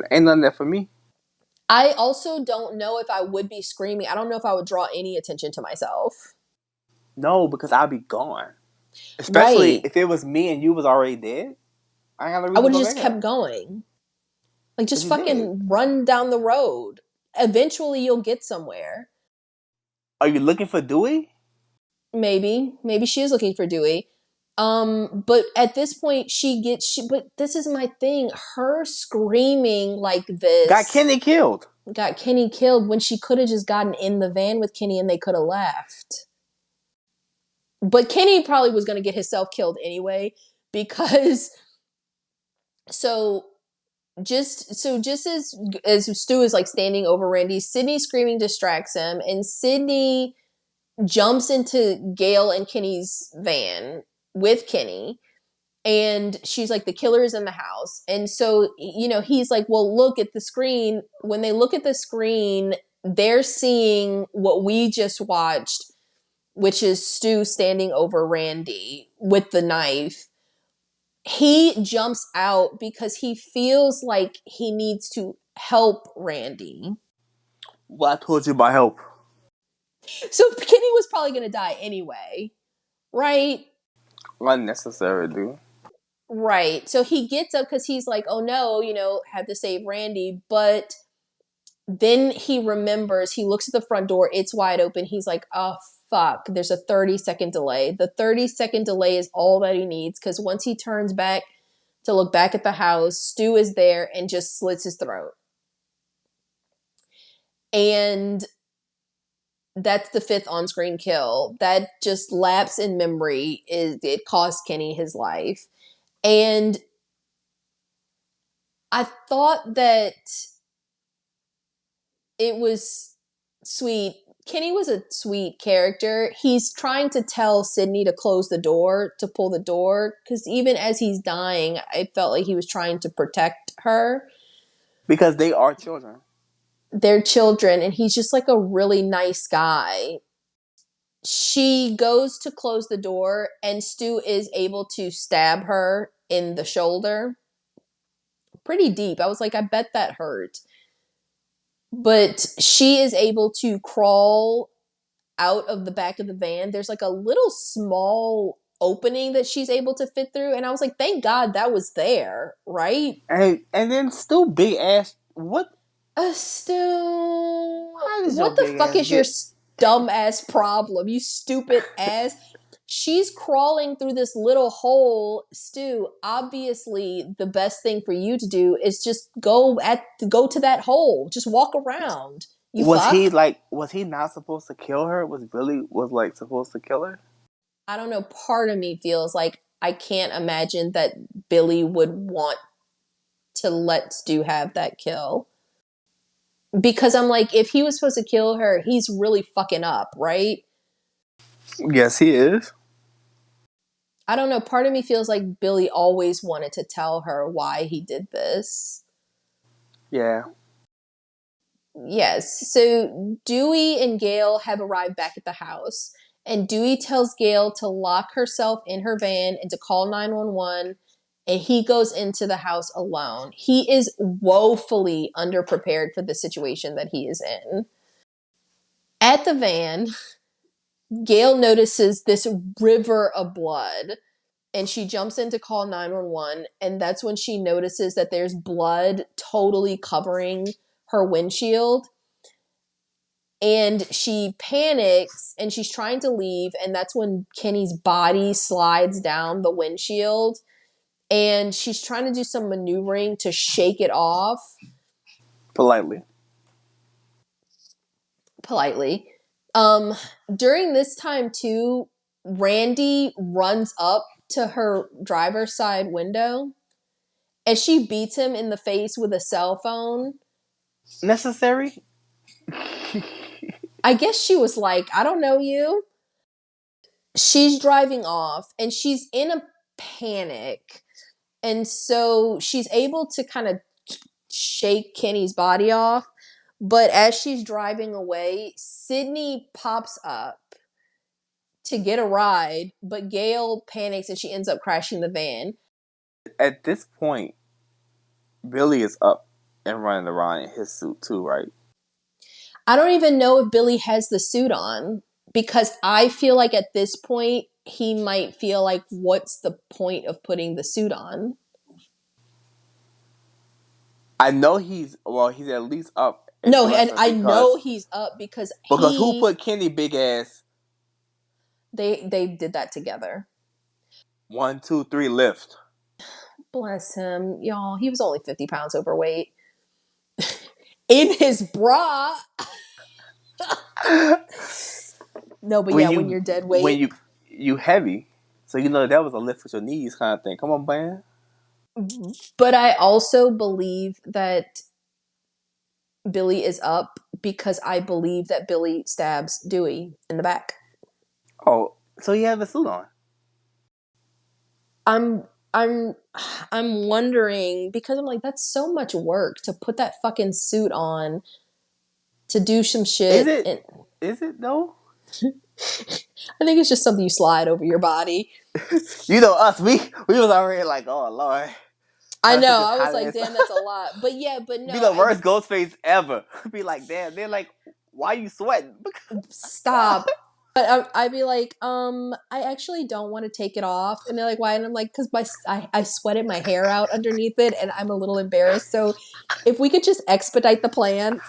Ain't nothing there for me. I also don't know if I would be screaming. I don't know if I would draw any attention to myself. No, because I'd be gone. Especially Right. if it was me and you was already dead. I ain't got no I reason to would have go just back there. kept going. Like, But just you did. fucking run down the road. Eventually, you'll get somewhere. Are you looking for Dewey? Maybe she is looking for Dewey. But at this point, but this is my thing. Her screaming like Got this Kenny killed. got Kenny killed when she could have just gotten in the van with Kenny and they could have left. But Kenny probably was going to get himself killed anyway because so just as Stu is like standing over Randy, Sydney screaming distracts him, and Sydney jumps into Gail and Kenny's van with Kenny, and she's like, the killer is in the house. And so he's like, well, look at the screen. When they look at the screen, they're seeing what we just watched, which is Stu standing over Randy with the knife. He jumps out because he feels like he needs to help Randy. Well, I told you about help. So Kenny was probably going to die anyway, right? Unnecessary, dude. Right. So he gets up because he's like, oh no, had to save Randy. But then he remembers, he looks at the front door, it's wide open. He's like, oh fuck, there's a 30-second delay. The 30-second delay is all that he needs because once he turns back to look back at the house, Stu is there and just slits his throat. And that's the 5th on-screen kill. That just lapse in memory. It cost Kenny his life. And I thought that it was sweet. Kenny was a sweet character. He's trying to tell Sydney to close the door, to pull the door, because even as he's dying, I felt like he was trying to protect her. Because they are children. They're children, and he's just like a really nice guy. She goes to close the door, and Stu is able to stab her in the shoulder. Pretty deep. I was like, I bet that hurt. But she is able to crawl out of the back of the van. There's like a little small opening that she's able to fit through. And I was like, thank God that was there, right? And then still big ass. What? Stu, How does your what the big fuck ass is your get? dumb ass problem? You stupid ass. She's crawling through this little hole. Stu, obviously the best thing for you to do is just go to that hole. Just walk around. You Was he fuck. like? Was he not supposed to kill her? Was like supposed to kill her? I don't know. Part of me feels like I can't imagine that Billy would want to let Stu have that kill. Because I'm like, if he was supposed to kill her, he's really fucking up, right? Yes, he is. I don't know. Part of me feels like Billy always wanted to tell her why he did this. Yeah. Yes. So Dewey and Gail have arrived back at the house, and Dewey tells Gail to lock herself in her van and to call 911. And he goes into the house alone. He is woefully underprepared for the situation that he is in. At the van, Gail notices this river of blood, and she jumps in to call 911. And that's when she notices that there's blood totally covering her windshield. And she panics and she's trying to leave. And that's when Kenny's body slides down the windshield. And she's trying to do some maneuvering to shake it off. Politely. Politely. During this time, too, Randy runs up to her driver's side window and she beats him in the face with a cell phone. Necessary? I guess she was like, I don't know you. She's driving off and she's in a panic. And so she's able to kind of shake Kenny's body off. But as she's driving away, Sydney pops up to get a ride, but Gail panics and she ends up crashing the van. At this point, Billy is up and running around in his suit too, right? I don't even know if Billy has the suit on because I feel like at this point, he might feel like, what's the point of putting the suit on? I know he's at least up and No, doing and something I know he's up because who put Kenny big ass they did that together. 1, 2, 3 lift. Bless him, y'all. He was only 50 pounds overweight. In his bra. No, but yeah, when you're dead weight. When you heavy, so you know that was a lift with your knees kind of thing. Come on, man. But I also believe that Billy is up because I believe that Billy stabs Dewey in the back. Oh, so you have a suit on. I'm I'm wondering because I'm like, that's so much work to put that fucking suit on to do some Is shit. it? And Is it though? I think it's just something you slide over your body. You know us. We was already like, oh Lord, I trying to put know. this I was hot like, ass. damn, that's a lot. But yeah, but no, Be the I worst ghost face ever. Be like, damn. They're like, why you sweating? stop. But I'd be like, I actually don't want to take it off. And they're like, why? And I'm like, because I sweated my hair out underneath it and I'm a little embarrassed. So if we could just expedite the plan.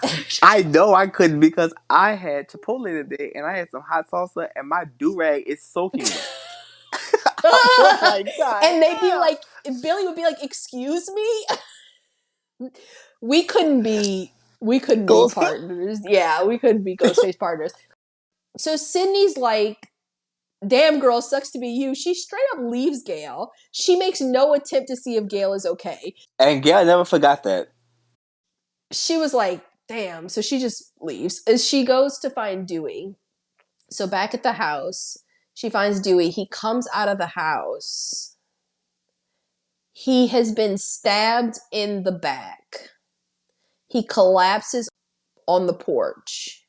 I know I couldn't because I had Chipotle today and I had some hot salsa and my do rag is soaking wet. I was like, God And they'd be damn. like, Billy would be like, excuse me? We couldn't be Ghost. partners. Yeah, we couldn't be Ghostface partners. So Sydney's like, damn girl, sucks to be you. She straight up leaves Gail. She makes no attempt to see if Gail is okay. And Gail never forgot that. She was like, damn. So she just leaves. As she goes to find Dewey. So back at the house, she finds Dewey. He comes out of the house. He has been stabbed in the back. He collapses on the porch.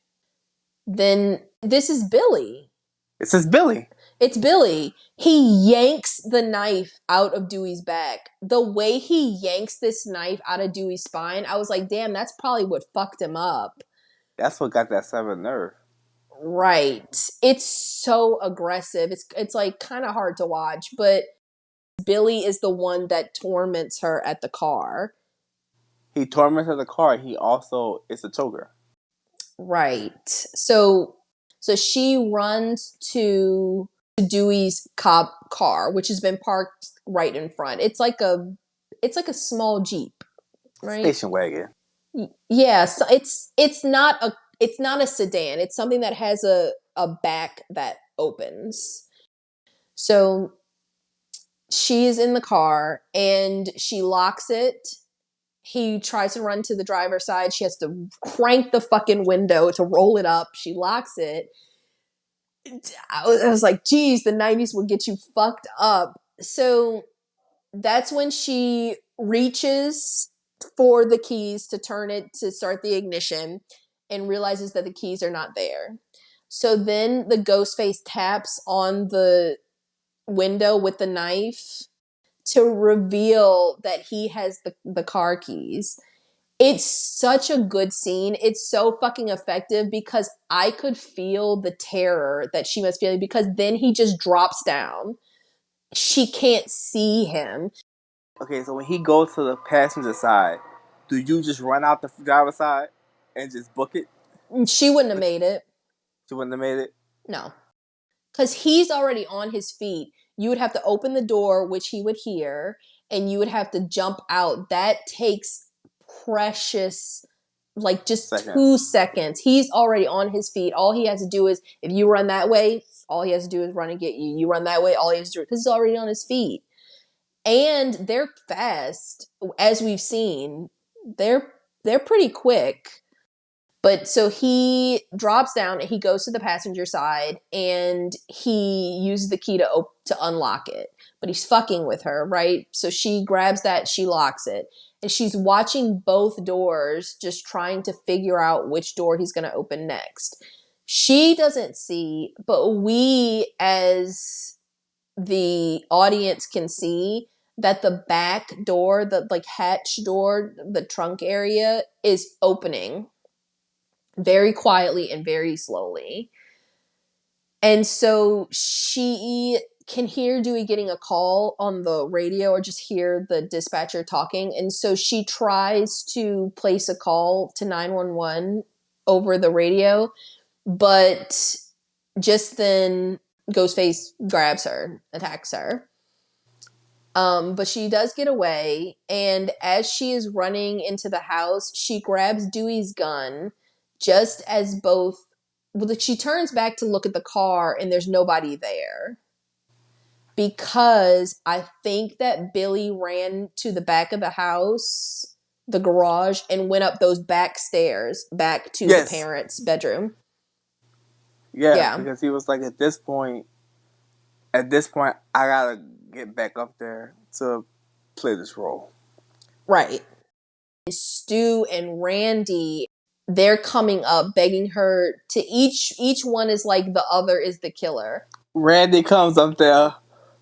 Then this is Billy. It says Billy. It's Billy. He yanks the knife out of Dewey's back. The way he yanks this knife out of Dewey's spine, I was like, damn, that's probably what fucked him up. That's what got that severed nerve. Right. It's so aggressive. It's like kind of hard to watch, but Billy is the one that torments her at the car. He tormented the car. He also is a choker. Right. So she runs to Dewey's cop car, which has been parked right in front. It's like a small Jeep, right? Station wagon. Yeah, so it's not a sedan. It's something that has a back that opens. So she's in the car and she locks it. He tries to run to the driver's side. She has to crank the fucking window to roll it up. She locks it. I was like, geez, the 90s would get you fucked up. So that's when she reaches for the keys to turn it to start the ignition and realizes that the keys are not there. So then the ghost face taps on the window with the knife to reveal that he has the car keys. It's such a good scene. It's so fucking effective because I could feel the terror that she was feeling because then he just drops down. She can't see him. Okay, so when he goes to the passenger side, do you just run out the driver's side and just book it? She wouldn't have made it. She wouldn't have made it? No. Because he's already on his feet. You would have to open the door, which he would hear, and you would have to jump out. That takes precious, like just Seconds. 2 seconds. He's already on his feet. All he has to do is, if you run that way, all he has to do is run and get you. You run that way, all he has to do, because he's already on his feet. And they're fast, as we've seen. They're pretty quick. But so he drops down and he goes to the passenger side and he uses the key to unlock it. But he's fucking with her, right? So she grabs that, she locks it. And she's watching both doors, just trying to figure out which door he's going to open next. She doesn't see, but we as the audience can see that the back door, the like hatch door, the trunk area is opening very quietly and very slowly. And so she can hear Dewey getting a call on the radio or just hear the dispatcher talking. And so she tries to place a call to 911 over the radio, but just then Ghostface grabs her, attacks her. But she does get away, and as she is running into the house, she grabs Dewey's gun just as both. Well, she turns back to look at the car, and there's nobody there. Because I think that Billy ran to the back of the house, the garage, and went up those back stairs back to the parents' bedroom. Yeah, because he was like, at this point, I gotta get back up there to play this role. Right. Stu and Randy, they're coming up begging her to each one is like the other is the killer. Randy comes up there.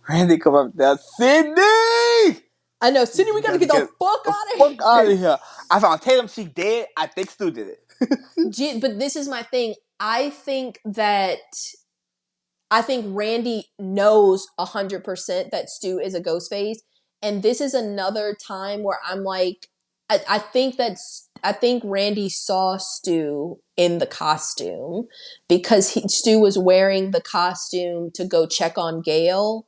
Sydney! I know, Sydney, we gotta get the fuck out of here. I found Tatum, she dead. I think Stu did it. But this is my thing. I think Randy knows 100% that Stu is a ghost face. And this is another time where I'm like, I think Randy saw Stu in the costume because Stu was wearing the costume to go check on Gail.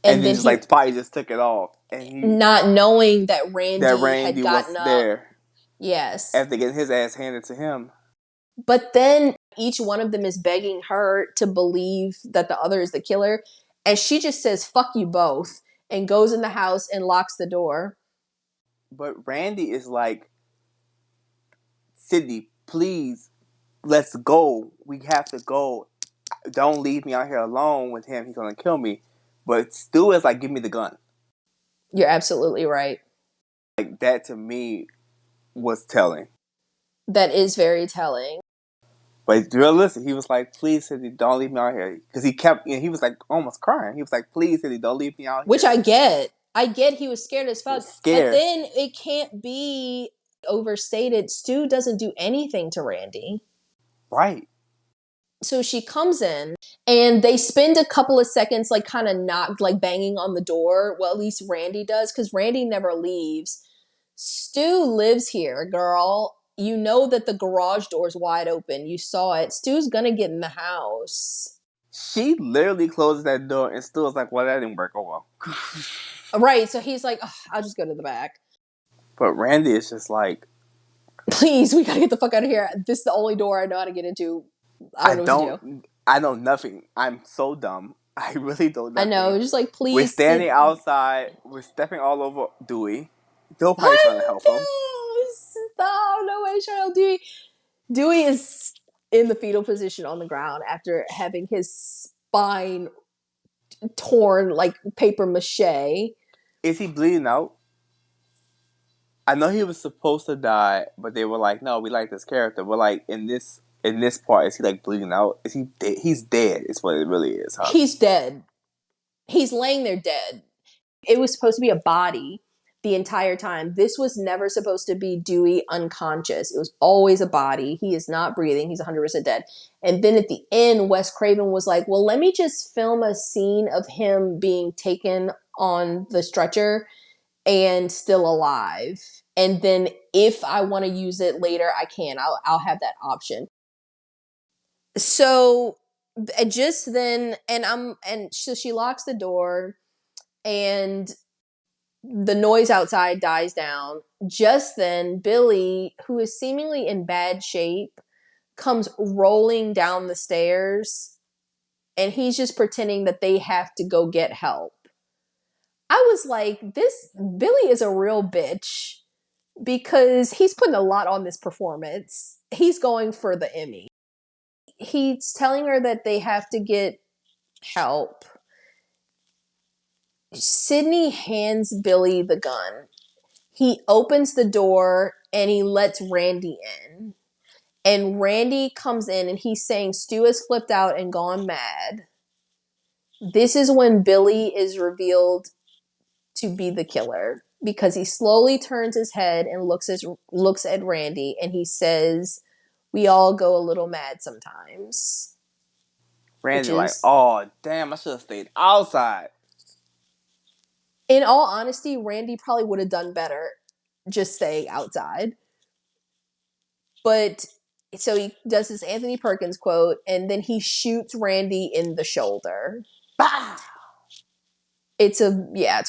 And then he probably just took it off. And not knowing that Randy had gotten was there. Up. Yes. After getting his ass handed to him. But then each one of them is begging her to believe that the other is the killer. And she just says, fuck you both. And goes in the house and locks the door. But Randy is like, Sydney, please, let's go. We have to go. Don't leave me out here alone with him. He's going to kill me. But Stu is like, give me the gun. You're absolutely right. Like, that to me was telling. That is very telling. But realistic, he was like, please, Sydney, don't leave me out here. Because he was like almost crying. He was like, please, Sydney, don't leave me out here. Which I get. He was scared as fuck. Scared. But then it can't be overstated. Stu doesn't do anything to Randy. Right. So she comes in and they spend a couple of seconds like kind of not like banging on the door. Well, at least Randy does because Randy never leaves. Stu lives here, girl. You know that the garage door's wide open. You saw it. Stu's gonna get in the house. She literally closes that door and Stu's like, well, that didn't work. Oh, well. Right, so he's like, I'll just go to the back. But Randy is just like, please, we gotta get the fuck out of here. This is the only door I know how to get into. I don't know what to do. I know nothing. I'm so dumb. I really don't know. I know, just like, please. We're standing outside. We're stepping all over Dewey. Nobody's trying to help him. Stop. Nobody's trying to help Dewey. Dewey is in the fetal position on the ground after having his spine torn like paper mache. Is he bleeding out? I know he was supposed to die, but they were like, no, we like this character. But like in this part, is he like bleeding out? Is he dead? He's dead. Is what it really is, huh? He's dead. He's laying there dead. It was supposed to be a body the entire time. This was never supposed to be Dewey unconscious. It was always a body. He is not breathing. He's 100% dead. And then at the end, Wes Craven was like, well, let me just film a scene of him being taken on the stretcher and still alive. And then if I want to use it later, I can. I'll have that option. So just then, and so she locks the door, and the noise outside dies down. Just then, Billy, who is seemingly in bad shape, comes rolling down the stairs, and he's just pretending that they have to go get help. I was like, this Billy is a real bitch because he's putting a lot on this performance. He's going for the Emmy. He's telling her that they have to get help. Sydney hands Billy the gun. He opens the door and he lets Randy in. And Randy comes in and he's saying Stu has flipped out and gone mad. This is when Billy is revealed to be the killer because he slowly turns his head and looks at Randy and he says, "We all go a little mad sometimes." Which Randy like, is, oh damn, I should have stayed outside. in all honesty, Randy probably would have done better just staying outside. But so he does this Anthony Perkins quote, and then he shoots Randy in the shoulder. Bah! It's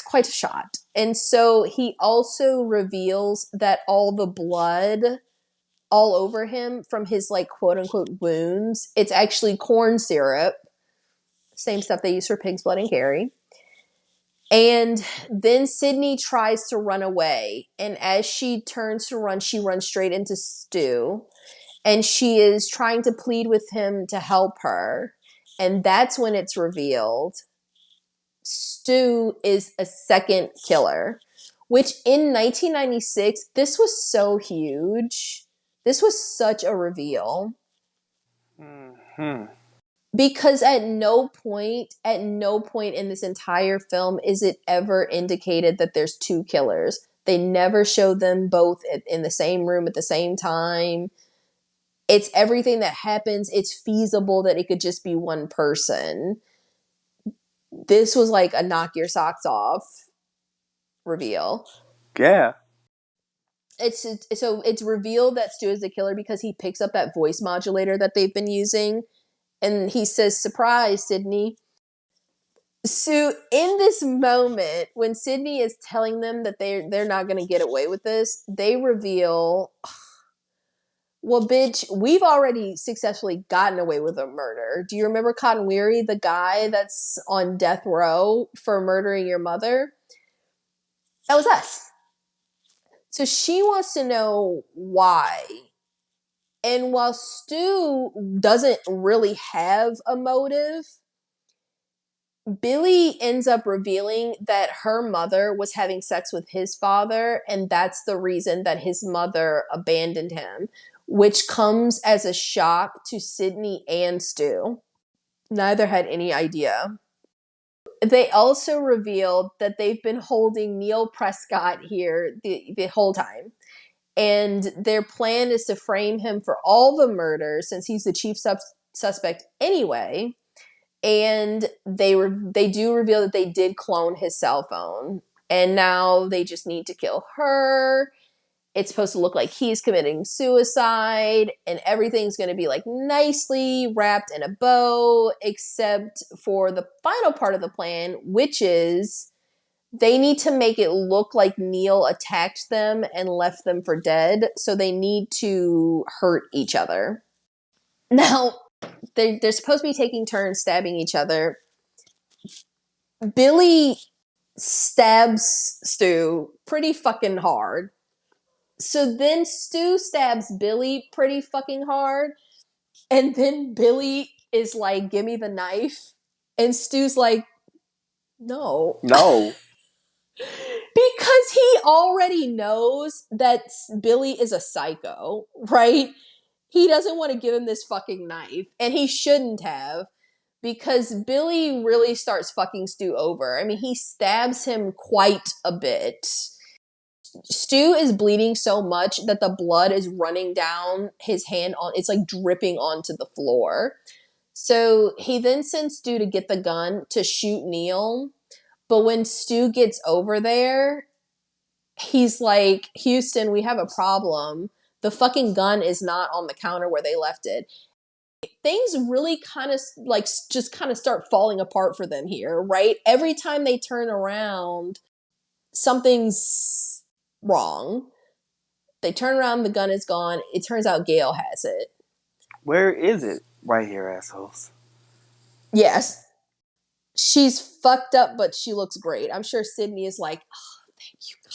quite a shot. And so he also reveals that all the blood all over him from his like quote unquote wounds, it's actually corn syrup. Same stuff they use for pig's blood and Carrie. And then Sydney tries to run away. And as she turns to run, she runs straight into Stu. And she is trying to plead with him to help her. And that's when it's revealed Stu is a second killer, which in 1996, this was so huge. This was such a reveal. Mm-hmm. Because at no point in this entire film is it ever indicated that there's two killers. They never show them both in the same room at the same time. It's everything that happens. It's feasible that it could just be one person. This was like a knock your socks off reveal. Yeah. It's revealed that Stu is the killer because he picks up that voice modulator that they've been using, and he says, "Surprise, Sydney." So in this moment, when Sydney is telling them that they're not going to get away with this, they reveal, well, bitch, we've already successfully gotten away with a murder. Do you remember Cotton Weary, the guy that's on death row for murdering your mother? That was us. So she wants to know why. And while Stu doesn't really have a motive, Billy ends up revealing that her mother was having sex with his father, and that's the reason that his mother abandoned him, which comes as a shock to Sydney and Stu. Neither had any idea. They also revealed that they've been holding Neil Prescott here the whole time. And their plan is to frame him for all the murders since he's the chief suspect anyway. And they do reveal that they did clone his cell phone. And now they just need to kill her. It's supposed to look like he's committing suicide, and everything's going to be like nicely wrapped in a bow, except for the final part of the plan, which is they need to make it look like Neil attacked them and left them for dead. So they need to hurt each other. Now, they're supposed to be taking turns stabbing each other. Billy stabs Stu pretty fucking hard. So then Stu stabs Billy pretty fucking hard. And then Billy is like, "Give me the knife." And Stu's like, "No." No. Because he already knows that Billy is a psycho, right? He doesn't want to give him this fucking knife, and he shouldn't have, because Billy really starts fucking Stu over. I mean, he stabs him quite a bit. Stu is bleeding so much that the blood is running down his hand on, it's like dripping onto the floor. So he then sends Stu to get the gun to shoot Neil. But when Stu gets over there, he's like, Houston, we have a problem. The fucking gun is not on the counter where they left it. Things really kind of like just kind of start falling apart for them here, right? Every time they turn around, something's wrong. They turn around, the gun is gone. It turns out Gail has it. Where is it? Right here, assholes. Yes. She's fucked up, but she looks great. I'm sure Sydney is like, oh, thank you, God.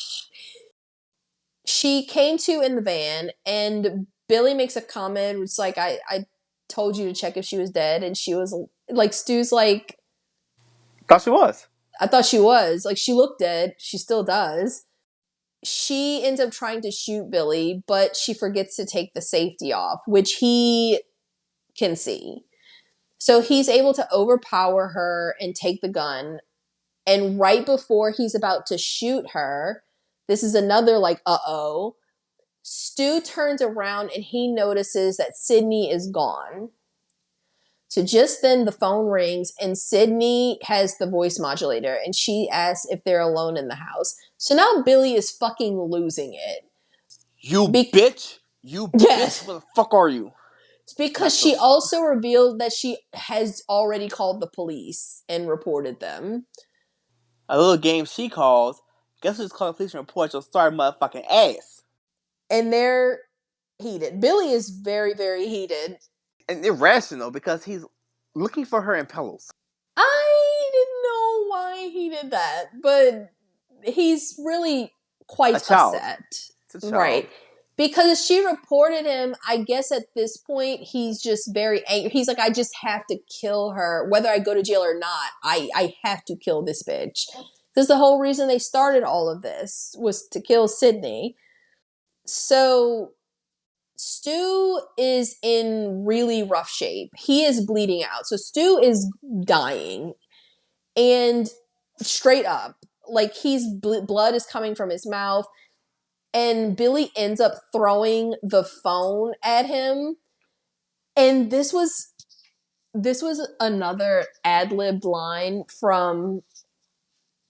She came to in the van, and Billy makes a comment. It's like, I told you to check if she was dead. And she was like, Stu's like, Thought she was. I thought she was. Like, she looked dead. She still does. She ends up trying to shoot Billy, but she forgets to take the safety off, which he can see. So he's able to overpower her and take the gun. And right before he's about to shoot her, this is another like, uh-oh. Stu turns around and he notices that Sydney is gone. So just then the phone rings and Sydney has the voice modulator and she asks if they're alone in the house. So now Billy is fucking losing it. You bitch! You Yes. bitch! Where the fuck are you? It's because she also revealed that she has already called the police and reported them. A little game she calls. Guess who's calling the police and report your sorry motherfucking ass? And they're heated. Billy is very, very heated. And irrational because he's looking for her in pillows. I didn't know why he did that, but he's really quite A child. upset. It's a child. Right. Because she reported him, I guess at this point, he's just very angry. He's like, I just have to kill her. Whether I go to jail or not, I have to kill this bitch. Because the whole reason they started all of this was to kill Sydney. So Stu is in really rough shape. He is bleeding out. So Stu is dying. And straight up, like blood is coming from his mouth. And Billy ends up throwing the phone at him. And this was another ad-libbed line from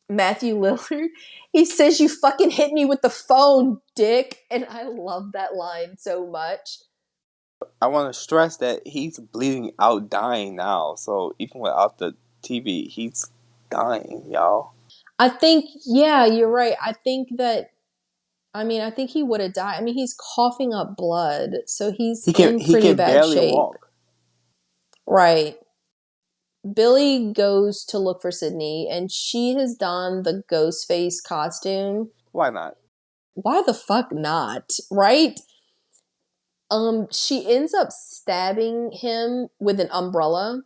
Matthew Lillard. He says, "You fucking hit me with the phone, dick." And I love that line so much. I want to stress that he's bleeding out, dying now. So even without the TV, he's dying, y'all. I think, yeah, you're right. I think he would have died. I mean, he's coughing up blood, so he's in pretty bad barely shape. walk. Right. Billy goes to look for Sydney, and she has donned the ghost face costume. Why not? Why the fuck not? Right? She ends up stabbing him with an umbrella.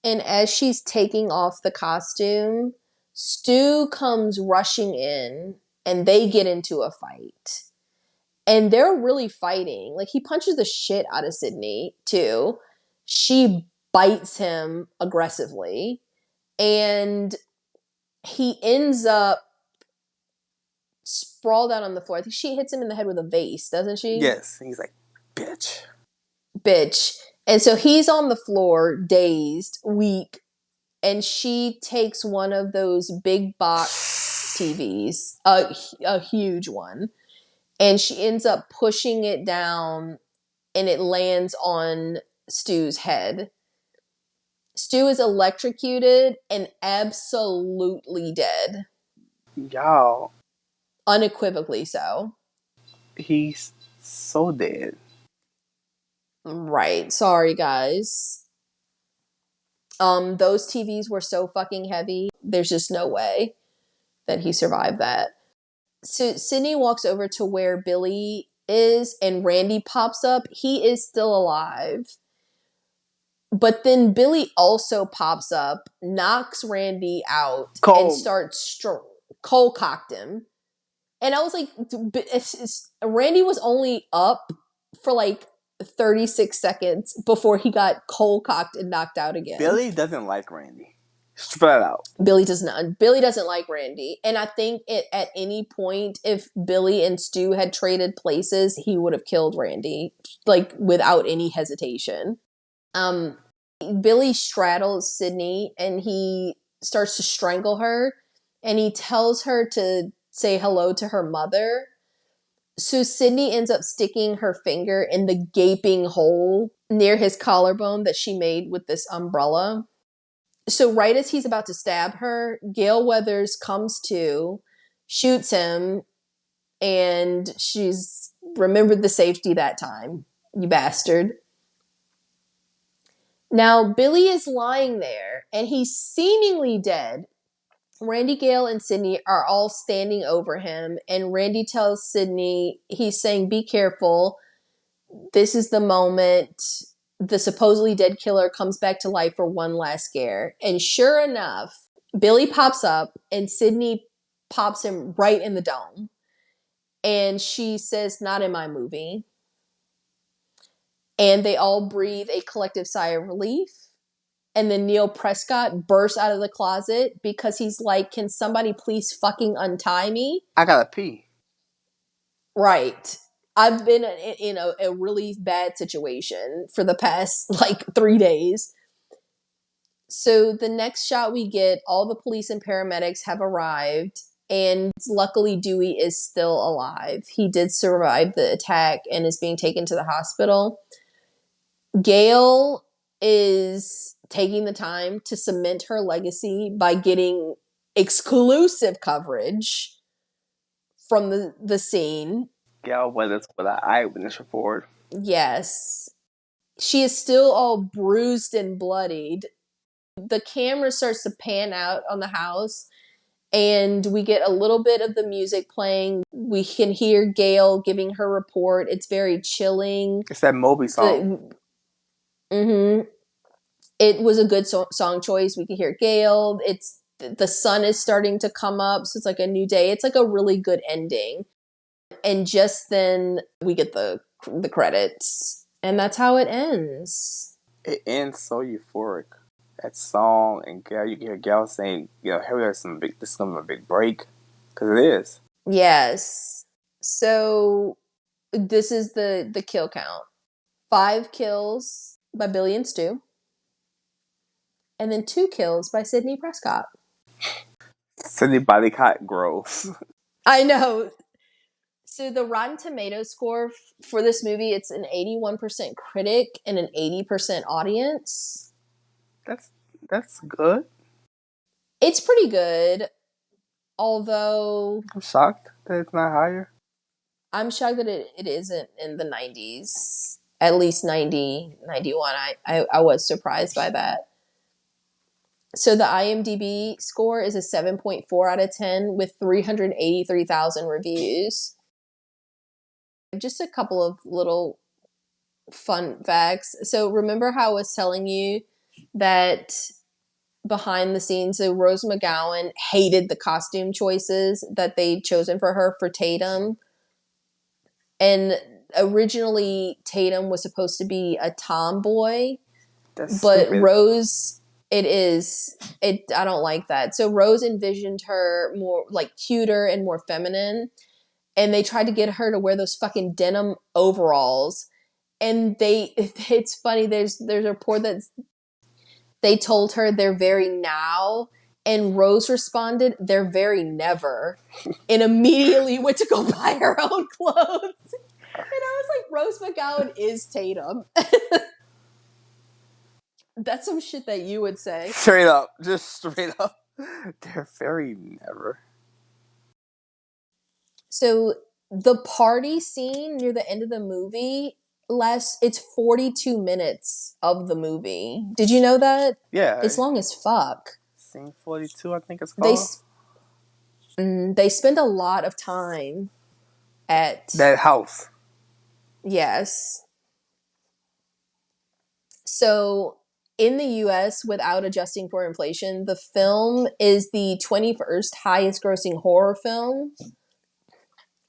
And as she's taking off the costume, Stu comes rushing in, and they get into a fight. And they're really fighting. Like, he punches the shit out of Sydney, too. She bites him aggressively. And he ends up sprawled out on the floor. I think she hits him in the head with a vase, doesn't she? Yes. And he's like, bitch. Bitch. And so he's on the floor, dazed, weak. And she takes one of those big box TVs, a huge one. And she ends up pushing it down, and it lands on Stu's head. Stu is electrocuted and absolutely dead. Y'all. Unequivocally so. He's so dead. Right. Sorry, guys. Those TVs were so fucking heavy. There's just no way that he survived that. So Sydney walks over to where Billy is, and Randy pops up. He is still alive. But then Billy also pops up, knocks Randy out, Cold. and starts cold cocked him. And I was like, Randy was only up for like 36 seconds before he got cold cocked and knocked out again. Billy doesn't like Randy. Straight out. Billy does not. Billy doesn't like Randy. And I think at any point, if Billy and Stu had traded places, he would have killed Randy, like without any hesitation. Billy straddles Sydney and he starts to strangle her, and he tells her to say hello to her mother. So Sydney ends up sticking her finger in the gaping hole near his collarbone that she made with this umbrella. So right as he's about to stab her, Gale Weathers comes to, shoots him, and she's remembered the safety that time. You bastard. Now, Billy is lying there, and he's seemingly dead. Randy, Gale, and Sydney are all standing over him, and Randy tells Sydney, he's saying, be careful. This is the moment the supposedly dead killer comes back to life for one last scare. And sure enough, Billy pops up, and Sydney pops him right in the dome. And she says, not in my movie. And they all breathe a collective sigh of relief. And then Neil Prescott bursts out of the closet because he's like, can somebody please fucking untie me? I gotta pee. Right. I've been in a really bad situation for the past like 3 days. So the next shot we get, all the police and paramedics have arrived, and luckily Dewey is still alive. He did survive the attack and is being taken to the hospital. Gale is taking the time to cement her legacy by getting exclusive coverage from the scene. Gale Weathers with an eyewitness report. Yes. She is still all bruised and bloodied. The camera starts to pan out on the house, and we get a little bit of the music playing. We can hear Gale giving her report. It's very chilling. It's that Moby song. It was a good song choice. We can hear Gale. It's the sun is starting to come up, so it's like a new day. It's like a really good ending. And just then we get the credits, and that's how it ends. It ends so euphoric. That song and Gale, you can hear Gale saying, "Harry, this is gonna be a big break," because it is. Yes. So this is the kill count: 5 kills by Billy and Stu, and then 2 kills by Sidney Prescott. Sidney Bodycott grows. I know. So the Rotten Tomatoes score for this movie, it's an 81% critic and an 80% audience. That's good. It's pretty good, although I'm shocked that it's not higher. I'm shocked that it isn't in the 90s. At least 90, 91. I was surprised by that. So the IMDb score is a 7.4 out of 10 with 383,000 reviews. Just a couple of little fun facts. So remember how I was telling you that behind the scenes, so Rose McGowan hated the costume choices that they'd chosen for her for Tatum. And originally Tatum was supposed to be a tomboy, That's but stupid. Rose, I don't like that. So Rose envisioned her more like cuter and more feminine. And they tried to get her to wear those fucking denim overalls. And it's funny, there's a report that they told her they're very now, and Rose responded, they're very never, and immediately went to go buy her own clothes. And I was like, Rose McGowan is Tatum. That's some shit that you would say. Straight up. Just straight up. They're very never. So the party scene near the end of the movie, it's 42 minutes of the movie. Did you know that? Yeah. It's long as fuck. Scene 42, I think it's called. They spend a lot of time at that house. Yes. So in the US, without adjusting for inflation, the film is the 21st highest grossing horror film.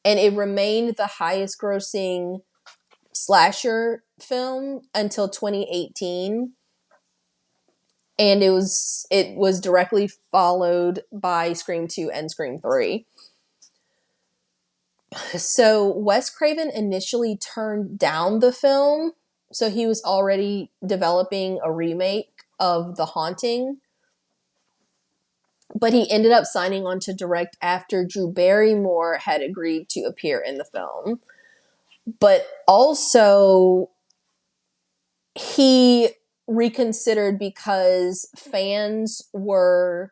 And it remained the highest grossing slasher film until 2018. And it was directly followed by Scream 2 and Scream 3. So Wes Craven initially turned down the film. So he was already developing a remake of The Haunting. But he ended up signing on to direct after Drew Barrymore had agreed to appear in the film. But also, he reconsidered because fans were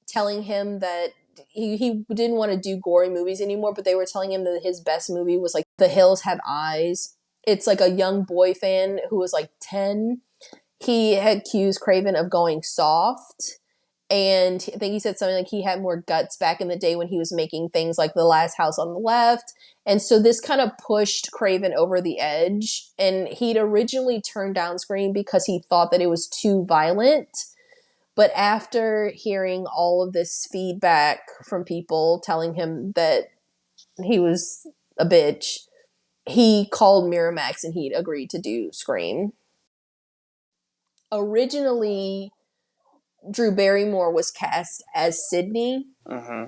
telling him that he didn't want to do gory movies anymore, but they were telling him that his best movie was like The Hills Have Eyes. It's like a young boy fan who was like 10. He had accused Craven of going soft. And I think he said something like he had more guts back in the day when he was making things like The Last House on the Left. And so this kind of pushed Craven over the edge. And he'd originally turned down Scream because he thought that it was too violent. But after hearing all of this feedback from people telling him that he was a bitch, he called Miramax and he'd agreed to do Scream. Originally, Drew Barrymore was cast as Sydney. Mm-hmm.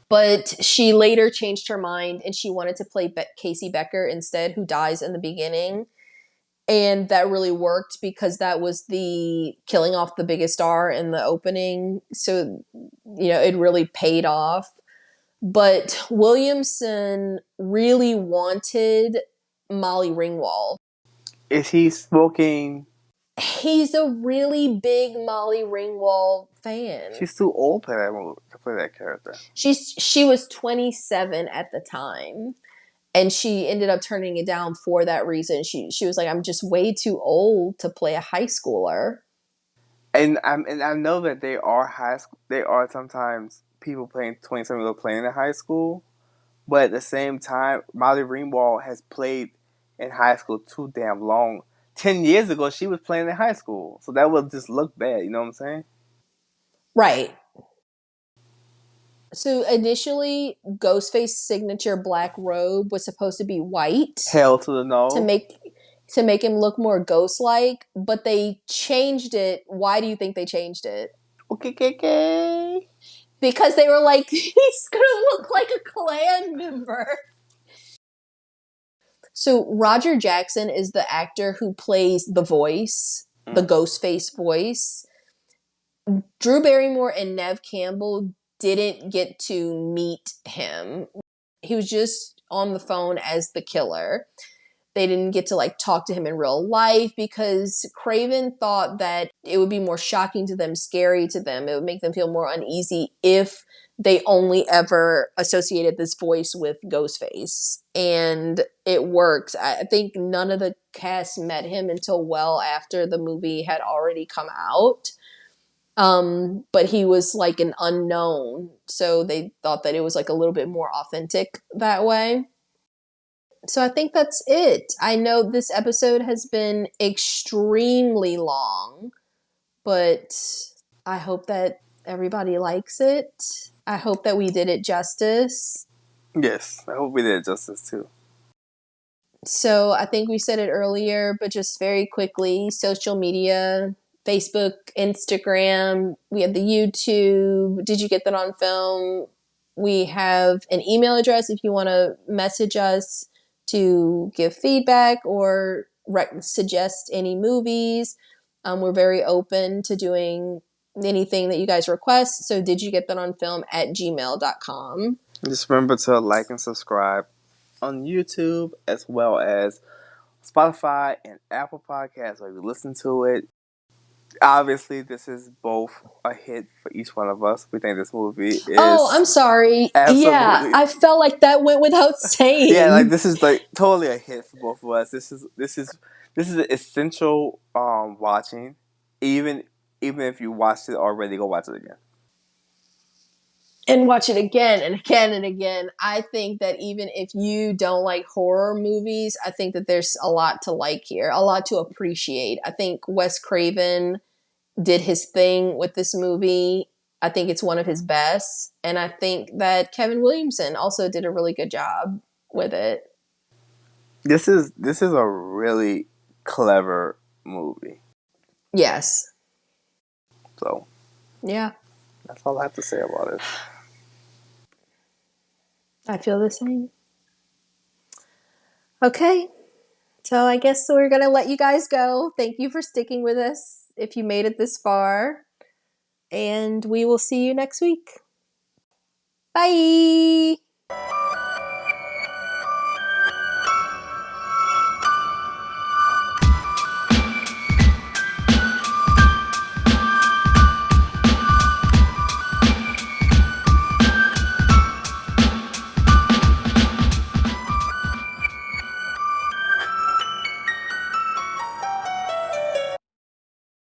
But she later changed her mind and she wanted to play Casey Becker instead, who dies in the beginning. And that really worked because that was the killing off the biggest star in the opening. So, it really paid off. But Williamson really wanted Molly Ringwald. Is he smoking? He's a really big Molly Ringwald fan. She's too old to play that character. She was 27 at the time. And she ended up turning it down for that reason. She was like, I'm just way too old to play a high schooler. And I know that they are sometimes people playing 27 year old playing in high school, but at the same time, Molly Ringwald has played in high school too damn long. 10 years ago, she was playing in high school, so that would just look bad. You know what I'm saying? Right. So initially, Ghostface's signature black robe was supposed to be white. Hell to the no. To make him look more ghost-like, but they changed it. Why do you think they changed it? Okay. Because they were like, he's gonna look like a Klan member. So Roger Jackson is the actor who plays the voice, the Ghostface voice. Drew Barrymore and Neve Campbell didn't get to meet him. He was just on the phone as the killer. They didn't get to talk to him in real life because Craven thought that it would be more shocking to them, scary to them. It would make them feel more uneasy if they only ever associated this voice with Ghostface. And it works. I think none of the cast met him until well after the movie had already come out. But he was like an unknown. So they thought that it was a little bit more authentic that way. So I think that's it. I know this episode has been extremely long, but I hope that everybody likes it. I hope that we did it justice. Yes, I hope we did it justice too. So I think we said it earlier, but just very quickly, social media, Facebook, Instagram, we have the YouTube. Did you get that on film? We have an email address if you want to message us to give feedback or suggest any movies. We're very open to doing anything that you guys request. So did you get that on film at gmail.com. Just remember to like and subscribe on YouTube as well as Spotify and Apple Podcasts where you listen to it. Obviously, this is both a hit for each one of us. We think this movie is... Oh, I'm sorry. Absolutely. Yeah, I felt like that went without saying. Yeah, this is totally a hit for both of us. This is an essential watching. Even if you watched it already, go watch it again. and watch it again and again and again. I think that even if you don't like horror movies, I think that there's a lot to like here, a lot to appreciate. I think Wes Craven did his thing with this movie. I think it's one of his best. And I think that Kevin Williamson also did a really good job with it. This is a really clever movie. Yes. So Yeah. that's all I have to say about it. I feel the same. Okay. So I guess we're going to let you guys go. Thank you for sticking with us if you made it this far. And we will see you next week. Bye.